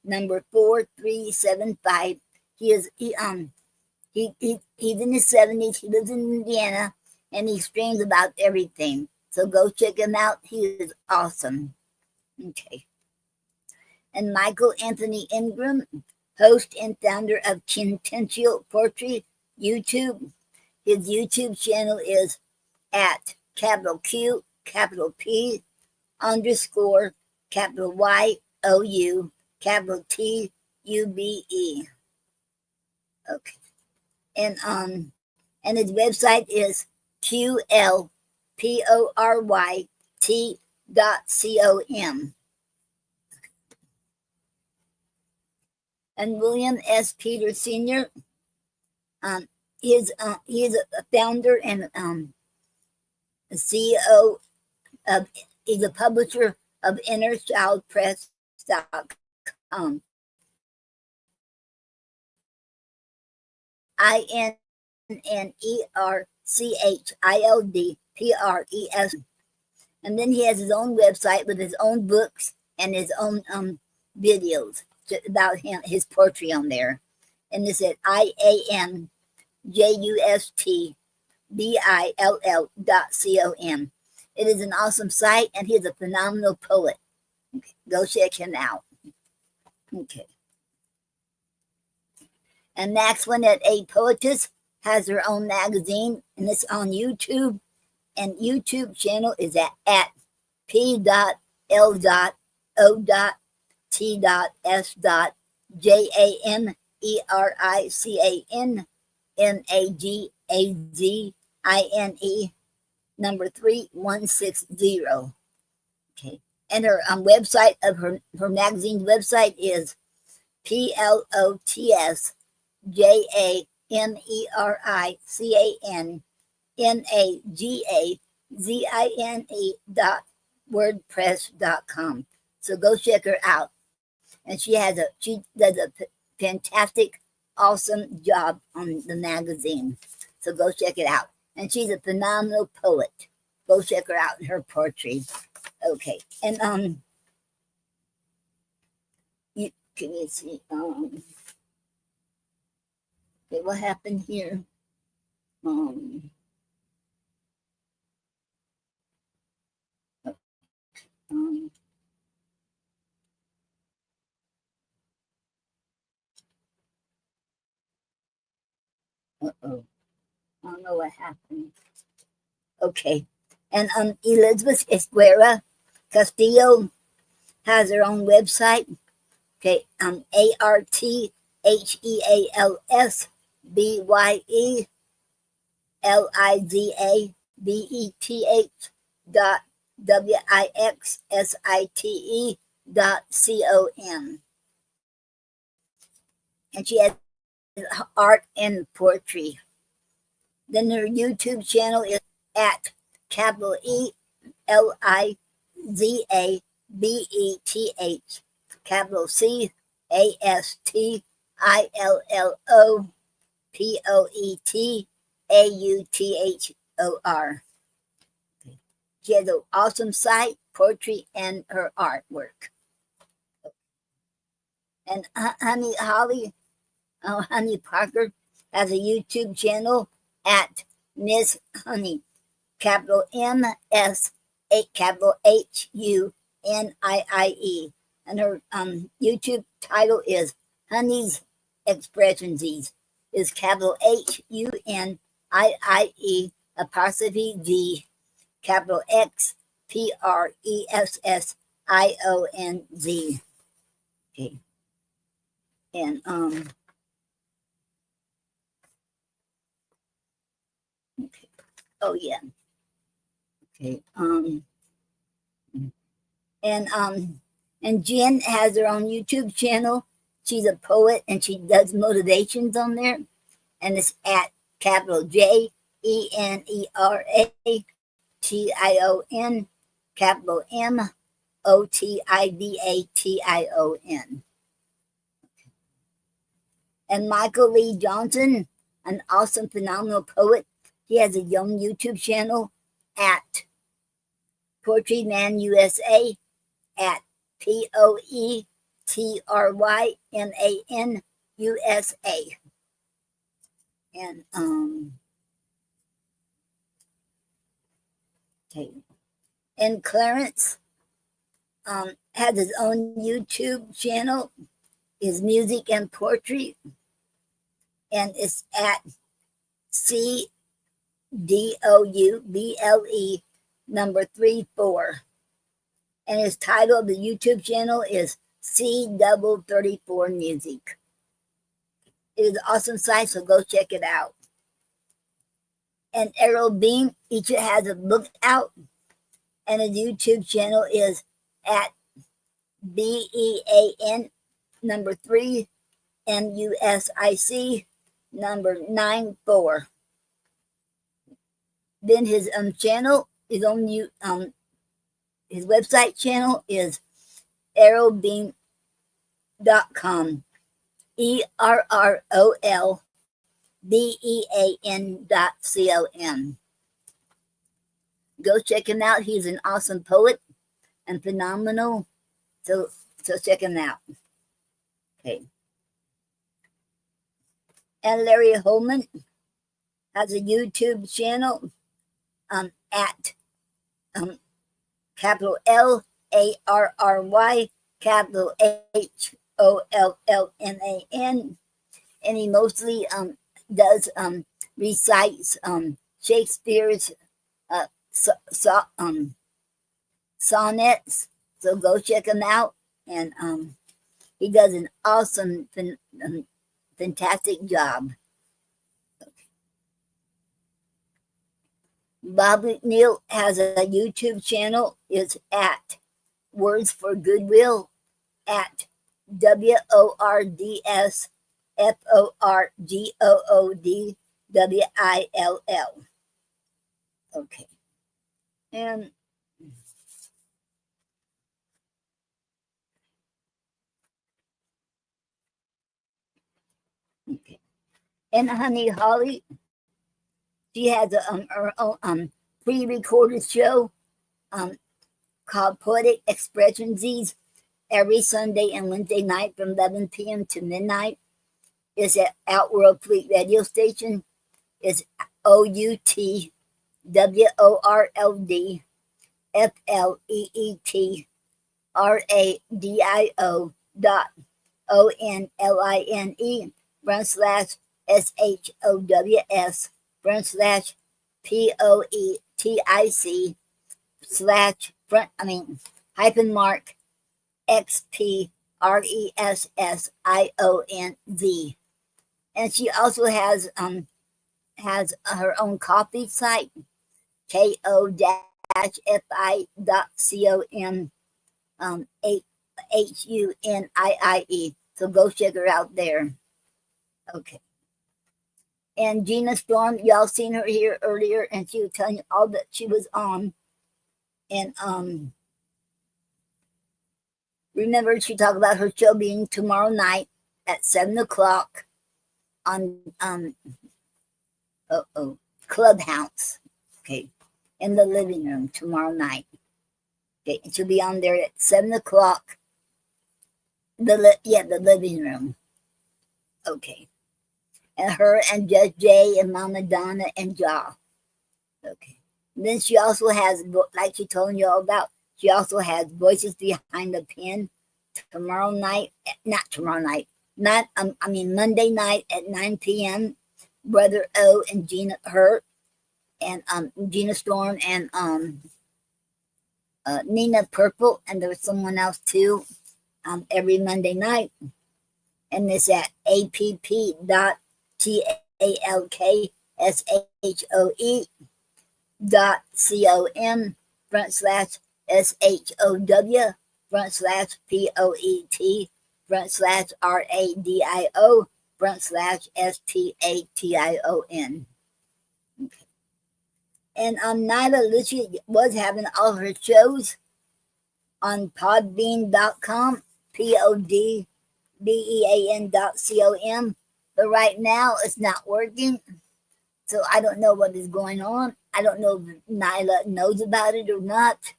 number 4375. He's in his 70s. He lives in Indiana, and he streams about everything. So go check him out. He is awesome. Okay. And Michael Anthony Ingram, host and founder of Potpourri YouTube. His YouTube channel is at capital Q, capital P, underscore, capital YOU, capital TUBE. Okay. And his website is QLPORYT.com. And William S. Peters Sr., he is a founder and a CEO of, he's a publisher of InnerChildPress.com. INNERCHILDPRES. And then he has his own website with his own books and his own videos about him, his poetry on there. And it's at IANJUSTBILL.com. It is an awesome site, and he's a phenomenal poet. Okay, go check him out. Okay. And Max One at A Poetess has her own magazine, and it's on YouTube. And YouTube channel is at P.O.L.T.S.J.A.M.E.R.I.C.A.N.M.A.G.A.Z.I.N.E number 3160. Okay. And her website of her magazine's website is PLOTSJAMERICAZINE.wordpress.com. So go check her out. And she does a fantastic, awesome job on the magazine. So go check it out. And she's a phenomenal poet. Go check her out in her poetry. Okay. And can you see okay, what happened here? Uh-oh. I don't know what happened. Okay. And Elizabeth Esguera Castillo has her own website. Okay. ARTHELIZABETWIXSITE.com. And she has art and poetry. Then her YouTube channel is at capital ELIZABETH, capital CASTILLOPOETAUTHOR. She has an awesome site, poetry, and her artwork. And Honey Parker has a YouTube channel at Miss Honey, capital MS, capital HUNIIE. And her YouTube title is Honey's Expressions, is capital HUNIIE apostrophe G, capital XPRESSIONZ. Okay. And okay. Oh yeah. Okay. And Jen has her own YouTube channel. She's a poet and she does motivations on there. And it's at capital JENERATION, capital MOTIVATION. And Michael Lee Johnson, an awesome, phenomenal poet. He has a young YouTube channel at Poetry Man USA at POETRYMAN USA. And okay. And Clarence has his own YouTube channel, his music and poetry, and it's at CDOUBLE number 34. And his title of the YouTube channel is C34 Music. It is an awesome site, so go check it out. And Errol Bean, each has a book out, and his YouTube channel is at BEAN number 3 MUSIC number 94. Then his channel, his website channel is errolbean.com. ERROLBEAN.com. Go check him out. He's an awesome poet and phenomenal. So check him out. Okay. And Larry Holman has a YouTube channel at capital LARRY, capital HOLLMAN, and he mostly does recites Shakespeare's sonnets. So go check him out, and he does an awesome, fantastic job. Bob McNeil has a YouTube channel. It's at Words for Goodwill at WORDSFORGOODWILL. Okay. And okay. And Honey Holly, she has her own pre-recorded show called Poetic Expressionsies every Sunday and Wednesday night from 11 p.m. to midnight. It's at Outworld Fleet Radio Station. It's OUTWORLDNFLEETRANSLASH/SHOWS/POETIC/hyphen mark XPRESSIONZ. And she also has her own coffee site, ko-fi.com HUNIIE. So go check her out there. Okay. And Gina Storm, y'all seen her here earlier, and she was telling you all that she was on. And remember, she talked about her show being tomorrow night at 7 o'clock on Clubhouse. Okay, in the living room tomorrow night. Okay, and she'll be on there at 7 o'clock. The living room. Okay. And her and Judge Jay and Mama Donna and Ja. Okay. And then she also has, like she told you all about, she also has Voices Behind the Pen tomorrow night, Monday night at 9 p.m. Brother O and Gina Storm and Nina Purple, and there's someone else too, every Monday night. And it's at app.com/SHOW/SHOW/POET/radio/SPATION. Okay. And Nyla Lucia was having all her shows on podbean.com, PODBEAN.com, but right now it's not working. So I don't know what is going on. I don't know if Nyla knows about it or not.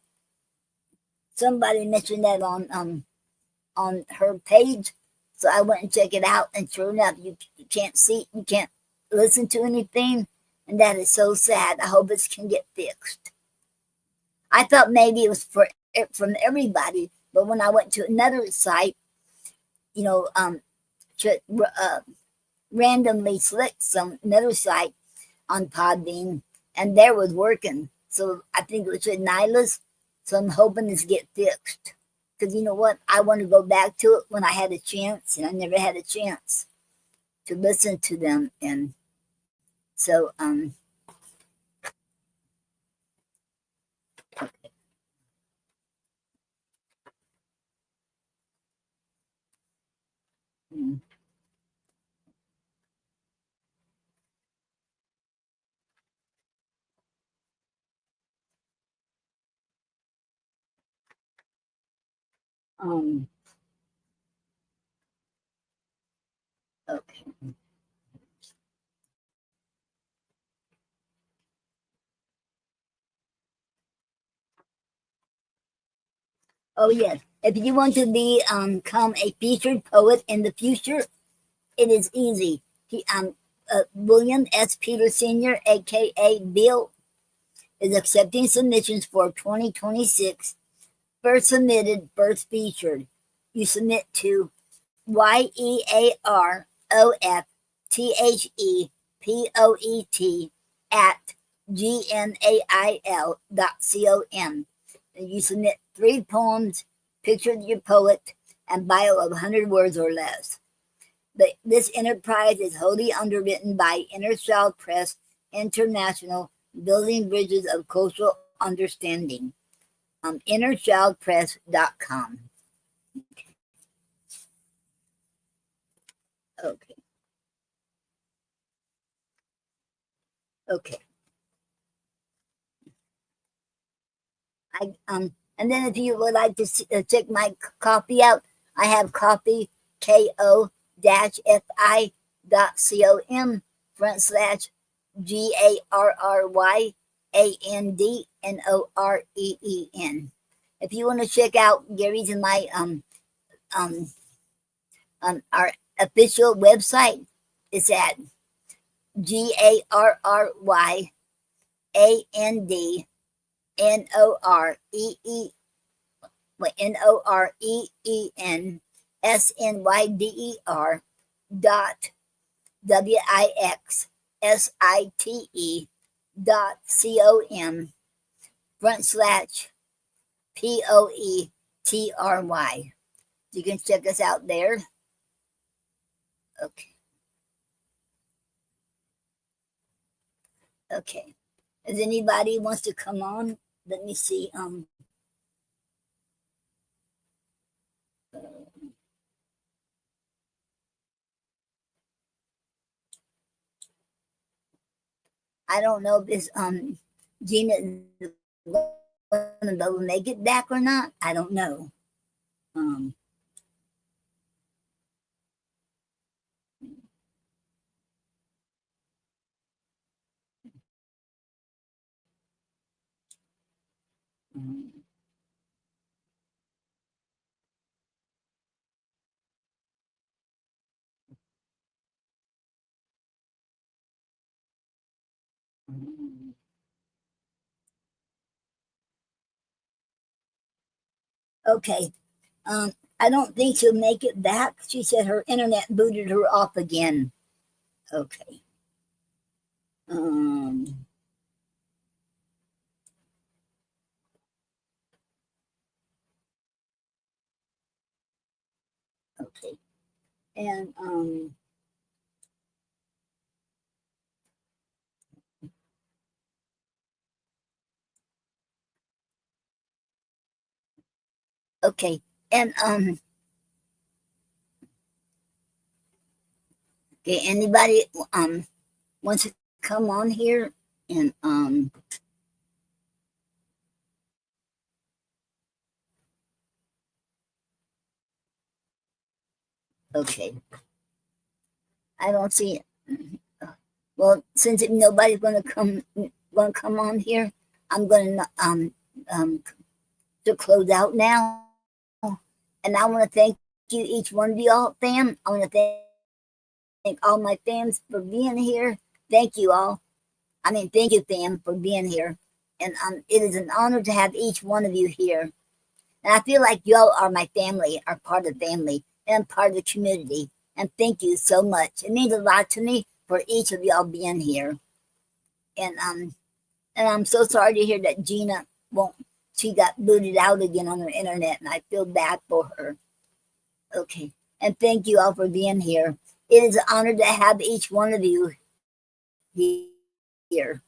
somebody mentioned that on her page, so I went and checked it out, and sure enough, you can't see, you can't listen to anything, and that is so sad. I hope it can get fixed. I thought maybe it was from everybody, but when I went to another site, you know, randomly select another site on Podbean, and there was working. So I think it was with Nyla's. So I'm hoping this get fixed. Because you know what? I want to go back to it when I had a chance, and I never had a chance to listen to them. And so, mm, um, okay. Oh yes. If you want to become a featured poet in the future, it is easy. William S. Peter Sr., aka Bill, is accepting submissions for 2026. First submitted, first featured. You submit to YEAROFTHEPOET at gmail.com. And you submit 3 poems, picture of your poet, and bio of 100 words or less. This enterprise is wholly underwritten by Inner Child Press International, building bridges of cultural understanding. Innerchildpress.com. Okay. Okay. And then if you would like to check my copy out, I have copy ko-fi.com/GARRYANDNOREEN. If you want to check out Gary's and my our official website, it's at GARRYAND NOREEN dot WIXSITE.com /POETRY. You can check us out there. Okay. Okay. If anybody wants to come on, let me see. I don't know if this Gina is gonna make it back or not. I don't know. Okay. I don't think she'll make it back. She said her internet booted her off again. Okay. Okay. And okay. And okay, anybody wants to come on here and okay. I don't see it. Well, since nobody's gonna come on here, I'm gonna to close out now. And I want to thank you, each one of y'all, fam. I want to thank all my fams for being here. Thank you all. Thank you, fam, for being here. And it is an honor to have each one of you here. And I feel like y'all are my family, are part of the family, and part of the community. And thank you so much. It means a lot to me for each of y'all being here. And I'm so sorry to hear that Gina she got booted out again on the internet, and I feel bad for her. Okay. And thank you all for being here. It is an honor to have each one of you here.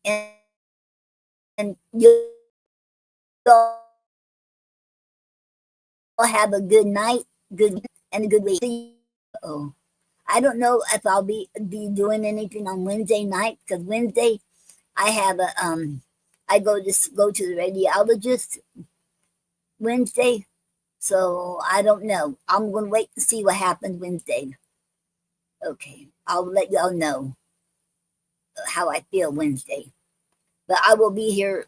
And you'll have a good night, and a good week. Oh, I don't know if I'll be doing anything on Wednesday night, because Wednesday I have I go to the radiologist Wednesday, so I don't know. I'm going to wait to see what happens Wednesday. Okay, I'll let y'all know how I feel Wednesday. But I will be here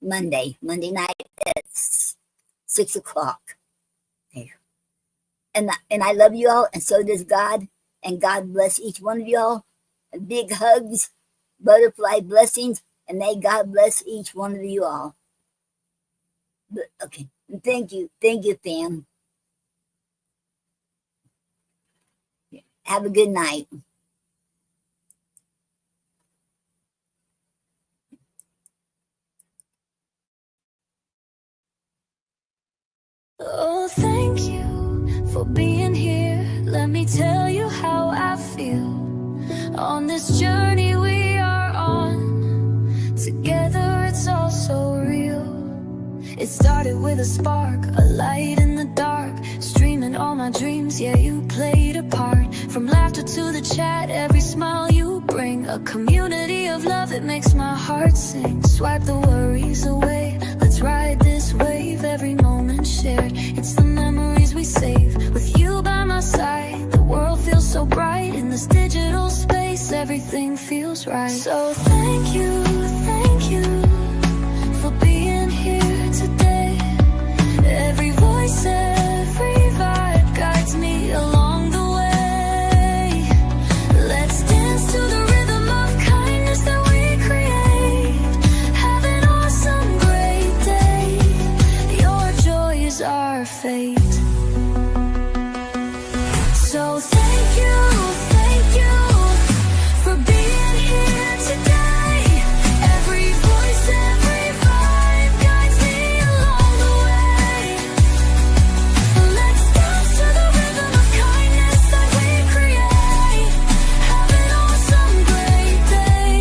Monday night at 6 o'clock. Okay. And I love you all, and so does God. And God bless each one of y'all. Big hugs, butterfly blessings, and may God bless each one of you all. But, okay, thank you, fam. Have a good night.
Oh, thank you for being here. Let me tell you how I feel. On this journey we are on, together it's all so real. It started with a spark, a light in the dark, streaming all my dreams, yeah, you played a part. From laughter to the chat, every smile you bring, a community of love that makes my heart sing. Swipe the worries away, let's ride this wave. Every moment shared, it's the memories we save. With you by my side, the world feels so bright. In this digital space, everything feels right. So thank you for being here today. Every voice, every vibe guides me along the way. Let's dance to the rhythm of kindness that we create. Have an awesome, great day. Your joy is our fate. So thank you for being here today. Every voice, every vibe guides me along the way. Let's dance to the rhythm of kindness that we create. Have an awesome, great day.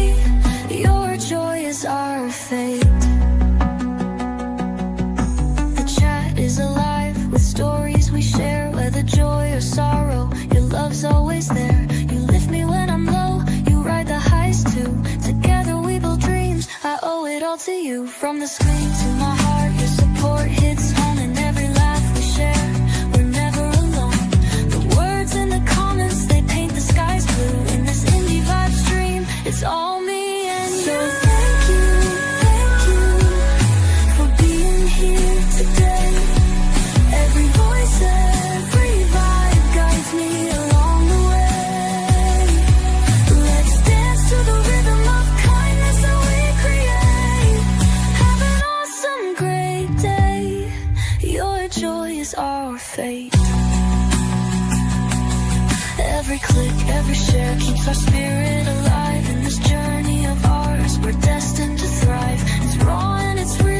Your joy is our fate. The chat is alive with stories we share, whether joy or sorrow. Your love's always there. You lift me when I'm low, you ride the highs too. Together we build dreams, I owe it all to you. From the screen to my heart, your support hits home. And every laugh we share, we're never alone. The words in the comments, they paint the skies blue. In this indie vibe stream, it's all me and you. So thank you for being here today. Every voice, every vibe guides me along the way. Let's dance to the rhythm of kindness that we create. Have an awesome, great day. Your joy is our fate. Every click, every share keeps our spirit alive. In this journey of ours, we're destined to thrive. It's raw and it's real.